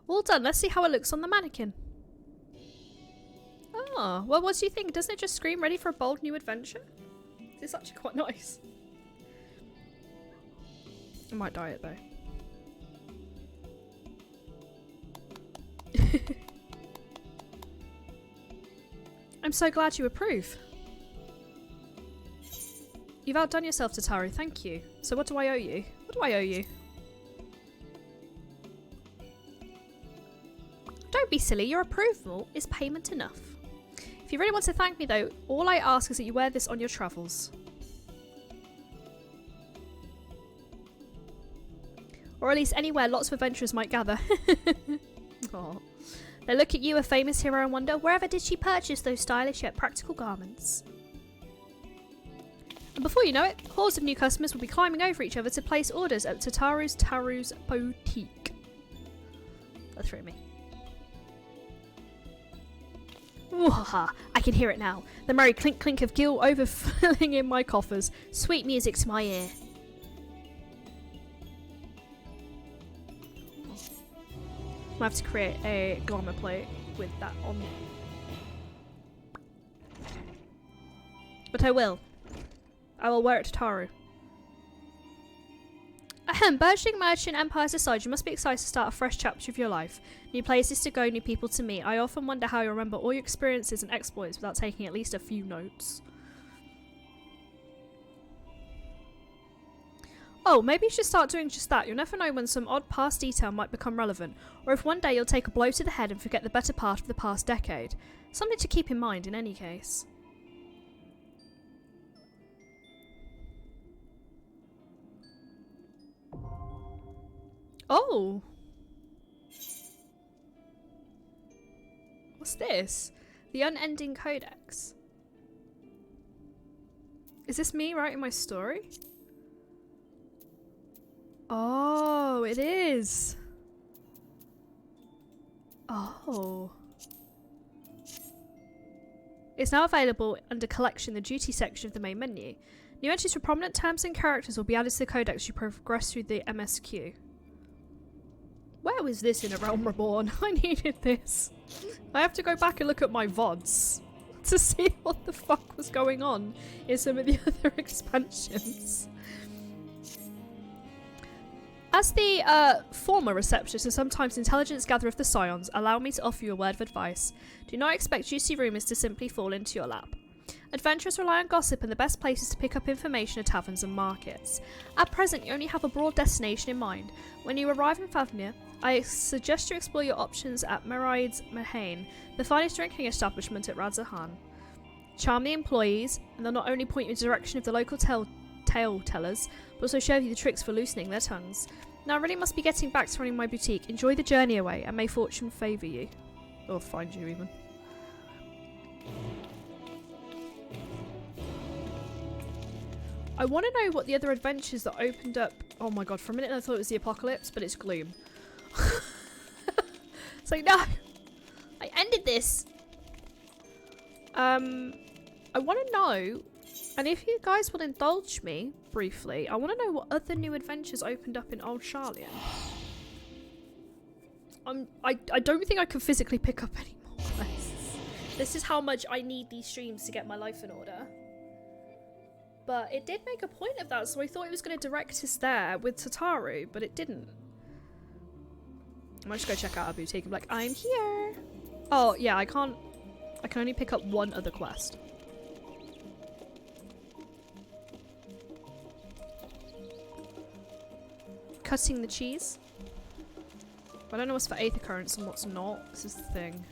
All done, let's see how it looks on the mannequin. Ah, well, what do you think? Doesn't it just scream ready for a bold new adventure? It's actually quite nice. I might dye it though. I'm so glad you approve. You've outdone yourself, Tataru, thank you. So what do I owe you? What do I owe you? Don't be silly, your approval is payment enough. If you really want to thank me though, all I ask is that you wear this on your travels. Or at least anywhere lots of adventurers might gather. Aww. They look at you, a famous hero, and wonder, wherever did she purchase those stylish yet practical garments? And before you know it, hordes of new customers will be climbing over each other to place orders at Taru's boutique. That threw me. Wahaha, I can hear it now. The merry clink clink of gil overflowing in my coffers. Sweet music to my ear. I have to create a glamour plate with that on. But I will. I will wear it to Taru. Ahem, burgeoning merchant empires aside, you must be excited to start a fresh chapter of your life. New places to go, new people to meet. I often wonder how you remember all your experiences and exploits without taking at least a few notes. Oh, maybe you should start doing just that. You'll never know when some odd past detail might become relevant, or if one day you'll take a blow to the head and forget the better part of the past decade. Something to keep in mind in any case. Oh! What's this? The Unending Codex. Is this me writing my story? Oh, it is. Oh. It's now available under Collection, the Duty section of the main menu. New entries for prominent terms and characters will be added to the codex as you progress through the MSQ. Where was this in A Realm Reborn? I needed this. I have to go back and look at my VODs to see what the fuck was going on in some of the other expansions. As the former receptionist and sometimes intelligence gatherer of the Scions, allow me to offer you a word of advice. Do not expect juicy rumours to simply fall into your lap. Adventurers rely on gossip, and the best places to pick up information are taverns and markets. At present, you only have a broad destination in mind. When you arrive in Favnir, I suggest you explore your options at Meride's Mahane, the finest drinking establishment at Radzahan. Charm the employees, and they'll not only point you in the direction of the local tale tellers, but also show you the tricks for loosening their tongues. Now I really must be getting back to running my boutique. Enjoy the journey away, and may fortune favour you. Or find you, even. I want to know what the other adventures that opened up... Oh my god, for a minute I thought it was the apocalypse, but it's gloom. It's like, no! I ended this! I want to know, and if you guys will indulge me briefly, I want to know what other new adventures opened up in Old Charlian. I don't think I can physically pick up any more quests. This is how much I need these streams to get my life in order. But it did make a point of that, so I thought it was going to direct us there with Tataru, but it didn't. I might just go check out our boutique and be like, I'm here! Oh, yeah, I can only pick up one other quest. Cutting the cheese. I don't know what's for 8th occurrence and what's not. This is the thing.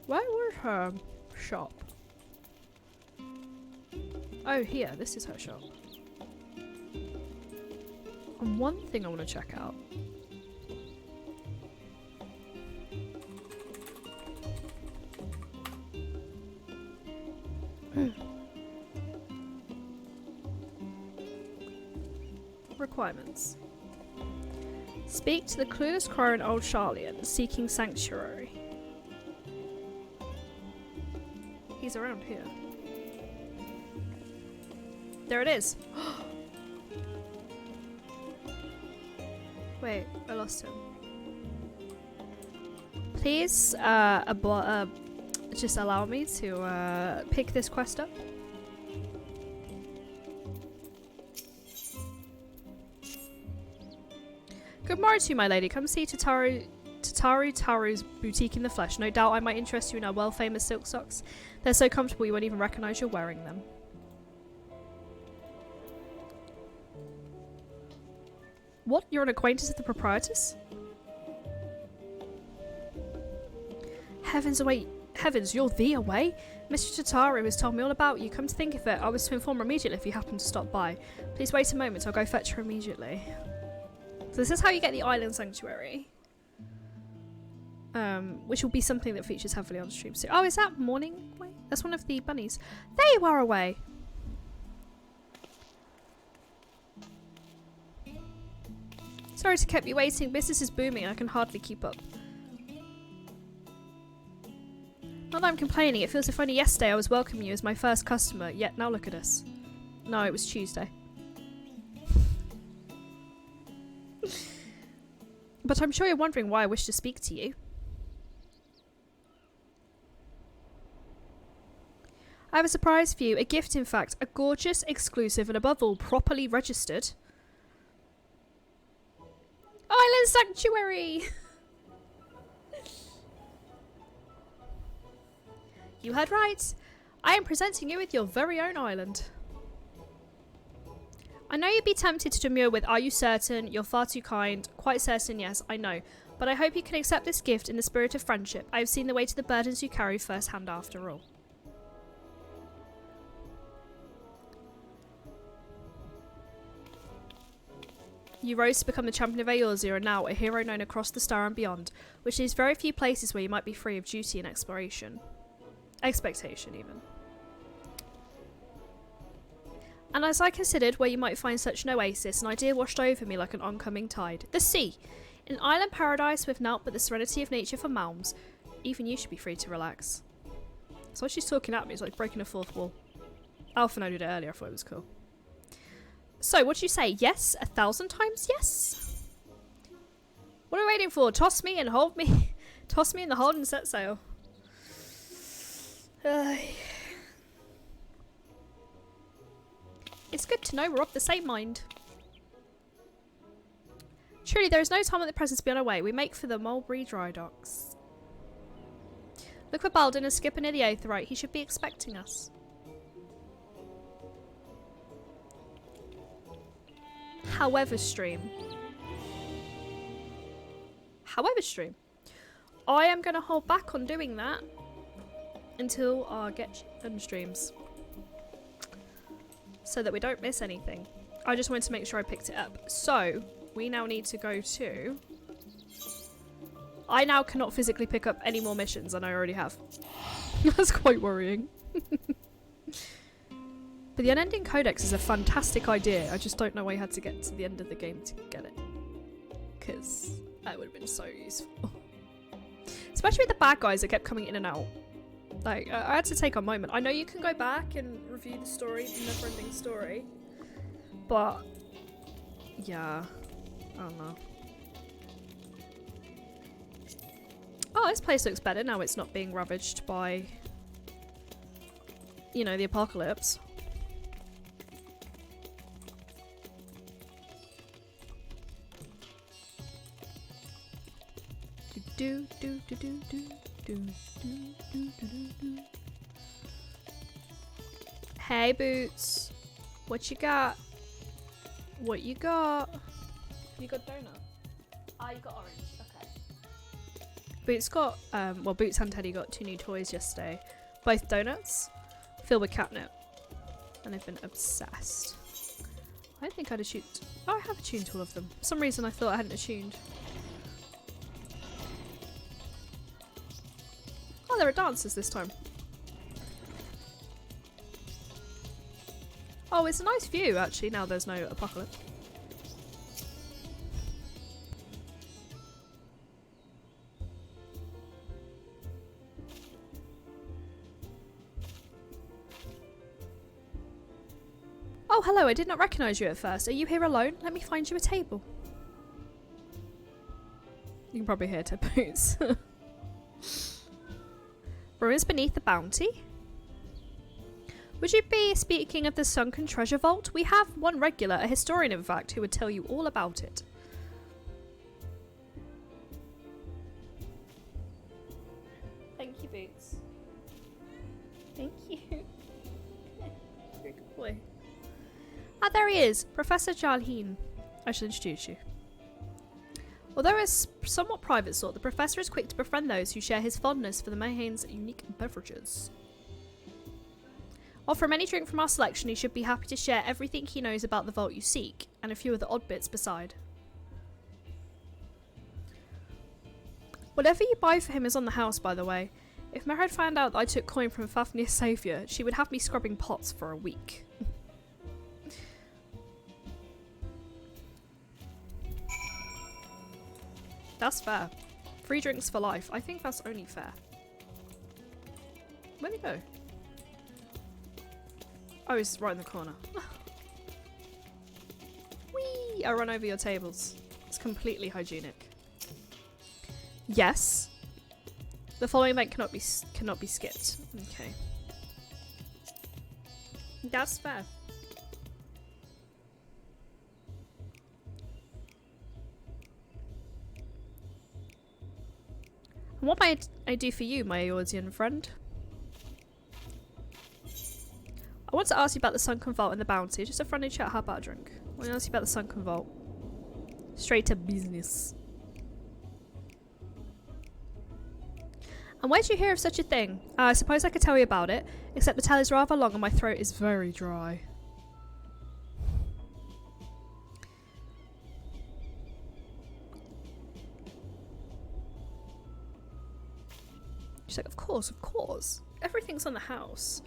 Where was her shop? Oh, here. This is her shop. And one thing I want to check out. Requirements. Speak to the clueless crow in Old Charlian, seeking sanctuary. He's around here. There it is. Wait, I lost him. Please, just allow me to pick this quest up. Good morrow to you, my lady. Come see Taru's boutique in the flesh. No doubt I might interest you in our world-famous silk socks. They're so comfortable you won't even recognise you're wearing them. What? You're an acquaintance of the proprietress? Heavens away! Heavens, you're the away? Mr. Tataru has told me all about you. Come to think of it, I was to inform her immediately if you happen to stop by. Please wait a moment, I'll go fetch her immediately. So this is how you get the island sanctuary. Which will be something that features heavily on stream soon. Oh, is that Morning Way? That's one of the bunnies. There you are, Away! Sorry to keep you waiting. Business is booming. I can hardly keep up. Not that I'm complaining. It feels as if only yesterday I was welcoming you as my first customer. Yet now look at us. No, it was Tuesday. But I'm sure you're wondering why I wish to speak to you. I have a surprise for you. A gift, in fact. A gorgeous, exclusive, and above all, properly registered Island Sanctuary! You heard right. I am presenting you with your very own island. I know you'd be tempted to demur with, are you certain? You're far too kind. Quite certain, yes, I know. But I hope you can accept this gift in the spirit of friendship. I have seen the weight of the burdens you carry firsthand after all. You rose to become the champion of Eorzea and now a hero known across the star and beyond, which leaves very few places where you might be free of duty and exploration. Expectation, even. And as I considered where you might find such an oasis, an idea washed over me like an oncoming tide. The sea! In an island paradise with naught but the serenity of nature for malms, even you should be free to relax. So she's talking at me, it's like breaking a fourth wall. Alpha noted it earlier, I thought it was cool. So, what'd you say? Yes? 1,000 times yes? What are we waiting for? Toss me and hold me. Toss me in the hold and set sail. It's good to know we're of the same mind. Truly, there is no time at the present to be on our way. We make for the Mulberry dry docks. Look for Baldwin, a skipper near the Aetherite. He should be expecting us. However, stream. I am going to hold back on doing that until our Get Them streams, so that we don't miss anything. I just wanted to make sure I picked it up. So, we now need to go to... I now cannot physically pick up any more missions than I already have. That's quite worrying. But the Unending Codex is a fantastic idea. I just don't know why I had to get to the end of the game to get it. Because that would have been so useful. Especially with the bad guys that kept coming in and out. Like, I had to take a moment. I know you can go back and review the story, the never-ending story. But, yeah. I don't know. Oh, this place looks better now it's not being ravaged by, you know, the apocalypse. Do do do do do do do do do do. Hey Boots, what you got? What you got? You got donut? Ah, you got orange. Okay. Boots got well, Boots and Teddy got 2 new toys yesterday, both donuts filled with catnip, and they've been obsessed. I don't think I'd attuned. Oh, I have attuned to all of them. For some reason I thought I hadn't attuned. Oh, there are dancers this time. Oh, it's a nice view actually, now there's no apocalypse. Oh, hello, I did not recognise you at first. Are you here alone? Let me find you a table. You can probably hear Ted Boots. Ruins beneath the bounty? Would you be speaking of the sunken treasure vault? We have one regular, a historian in fact, who would tell you all about it. Thank you, Boots. Thank you. You're a good boy. Ah, there he is, Professor Jalheen. I shall introduce you. Although a somewhat private sort, the Professor is quick to befriend those who share his fondness for the Mayhane's unique beverages. Offer him any drink from our selection, he should be happy to share everything he knows about the vault you seek, and a few other odd bits beside. Whatever you buy for him is on the house, by the way. If Merhead found out that I took coin from Fafnir's saviour, she would have me scrubbing pots for a week. That's fair. Free drinks for life. I think that's only fair. Where'd he go? Oh, he's right in the corner. Whee! I run over your tables. It's completely hygienic. Yes. The following event cannot be skipped. Okay. That's fair. And what might I do for you, my Eorzean friend? I want to ask you about the Sunken Vault and the bounty. Just a friendly chat. How about a drink? I want to ask you about the Sunken Vault. Straight to business. And where did you hear of such a thing? I suppose I could tell you about it, except the tale is rather long and my throat is very dry. She's like, of course, of course. Everything's on the house.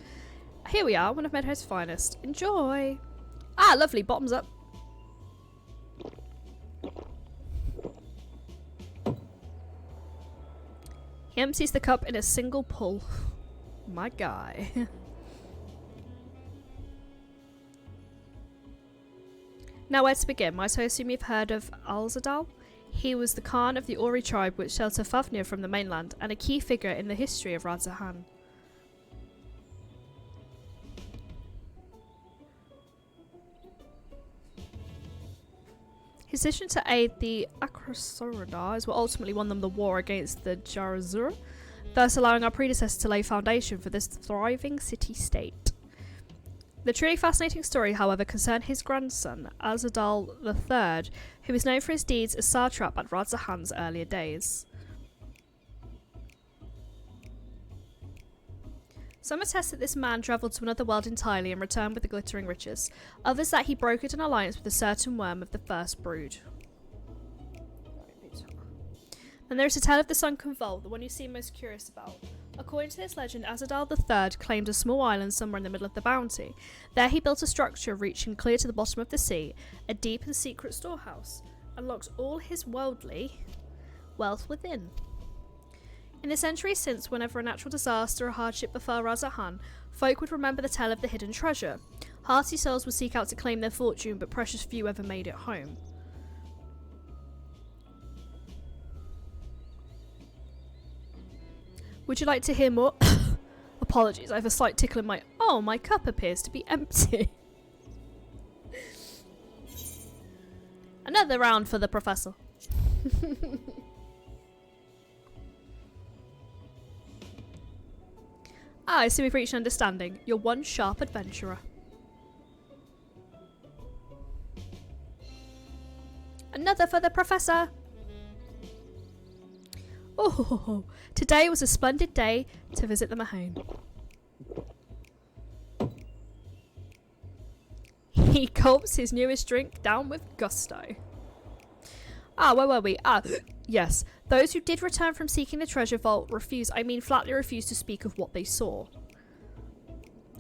Here we are, one of Meadowhead's finest. Enjoy! Ah, lovely, bottoms up. He empties the cup in a single pull. My guy. Now where to begin? Might I assume you've heard of Alzadal? He was the Khan of the Ori tribe which shelter Fafnir from the mainland, and a key figure in the history of Radzahan. His decision to aid the Akrasoradars will ultimately won them the war against the Jarazur, thus allowing our predecessors to lay foundation for this thriving city-state. The truly fascinating story, however, concerned his grandson, Azadal III, who is known for his deeds as satrap at Radzahan's earlier days. Some attest that this man travelled to another world entirely and returned with the glittering riches. Others that he brokered an alliance with a certain worm of the first brood. Then there is a tale of the sunken vault, the one you seem most curious about. According to this legend, Azadal III claimed a small island somewhere in the middle of the bounty. There he built a structure reaching clear to the bottom of the sea, a deep and secret storehouse, and locked all his worldly wealth within. In the centuries since, whenever a natural disaster or hardship befell Radzahan, folk would remember the tale of the hidden treasure. Hearty souls would seek out to claim their fortune, but precious few ever made it home. Would you like to hear more? Apologies, I have a slight tickle in my... Oh, my cup appears to be empty. Another round for the professor. Ah, I see we've reached an understanding. You're one sharp adventurer. Another for the professor. Oh, today was a splendid day to visit the Mahane. He gulps his newest drink down with gusto. Ah, where were we? Ah, yes. Those who did return from seeking the treasure vault flatly refused to speak of what they saw.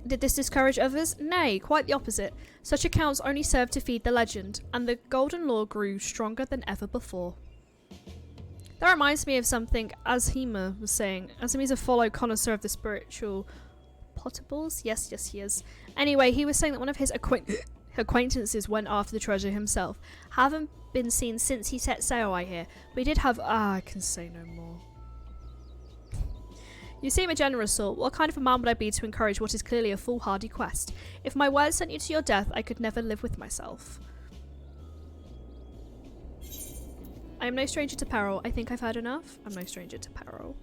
Did this discourage others? Nay, quite the opposite. Such accounts only served to feed the legend, and the golden lore grew stronger than ever before. That reminds me of something Azhima was saying. Azhima's a follow connoisseur of the spiritual potables. Yes, he is. Anyway, he was saying that one of his acquaintances went after the treasure himself. Haven't been seen since he set sail, I hear. We did have... I can say no more. You seem a generous sort. What kind of a man would I be to encourage what is clearly a foolhardy quest? If my words sent you to your death, I could never live with myself. I am no stranger to peril. I think I've heard enough. I'm no stranger to peril.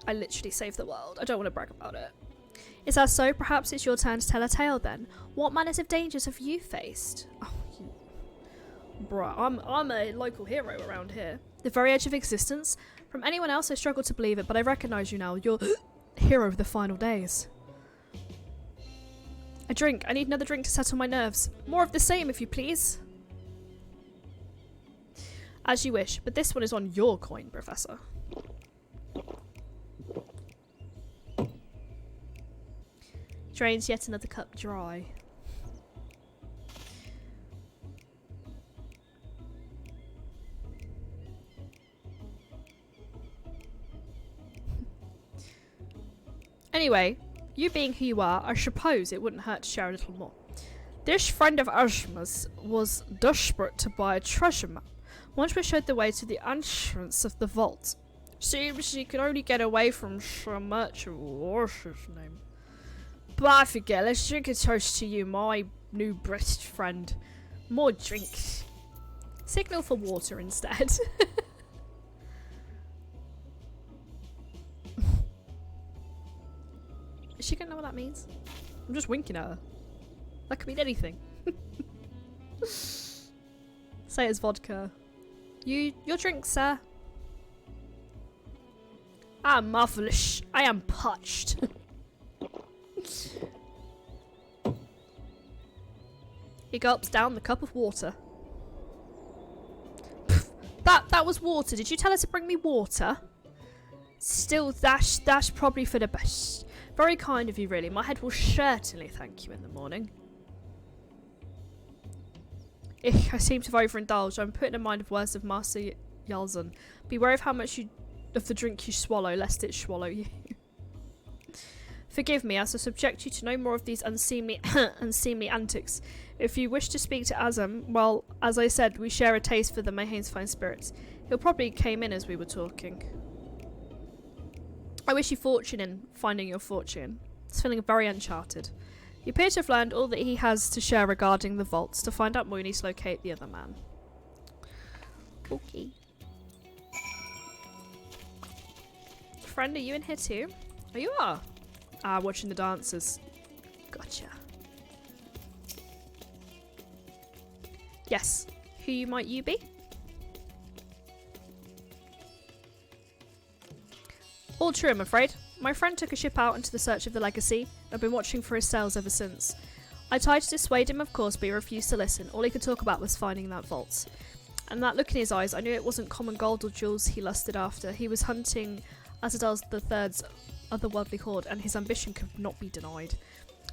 I literally saved the world. I don't want to brag about it. Is that so? Perhaps it's your turn to tell a tale then. What manners of dangers have you faced? Oh, bruh, I'm a local hero around here. The very edge of existence. From anyone else, I struggle to believe it, but I recognise you now. You're hero of the final days. A drink. I need another drink to settle my nerves. More of the same, if you please. As you wish, but this one is on your coin, Professor. Drains yet another cup dry. Anyway, you being who you are, I suppose it wouldn't hurt to share a little more. This friend of Ashma's was desperate to buy a treasure map. Once we showed the way to the entrance of the vault. Seems she could only get away from some merchant. What's his name? But I forget, let's drink a toast to you, my new best friend. More drinks. Signal for water instead. Is she gonna know what that means? I'm just winking at her. That could mean anything. Say it's vodka. Your drink, sir. Ah, marvelous. I am parched. He gulps down the cup of water. That was water. Did you tell her to bring me water? Still, that's probably for the best. Very kind of you, really. My head will certainly thank you in the morning. I seem to have overindulged. I'm put in the mind of words of Master Yalzun. Beware of how much of the drink you swallow, lest it swallow you. Forgive me, as I subject you to no more of these unseemly antics. If you wish to speak to Azam, well, as I said, we share a taste for the Mayhane's fine spirits. He'll probably came in as we were talking. I wish you fortune in finding your fortune. It's feeling very uncharted. You appear to have learned all that he has to share regarding the vaults. To find out more, you need to locate the other man. Okay. Friend, are you in here too? Oh, you are? Ah, watching the dancers. Gotcha. Yes. Who might you be? All true, I'm afraid. My friend took a ship out into the search of the legacy. I've been watching for his sails ever since. I tried to dissuade him, of course, but he refused to listen. All he could talk about was finding that vault. And that look in his eyes, I knew it wasn't common gold or jewels he lusted after. He was hunting Azadal III's otherworldly hoard, and his ambition could not be denied.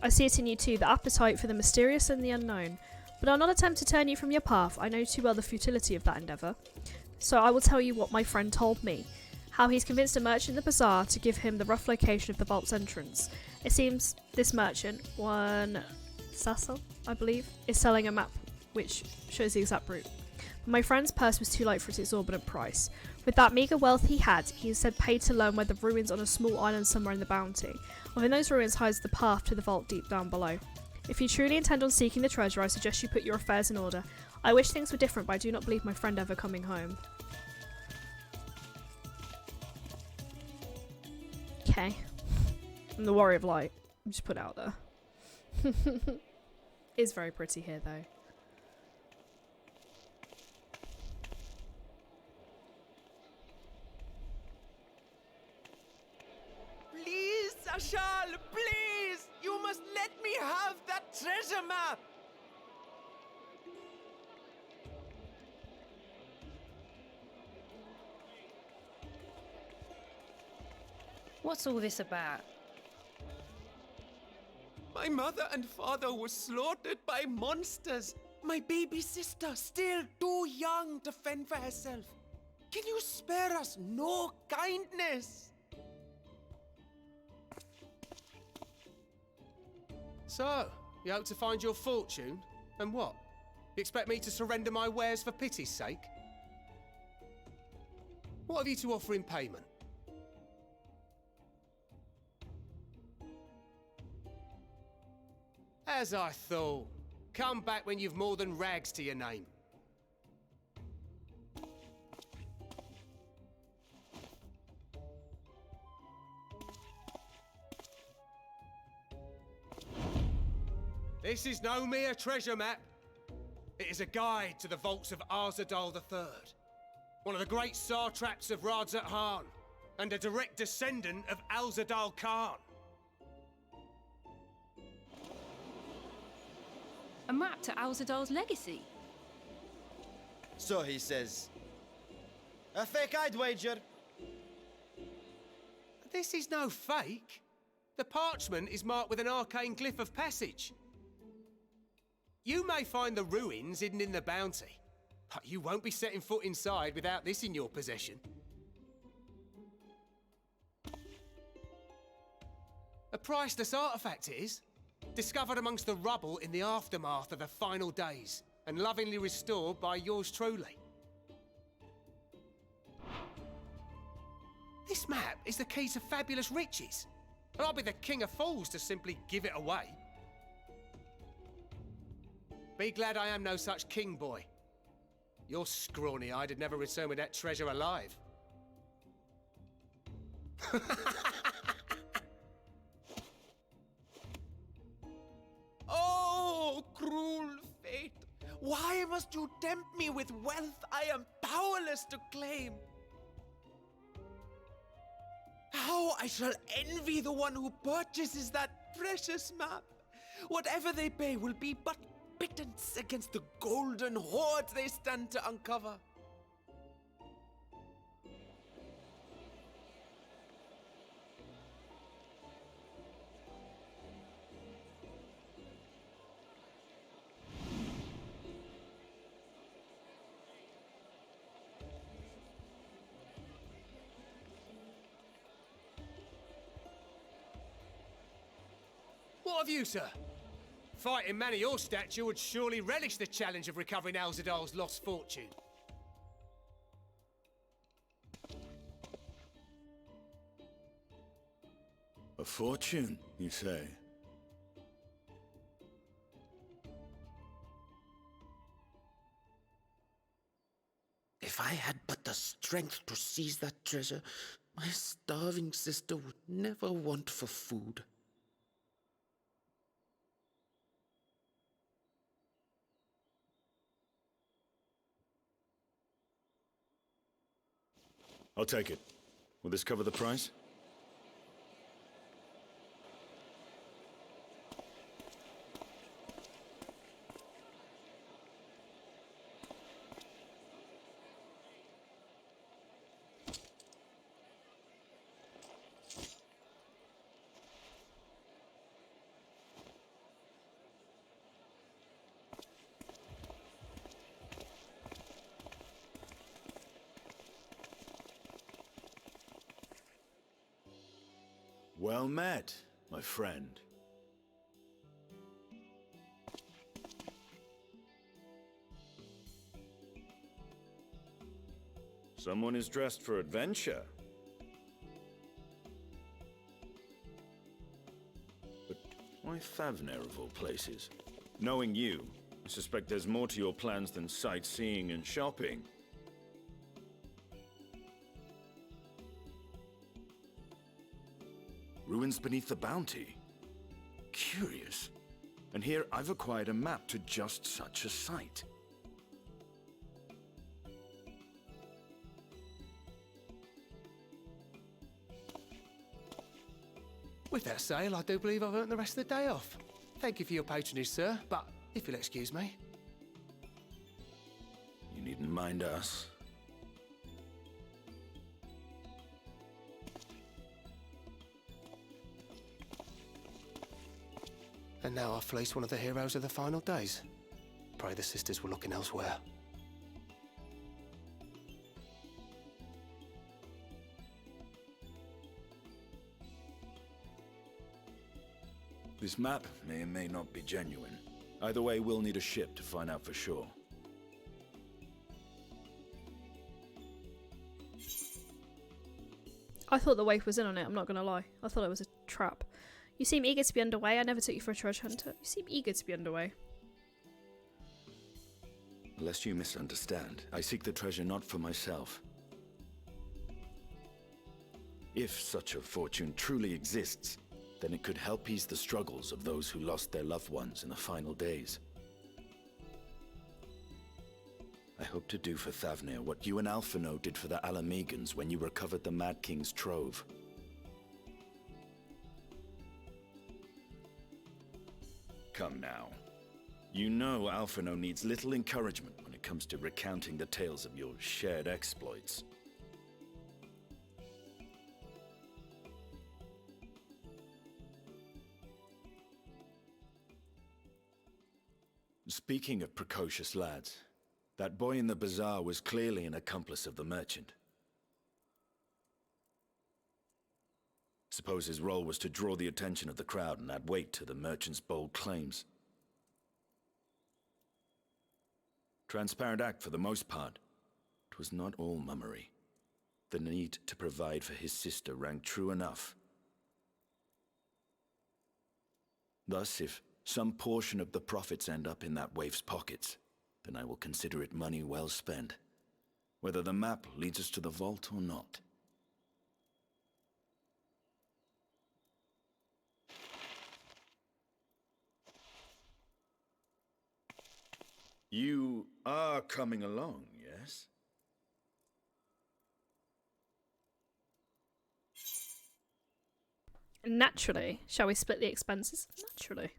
I see it in you too, the appetite for the mysterious and the unknown. But I'll not attempt to turn you from your path. I know too well the futility of that endeavour. So I will tell you what my friend told me. How he's convinced a merchant in the bazaar to give him the rough location of the vault's entrance. It seems this merchant, one Sassel, I believe, is selling a map which shows the exact route. But my friend's purse was too light for its exorbitant price. With that meagre wealth he had, he instead paid to learn where the ruins on a small island somewhere in the Bounty. Within those ruins hides the path to the vault deep down below. If you truly intend on seeking the treasure, I suggest you put your affairs in order. I wish things were different, but I do not believe my friend ever coming home. Okay. I'm the Warrior of Light. I'm just put it out there. It's very pretty here, though. Please, Ashal, please! You must let me have that treasure map! What's all this about? My mother and father were slaughtered by monsters. My baby sister, still too young to fend for herself. Can you spare us no kindness? So, you hope to find your fortune? And what? You expect me to surrender my wares for pity's sake? What have you to offer in payment? As I thought. Come back when you've more than rags to your name. This is no mere treasure map. It is a guide to the vaults of Azadal III, one of the great satraps of Radzat Han, and a direct descendant of Alzadal Khan. A map to Alzadal's legacy? So he says. A fake, I'd wager. This is no fake. The parchment is marked with an arcane glyph of passage. You may find the ruins hidden in the Bounty, but you won't be setting foot inside without this in your possession. A priceless artifact it is, discovered amongst the rubble in the aftermath of the final days, and lovingly restored by yours truly. This map is the key to fabulous riches, and I'll be the king of fools to simply give it away. Be glad I am no such king, boy. Your scrawny-eyed would never return with that treasure alive. Oh, cruel fate! Why must you tempt me with wealth I am powerless to claim? How I shall envy the one who purchases that precious map! Whatever they pay will be but pittance against the golden hoard they stand to uncover. thought of you, sir. Fighting man of your stature would surely relish the challenge of recovering Alzadal's lost fortune. A fortune, you say? If I had but the strength to seize that treasure, my starving sister would never want for food. I'll take it. Will this cover the price? Well met, my friend. Someone is dressed for adventure. But why Favner of all places? Knowing you, I suspect there's more to your plans than sightseeing and shopping. Ruins beneath the Bounty. Curious. And here I've acquired a map to just such a site. With that sale, I do believe I've earned the rest of the day off. Thank you for your patronage, sir, but if you'll excuse me. You needn't mind us. And now I've fleeced one of the heroes of the final days. Pray the sisters were looking elsewhere. This map may or may not be genuine. Either way, we'll need a ship to find out for sure. I thought the waif was in on it, I'm not gonna lie. I thought it was a trap. You seem eager to be underway. I never took you for a treasure hunter. You seem eager to be underway. Lest you misunderstand, I seek the treasure not for myself. If such a fortune truly exists, then it could help ease the struggles of those who lost their loved ones in the final days. I hope to do for Thavnir what you and Alphino did for the Alamegans when you recovered the Mad King's trove. Come now. You know Alphino needs little encouragement when it comes to recounting the tales of your shared exploits. Speaking of precocious lads, that boy in the bazaar was clearly an accomplice of the merchant. Suppose his role was to draw the attention of the crowd and add weight to the merchant's bold claims. Transparent act for the most part. It was not all mummery. The need to provide for his sister rang true enough. Thus, if some portion of the profits end up in that waif's pockets, then I will consider it money well spent, whether the map leads us to the vault or not. You are coming along, yes? Naturally. Shall we split the expenses? Naturally.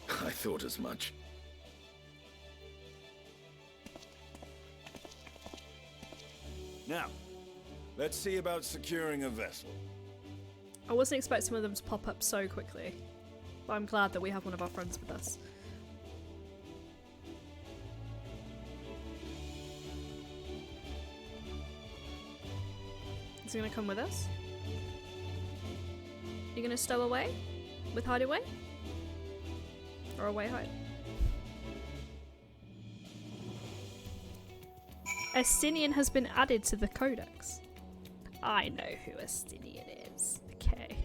I thought as much. Now, let's see about securing a vessel. I wasn't expecting one of them to pop up so quickly, but I'm glad that we have one of our friends with us. Is he gonna come with us? You gonna stow away? With hideaway? Or away hide? Estinian has been added to the codex. I know who Estinian is. Okay.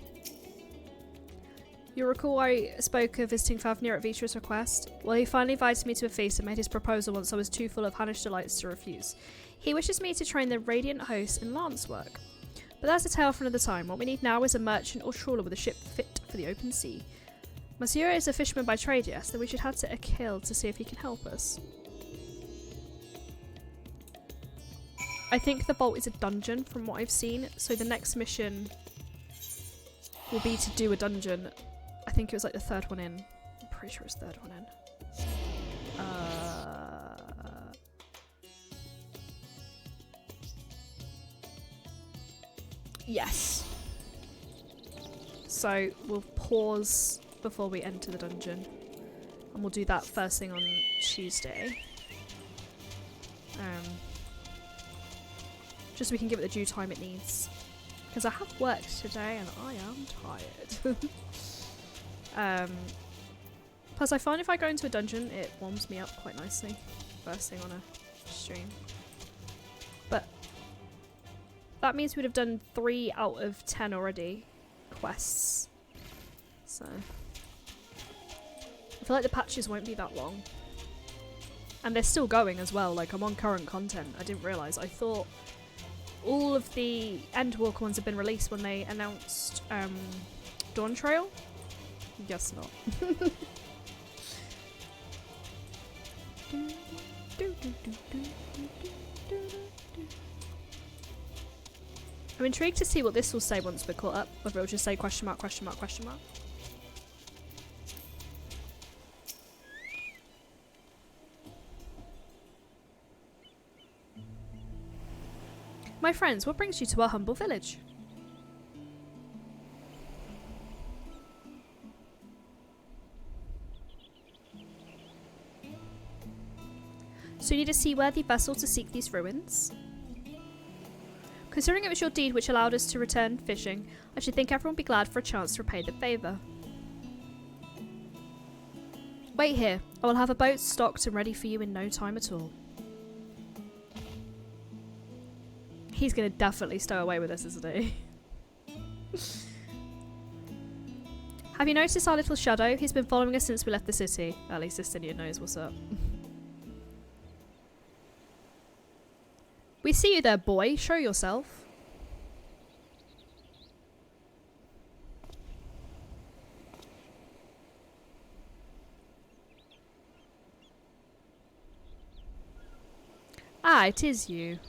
You recall I spoke of visiting Fafnir at Vitra's request? Well, he finally invited me to a feast and made his proposal once I was too full of Hannish delights to refuse. He wishes me to train the Radiant host in lance work. But that's a tale for another time. What we need now is a merchant or trawler with a ship fit for the open sea. Monsieur is a fisherman by trade, yes, then we should head to Akil to see if he can help us. I think the vault is a dungeon from what I've seen, so the next mission will be to do a dungeon. I think it was like the third one in. I'm pretty sure it's the third one in. Yes. So we'll pause before we enter the dungeon, and we'll do that first thing on Tuesday. Just so we can give it the due time it needs. Because I have worked today and I am tired. Plus I find if I go into a dungeon it warms me up quite nicely. First thing on a stream. But that means we'd have done 3 out of 10 already. Quests. So I feel like the patches won't be that long. And they're still going as well, like I'm on current content. I didn't realise. I thought all of the Endwalker ones have been released when they announced Dawn Trail. Guess not. I'm intrigued to see what this will say once we're caught up. Whether it'll just say question mark, question mark, question mark. My friends, what brings you to our humble village? So you need a seaworthy vessel to seek these ruins? Considering it was your deed which allowed us to return fishing, I should think everyone would be glad for a chance to repay the favour. Wait here. I will have a boat stocked and ready for you in no time at all. He's gonna definitely stow away with us, isn't he? Have you noticed our little shadow? He's been following us since we left the city. At least Estinian knows what's up. We see you there, boy. Show yourself. Ah, it is you.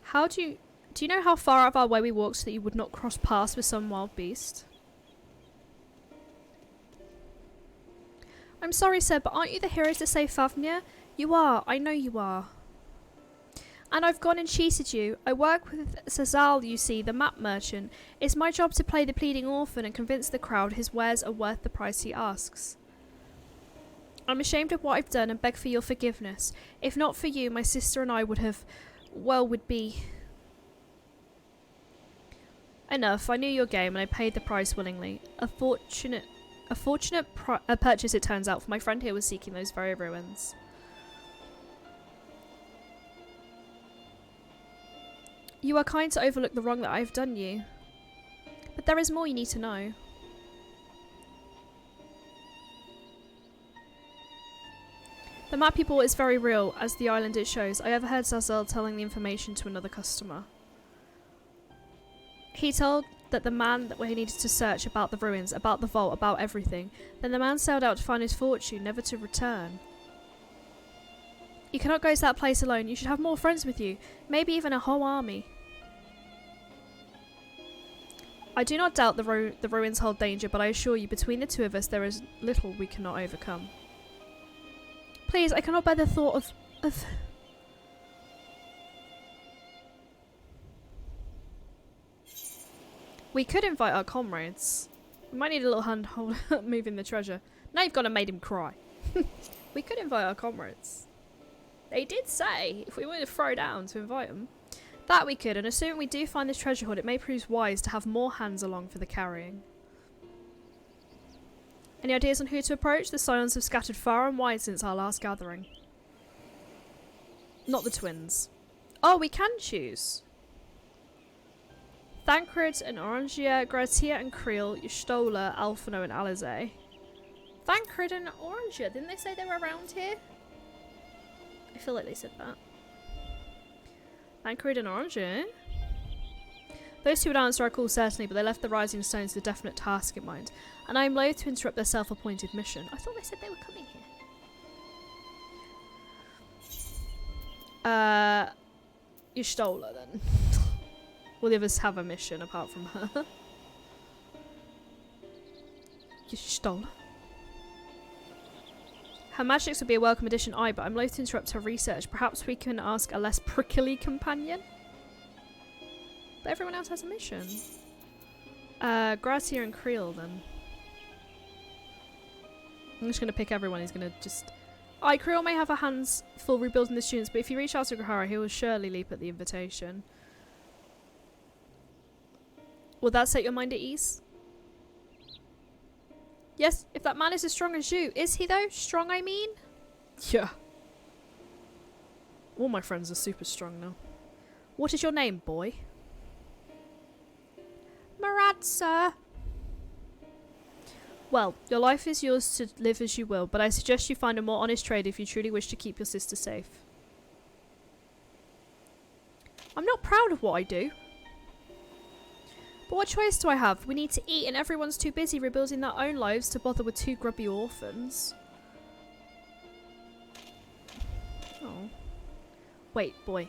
How do you know how far out of our way we walked so that you would not cross paths with some wild beast? I'm sorry, sir, but aren't you the heroes that save Fafnir? You are. I know you are. And I've gone and cheated you. I work with Sazal, you see, the map merchant. It's my job to play the pleading orphan and convince the crowd his wares are worth the price he asks. I'm ashamed of what I've done and beg for your forgiveness. If not for you, my sister and I would have... well, would be... Enough. I knew your game and I paid the price willingly. A fortunate purchase it turns out, for my friend here was seeking those very ruins. You are kind to overlook the wrong that I have done you. But there is more you need to know. The map you bought is very real, as the island it shows. I overheard Zazel telling the information to another customer. He told that the man that he needed to search about the ruins, about the vault, about everything. Then the man sailed out to find his fortune, never to return. You cannot go to that place alone. You should have more friends with you. Maybe even a whole army. I do not doubt the ruins hold danger, but I assure you, between the two of us, there is little we cannot overcome. Please, I cannot bear the thought of... We could invite our comrades. We might need a little hand hold moving the treasure. Now you've gone and made him cry. We could invite our comrades. They did say if we were to throw down to invite them. That we could, and assuming we do find this treasure hoard, it may prove wise to have more hands along for the carrying. Any ideas on who to approach? The Scions have scattered far and wide since our last gathering. Not the twins. Oh, we can choose. Thancred and Orangia, Gratia and Creel, Y'shtola, Alphino and Alize. Thancred and Orangia, didn't they say they were around here? I feel like they said that. Thancred and Orangia? Those two would answer our call certainly, but they left the Rising Stones with a definite task in mind, and I am loath to interrupt their self-appointed mission. I thought they said they were coming here. Y'shtola then. Will the others have a mission apart from her? Y'shtola. Her magics would be a welcome addition, but I'm loath to interrupt her research. Perhaps we can ask a less prickly companion? But everyone else has a mission. Gratia and Creel then. I'm just going to pick everyone. He's going to just... Creel may have her hands full rebuilding the students, but if you reach out to Grahara, he will surely leap at the invitation. Will that set your mind at ease? Yes, if that man is as strong as you. Is he though? Strong, I mean? Yeah. All my friends are super strong now. What is your name, boy? Murad, sir. Well, your life is yours to live as you will, but I suggest you find a more honest trade if you truly wish to keep your sister safe. I'm not proud of what I do. But what choice do I have? We need to eat and everyone's too busy rebuilding their own lives to bother with two grubby orphans. Oh. Wait, boy.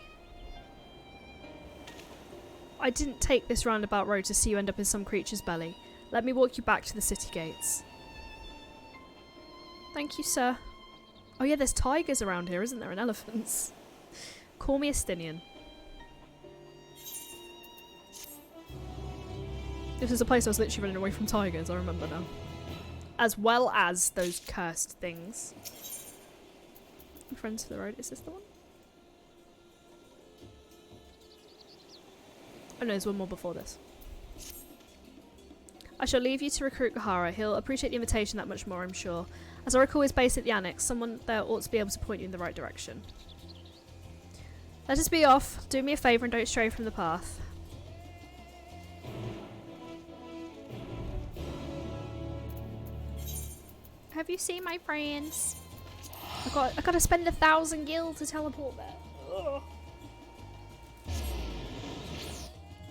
I didn't take this roundabout road to see you end up in some creature's belly. Let me walk you back to the city gates. Thank you, sir. Oh yeah, there's tigers around here, isn't there, and elephants? Call me Estinian. This is a place I was literally running away from tigers, I remember now. As well as those cursed things. Friends to the road, is this the one? Oh no, there's one more before this. I shall leave you to recruit Grahara. He'll appreciate the invitation that much more, I'm sure. As I recall, he's based at the Annex. Someone there ought to be able to point you in the right direction. Let us be off. Do me a favour and don't stray from the path. Have you seen my friends? I gotta spend 1,000 gil to teleport there. Ugh.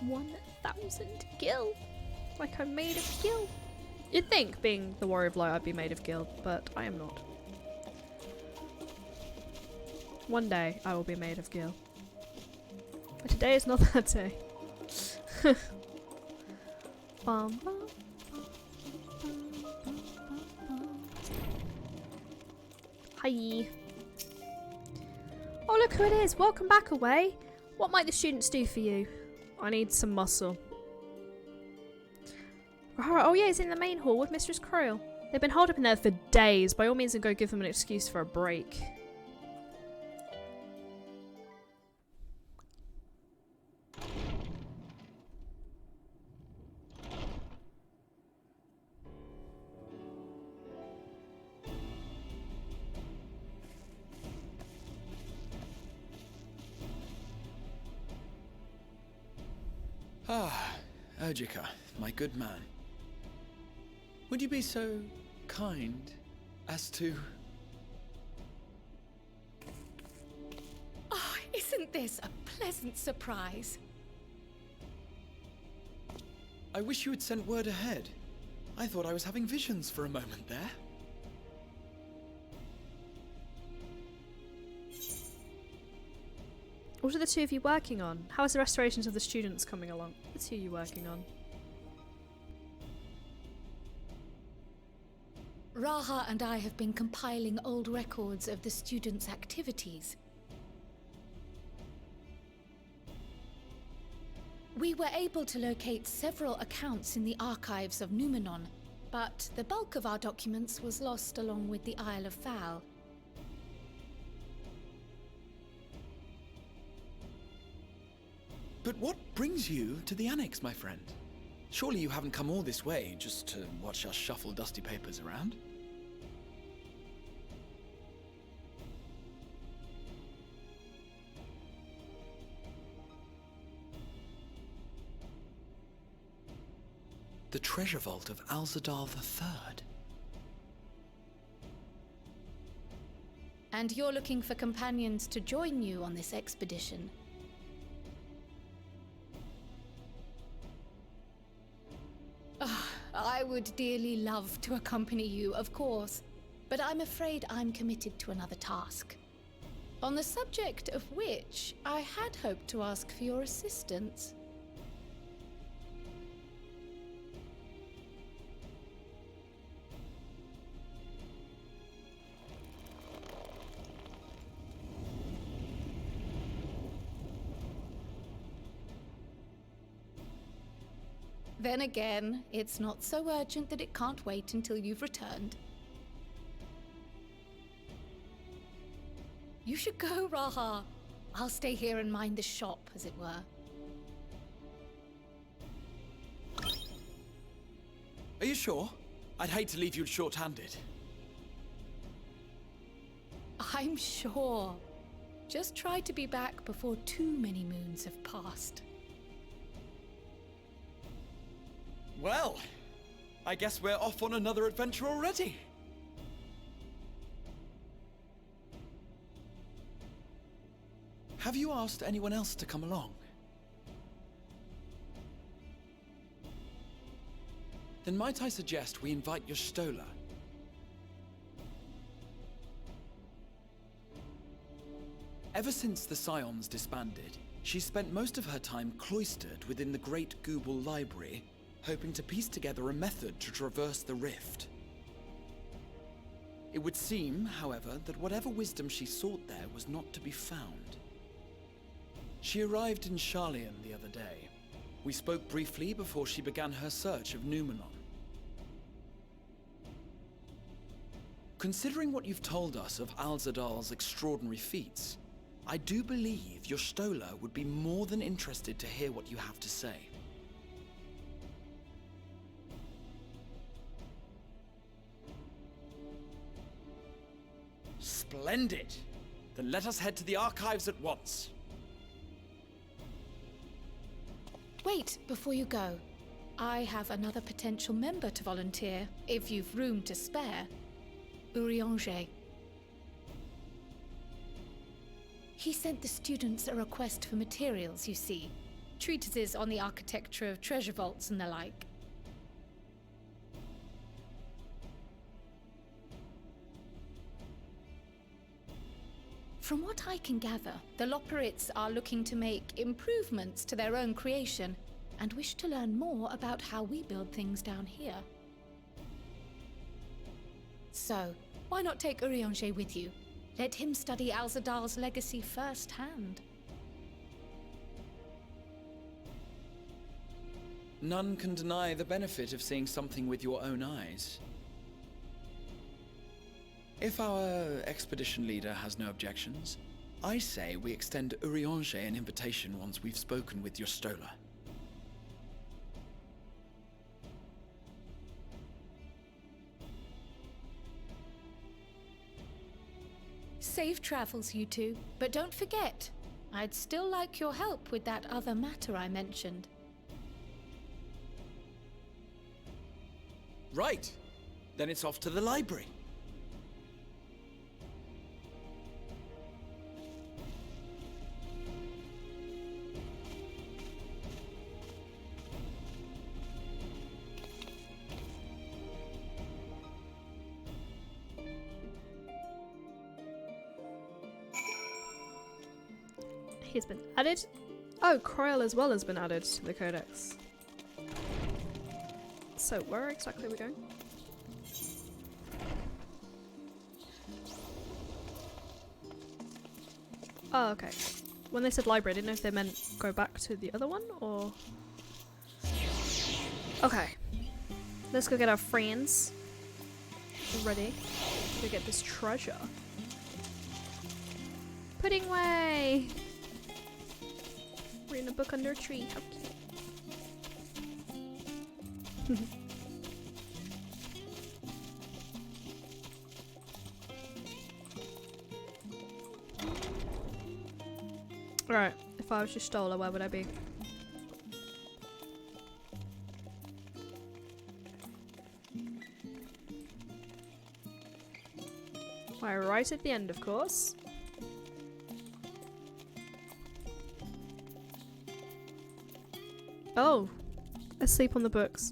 1,000 gil. Like I'm made of gil. You'd think, being the Warrior of Light, I'd be made of gil, but I am not. One day, I will be made of gil. But today is not that day. Bum, bum. Hi. Oh, look who it is. Welcome back away. What might the students do for you? I need some muscle. Oh yeah, it's in the main hall with Mistress Creel. They've been holed up in there for days. By all means, and go give them an excuse for a break. Ah, Urgika, my good man. Would you be so kind as to... Oh, isn't this a pleasant surprise? I wish you had sent word ahead. I thought I was having visions for a moment there. What are the two of you working on? How is the restorations of the students coming along? The two of you working on? Raha and I have been compiling old records of the students' activities. We were able to locate several accounts in the archives of Numenon, but the bulk of our documents was lost along with the Isle of Fowl. But what brings you to the Annex, my friend? Surely you haven't come all this way just to watch us shuffle dusty papers around? The treasure vault of Alzadal III. And you're looking for companions to join you on this expedition. I would dearly love to accompany you, of course, but I'm afraid I'm committed to another task. On the subject of which, I had hoped to ask for your assistance. Then again, it's not so urgent that it can't wait until you've returned. You should go, Raha. I'll stay here and mind the shop, as it were. Are you sure? I'd hate to leave you short-handed. I'm sure. Just try to be back before too many moons have passed. Well, I guess we're off on another adventure already. Have you asked anyone else to come along? Then might I suggest we invite your Stola? Ever since the Scions disbanded, she's spent most of her time cloistered within the Great Google Library, hoping to piece together a method to traverse the rift. It would seem, however, that whatever wisdom she sought there was not to be found. She arrived in Charlian the other day. We spoke briefly before she began her search of Numenon. Considering what you've told us of Alzadal's extraordinary feats, I do believe your Stola would be more than interested to hear what you have to say. Splendid! Then let us head to the archives at once. Wait, before you go. I have another potential member to volunteer, if you've room to spare. Urianger. He sent the students a request for materials, you see. Treatises on the architecture of treasure vaults and the like. From what I can gather, the Loporrits are looking to make improvements to their own creation and wish to learn more about how we build things down here. So, why not take Urianger with you? Let him study Alzadal's legacy firsthand. None can deny the benefit of seeing something with your own eyes. If our expedition leader has no objections, I say we extend Urianger an invitation once we've spoken with your Stola. Safe travels, you two. But don't forget, I'd still like your help with that other matter I mentioned. Right! Then it's off to the library. He's been added. Oh, Croyle as well has been added to the codex. So where exactly are we going? Oh, okay. When they said library, I didn't know if they meant go back to the other one or... Okay. Let's go get our friends ready to get this treasure. Pudding way! Reading a book under a tree. How cute. Right, if I was just Stola, where would I be? Why, right at the end, of course. Oh, asleep on the books.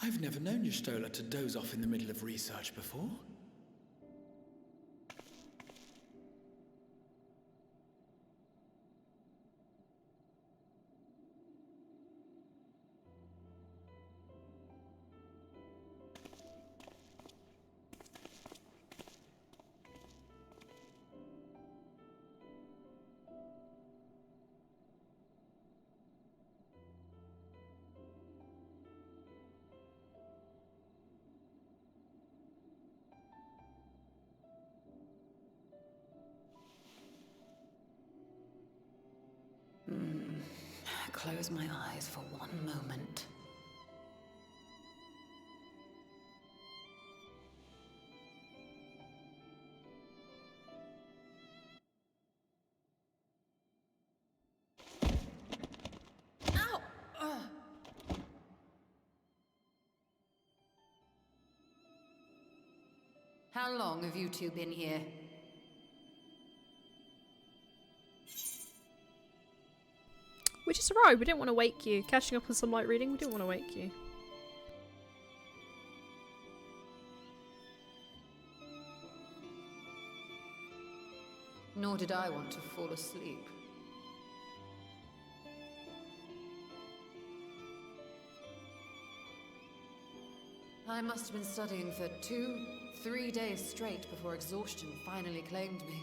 I've never known Y'shtola to doze off in the middle of research before. Close my eyes for one moment. Ow! How long have you two been here? Which is right, we didn't want to wake you. Catching up on some light reading, we didn't want to wake you. Nor did I want to fall asleep. I must have been studying for 2-3 days straight before exhaustion finally claimed me.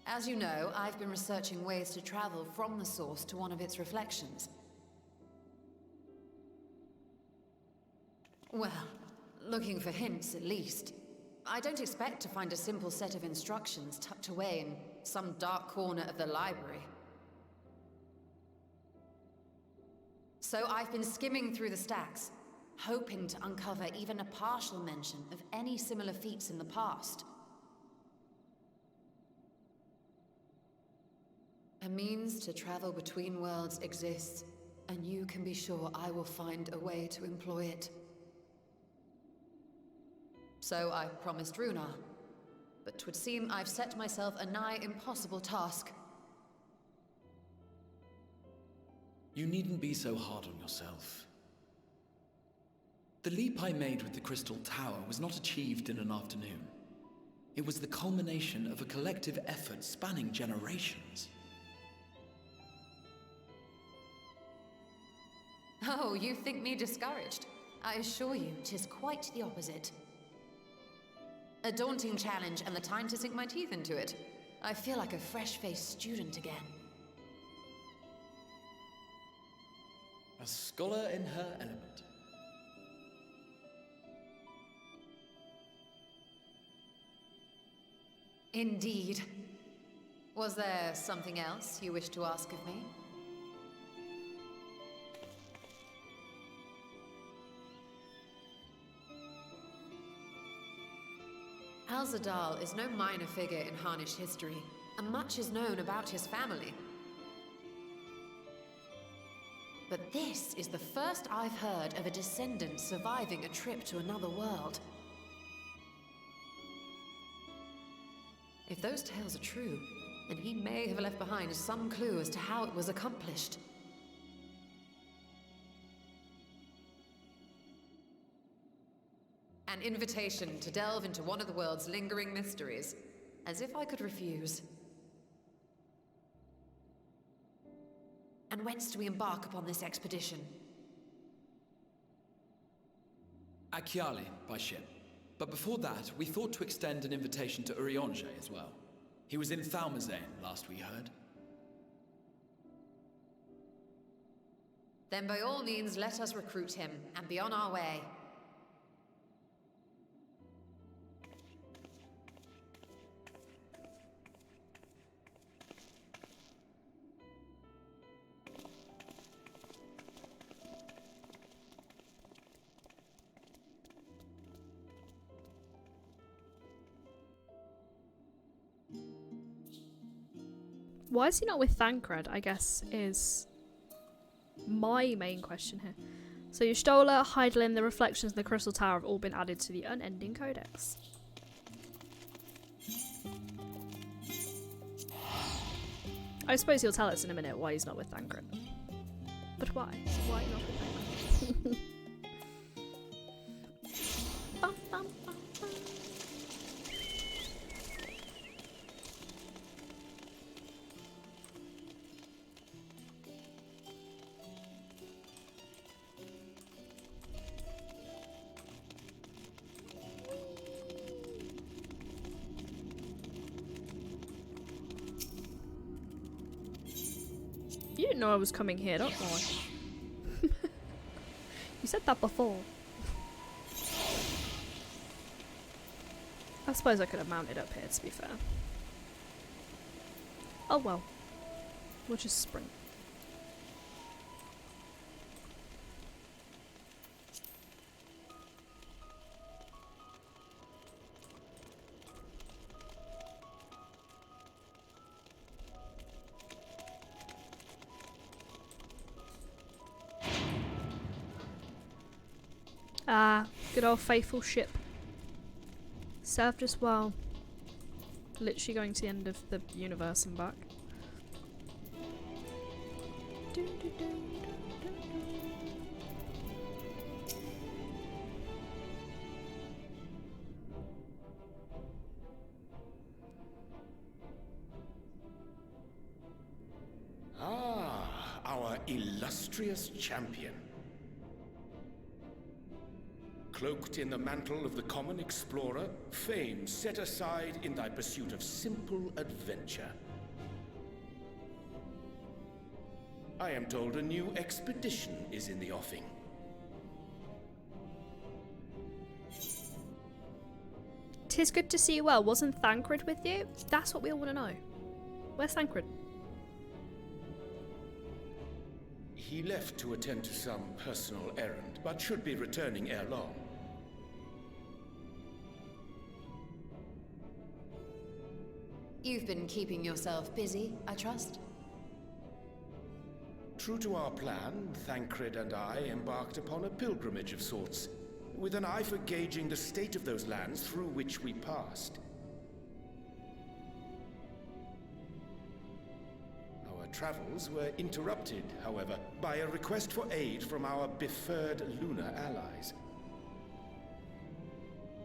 As you know, I've been researching ways to travel from the source to one of its reflections. Well, looking for hints at least. I don't expect to find a simple set of instructions tucked away in some dark corner of the library. So I've been skimming through the stacks, hoping to uncover even a partial mention of any similar feats in the past. A means to travel between worlds exists, and you can be sure I will find a way to employ it. So I promised Runar, but 'twould seem I've set myself a nigh impossible task. You needn't be so hard on yourself. The leap I made with the Crystal Tower was not achieved in an afternoon. It was the culmination of a collective effort spanning generations. Oh, you think me discouraged? I assure you, 'tis quite the opposite. A daunting challenge and the time to sink my teeth into it. I feel like a fresh-faced student again. A scholar in her element. Indeed. Was there something else you wish to ask of me? Alzadal is no minor figure in Harnish history, and much is known about his family. But this is the first I've heard of a descendant surviving a trip to another world. If those tales are true, then he may have left behind some clue as to how it was accomplished. An invitation to delve into one of the world's lingering mysteries. As if I could refuse. And whence do we embark upon this expedition? Achiali, by ship. But before that, we thought to extend an invitation to Urianger as well. He was in Thalmazane, last we heard. Then by all means, let us recruit him, and be on our way. Why is he not with Thancred, I guess, is my main question here. So Y'shtola, Hydaelyn, the Reflections, and the Crystal Tower have all been added to the Unending Codex. I suppose he'll tell us in a minute why he's not with Thancred. But why? Why not with Thancred? Bum, bum, bum, bum. You didn't know I was coming here, don't worry. You said that before. I suppose I could have mounted up here, to be fair. Oh well. We'll just sprint. Ah, good old faithful ship. Served us well. Literally going to the end of the universe and back. Ah, our illustrious champion. Cloaked in the mantle of the common explorer, fame set aside in thy pursuit of simple adventure. I am told a new expedition is in the offing. 'Tis good to see you well. Wasn't Thancred with you? That's what we all want to know. Where's Thancred? He left to attend to some personal errand, but should be returning ere long. You've been keeping yourself busy, I trust? True to our plan, Thancred and I embarked upon a pilgrimage of sorts, with an eye for gauging the state of those lands through which we passed. Our travels were interrupted, however, by a request for aid from our befurred lunar allies.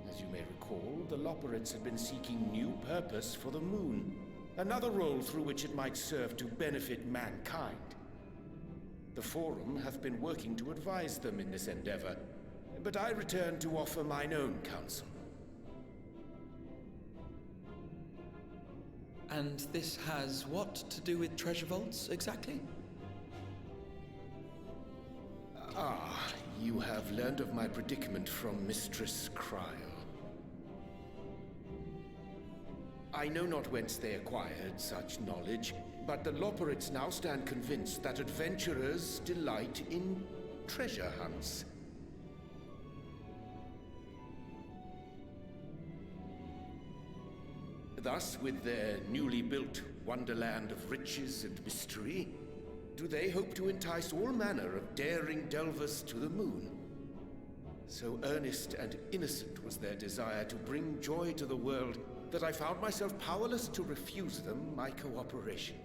As you may recall, the Loporrits had been seeking new purpose for the moon, another role through which it might serve to benefit mankind. The Forum hath been working to advise them in this endeavor, but I return to offer mine own counsel. And this has what to do with treasure vaults, exactly? Ah, you have learned of my predicament from Mistress Kryl. I know not whence they acquired such knowledge, but the Loporrits now stand convinced that adventurers delight in treasure hunts. Thus, with their newly built wonderland of riches and mystery, do they hope to entice all manner of daring delvers to the moon. So earnest and innocent was their desire to bring joy to the world that I found myself powerless to refuse them my cooperation.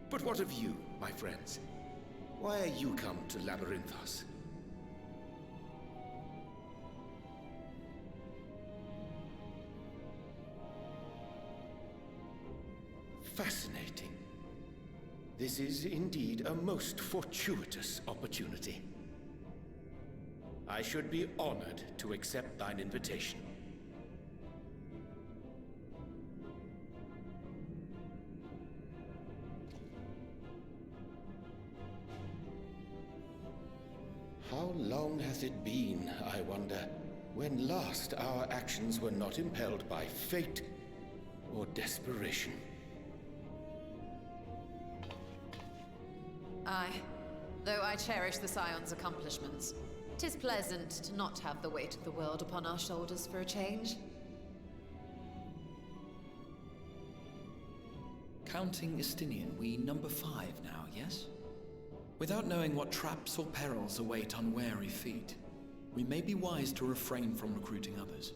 But what of you, my friends? Why are you come to Labyrinthos? fascinating. This is indeed a most fortuitous opportunity. I should be honored to accept thine invitation. How long hath it been, I wonder, when last our actions were not impelled by fate or desperation? Aye. Though I cherish the Scion's accomplishments, 'tis pleasant to not have the weight of the world upon our shoulders for a change. Counting Estinian, we number 5 now, yes? Without knowing what traps or perils await unwary feet, we may be wise to refrain from recruiting others.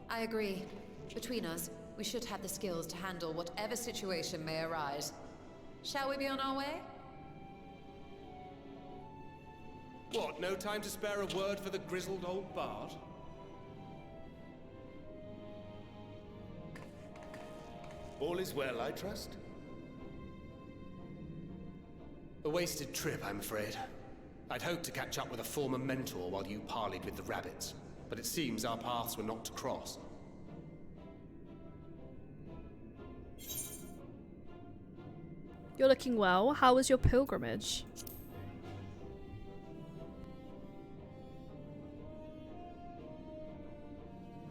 I agree. Between us, we should have the skills to handle whatever situation may arise. Shall we be on our way? What, no time to spare a word for the grizzled old bard? All is well, I trust? A wasted trip, I'm afraid. I'd hoped to catch up with a former mentor while you parleyed with the rabbits, but it seems our paths were not to cross. You're looking well. How was your pilgrimage?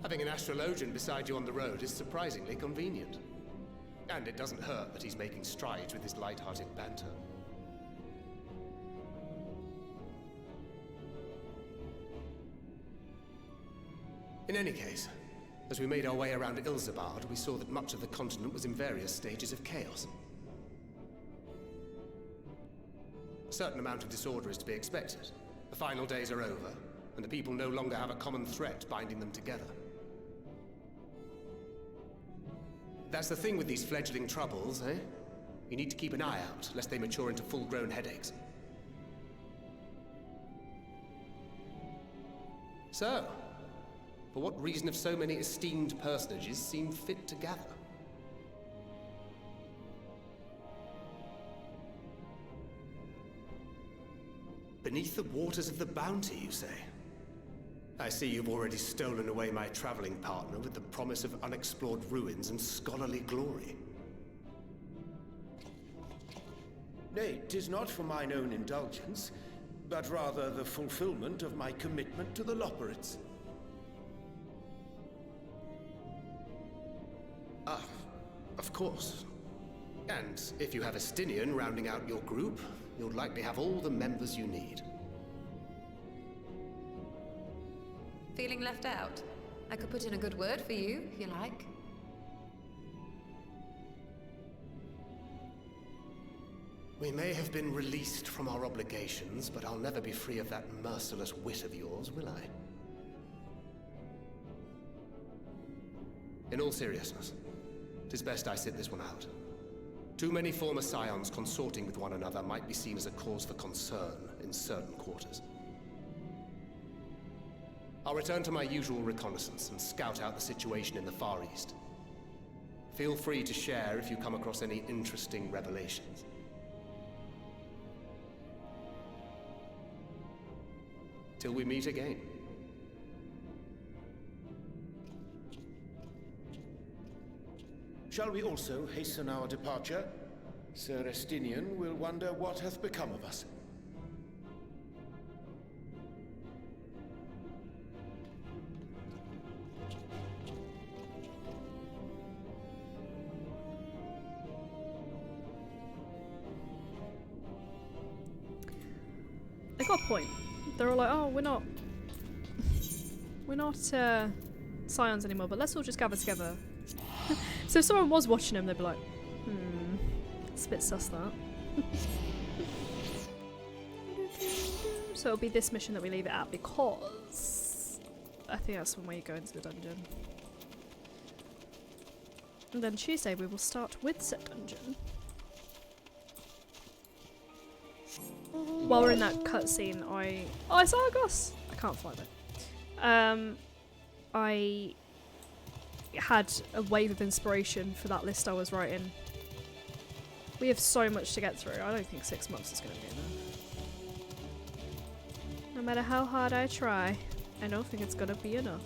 Having an astrologian beside you on the road is surprisingly convenient. And it doesn't hurt that he's making strides with his light-hearted banter. In any case, as we made our way around Ilzabard, we saw that much of the continent was in various stages of chaos. A certain amount of disorder is to be expected. The final days are over, and the people no longer have a common threat binding them together. That's the thing with these fledgling troubles, eh? You need to keep an eye out, lest they mature into full-grown headaches. So, for what reason have so many esteemed personages seemed fit to gather? Beneath the waters of the Bounty, you say? I see you've already stolen away my traveling partner with the promise of unexplored ruins and scholarly glory. Nay, 'tis not for mine own indulgence, but rather the fulfillment of my commitment to the Loporrits. Ah, of course. And if you have Estinian rounding out your group, you'll likely have all the members you need. Feeling left out? I could put in a good word for you, if you like. We may have been released from our obligations, but I'll never be free of that merciless wit of yours, will I? In all seriousness, 'tis best I sit this one out. Too many former scions consorting with one another might be seen as a cause for concern in certain quarters. I'll return to my usual reconnaissance and scout out the situation in the Far East. Feel free to share if you come across any interesting revelations. Till we meet again. Shall we also hasten our departure? Sir Estinian will wonder what hath become of us. They got a point. They're all like, oh, we're not scions anymore, but let's all just gather together. So if someone was watching them, they'd be like, it's a bit sus that. So it'll be this mission that we leave it at, because I think that's when we go into the dungeon. And then Tuesday we will start with said dungeon. While we're in that cutscene, oh, it's Argos! I can't fly though. I had a wave of inspiration for that list I was writing. We have so much to get through. I don't think 6 months is going to be enough. No matter how hard I try, I don't think it's going to be enough.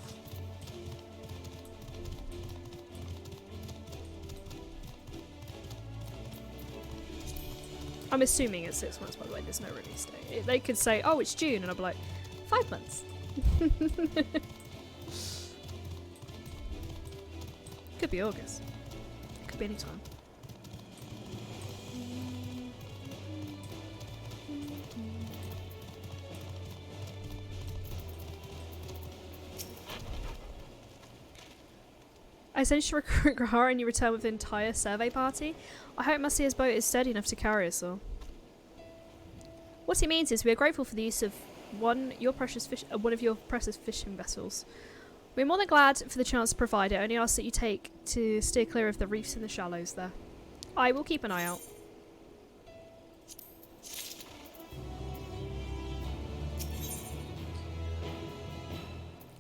I'm assuming it's 6 months, by the way. There's no release date. They could say, oh, it's June, and I'll be like, 5 months. Could be August. It could be any time. I sent you to recruit Grahara and you return with the entire survey party. I hope Masia's boat is sturdy enough to carry us all. What it means is we are grateful for the use of one of your precious fishing vessels. We're more than glad for the chance to provide it, only ask that you take to steer clear of the reefs and the shallows there. I will keep an eye out.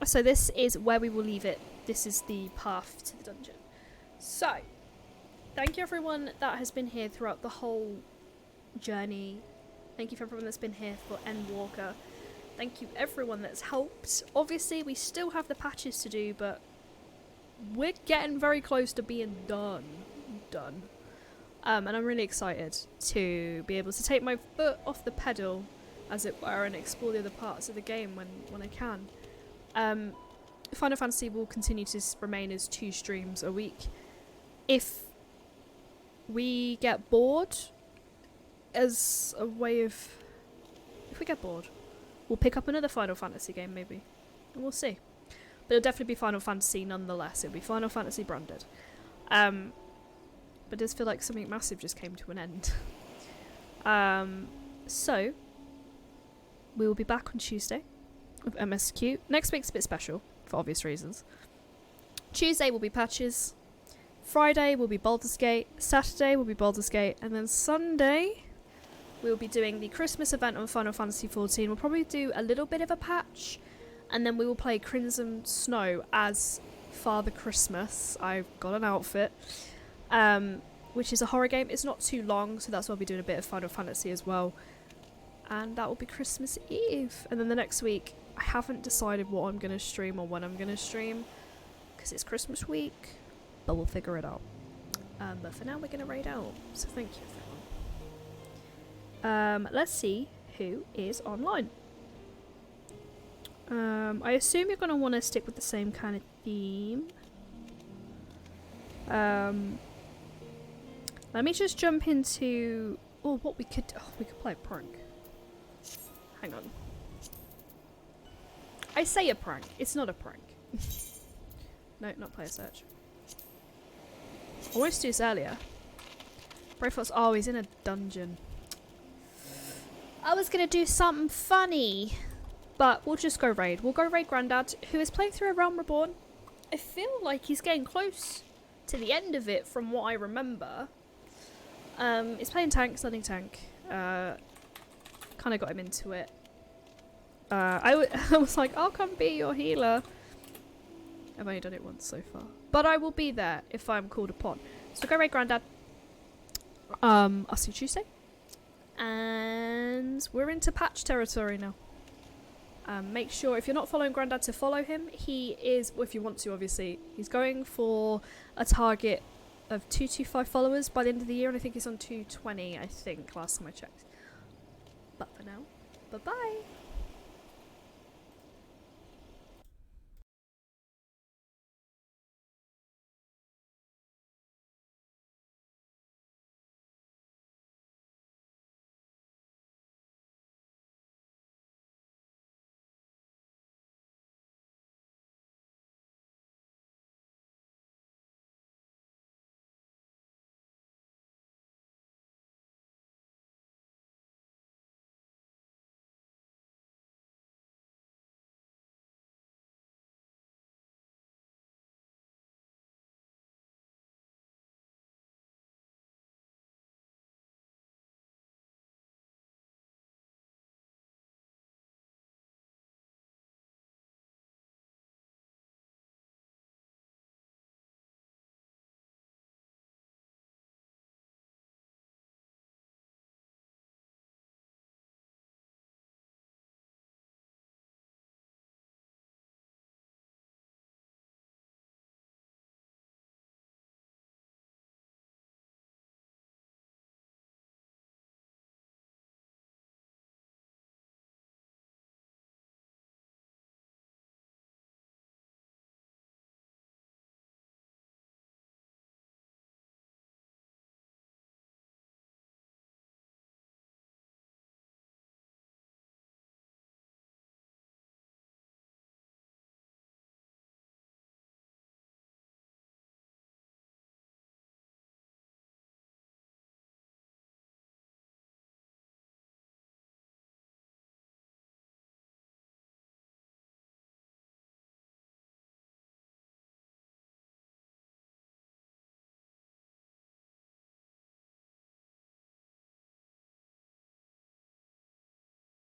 So this is where we will leave it. This is the path to the dungeon. So, thank you everyone that has been here throughout the whole journey. Thank you for everyone that's been here for ENDWALKER. Thank you everyone that's helped. Obviously we still have the patches to do, but we're getting very close to being done. And I'm really excited to be able to take my foot off the pedal, as it were, and explore the other parts of the game when I can. Final Fantasy will continue to remain as 2 streams a week. If we get bored, as a way of... If we get bored, we'll pick up another Final Fantasy game maybe. And we'll see. But it'll definitely be Final Fantasy nonetheless. It'll be Final Fantasy branded. But it does feel like something massive just came to an end. So, we will be back on Tuesday with MSQ. Next week's a bit special, for obvious reasons. Tuesday will be patches. Friday will be Baldur's Gate. Saturday will be Baldur's Gate. And then Sunday, we'll be doing the Christmas event on Final Fantasy XIV. We'll probably do a little bit of a patch. And then we will play Crimson Snow as Father Christmas. I've got an outfit. Which is a horror game. It's not too long, so that's why I'll be doing a bit of Final Fantasy as well. And that will be Christmas Eve. And then the next week, I haven't decided what I'm going to stream or when I'm going to stream, because it's Christmas week, but we'll figure it out. But for now, we're going to raid out. So thank you, everyone. Let's see who is online. I assume you're going to want to stick with the same kind of theme. Let me just jump into... Oh, what we could... Oh, we could play a prank. Hang on. I say a prank. It's not a prank. No, not player search. I wanted to do this earlier. Brayfoot's... Oh, he's in a dungeon. I was going to do something funny. But we'll just go raid. We'll go raid Grandad, who is playing through A Realm Reborn. I feel like he's getting close to the end of it from what I remember. He's playing tank, studying tank. Kind of got him into it. I was like, I'll come be your healer. I've only done it once so far. But I will be there if I'm called upon. So go raid Grandad. I'll see you Tuesday. And we're into patch territory now. Make sure, if you're not following Grandad, to follow him. He is, well, if you want to obviously, he's going for a target of 225 followers by the end of the year, and I think he's on 220, I think, last time I checked. But for now, bye-bye!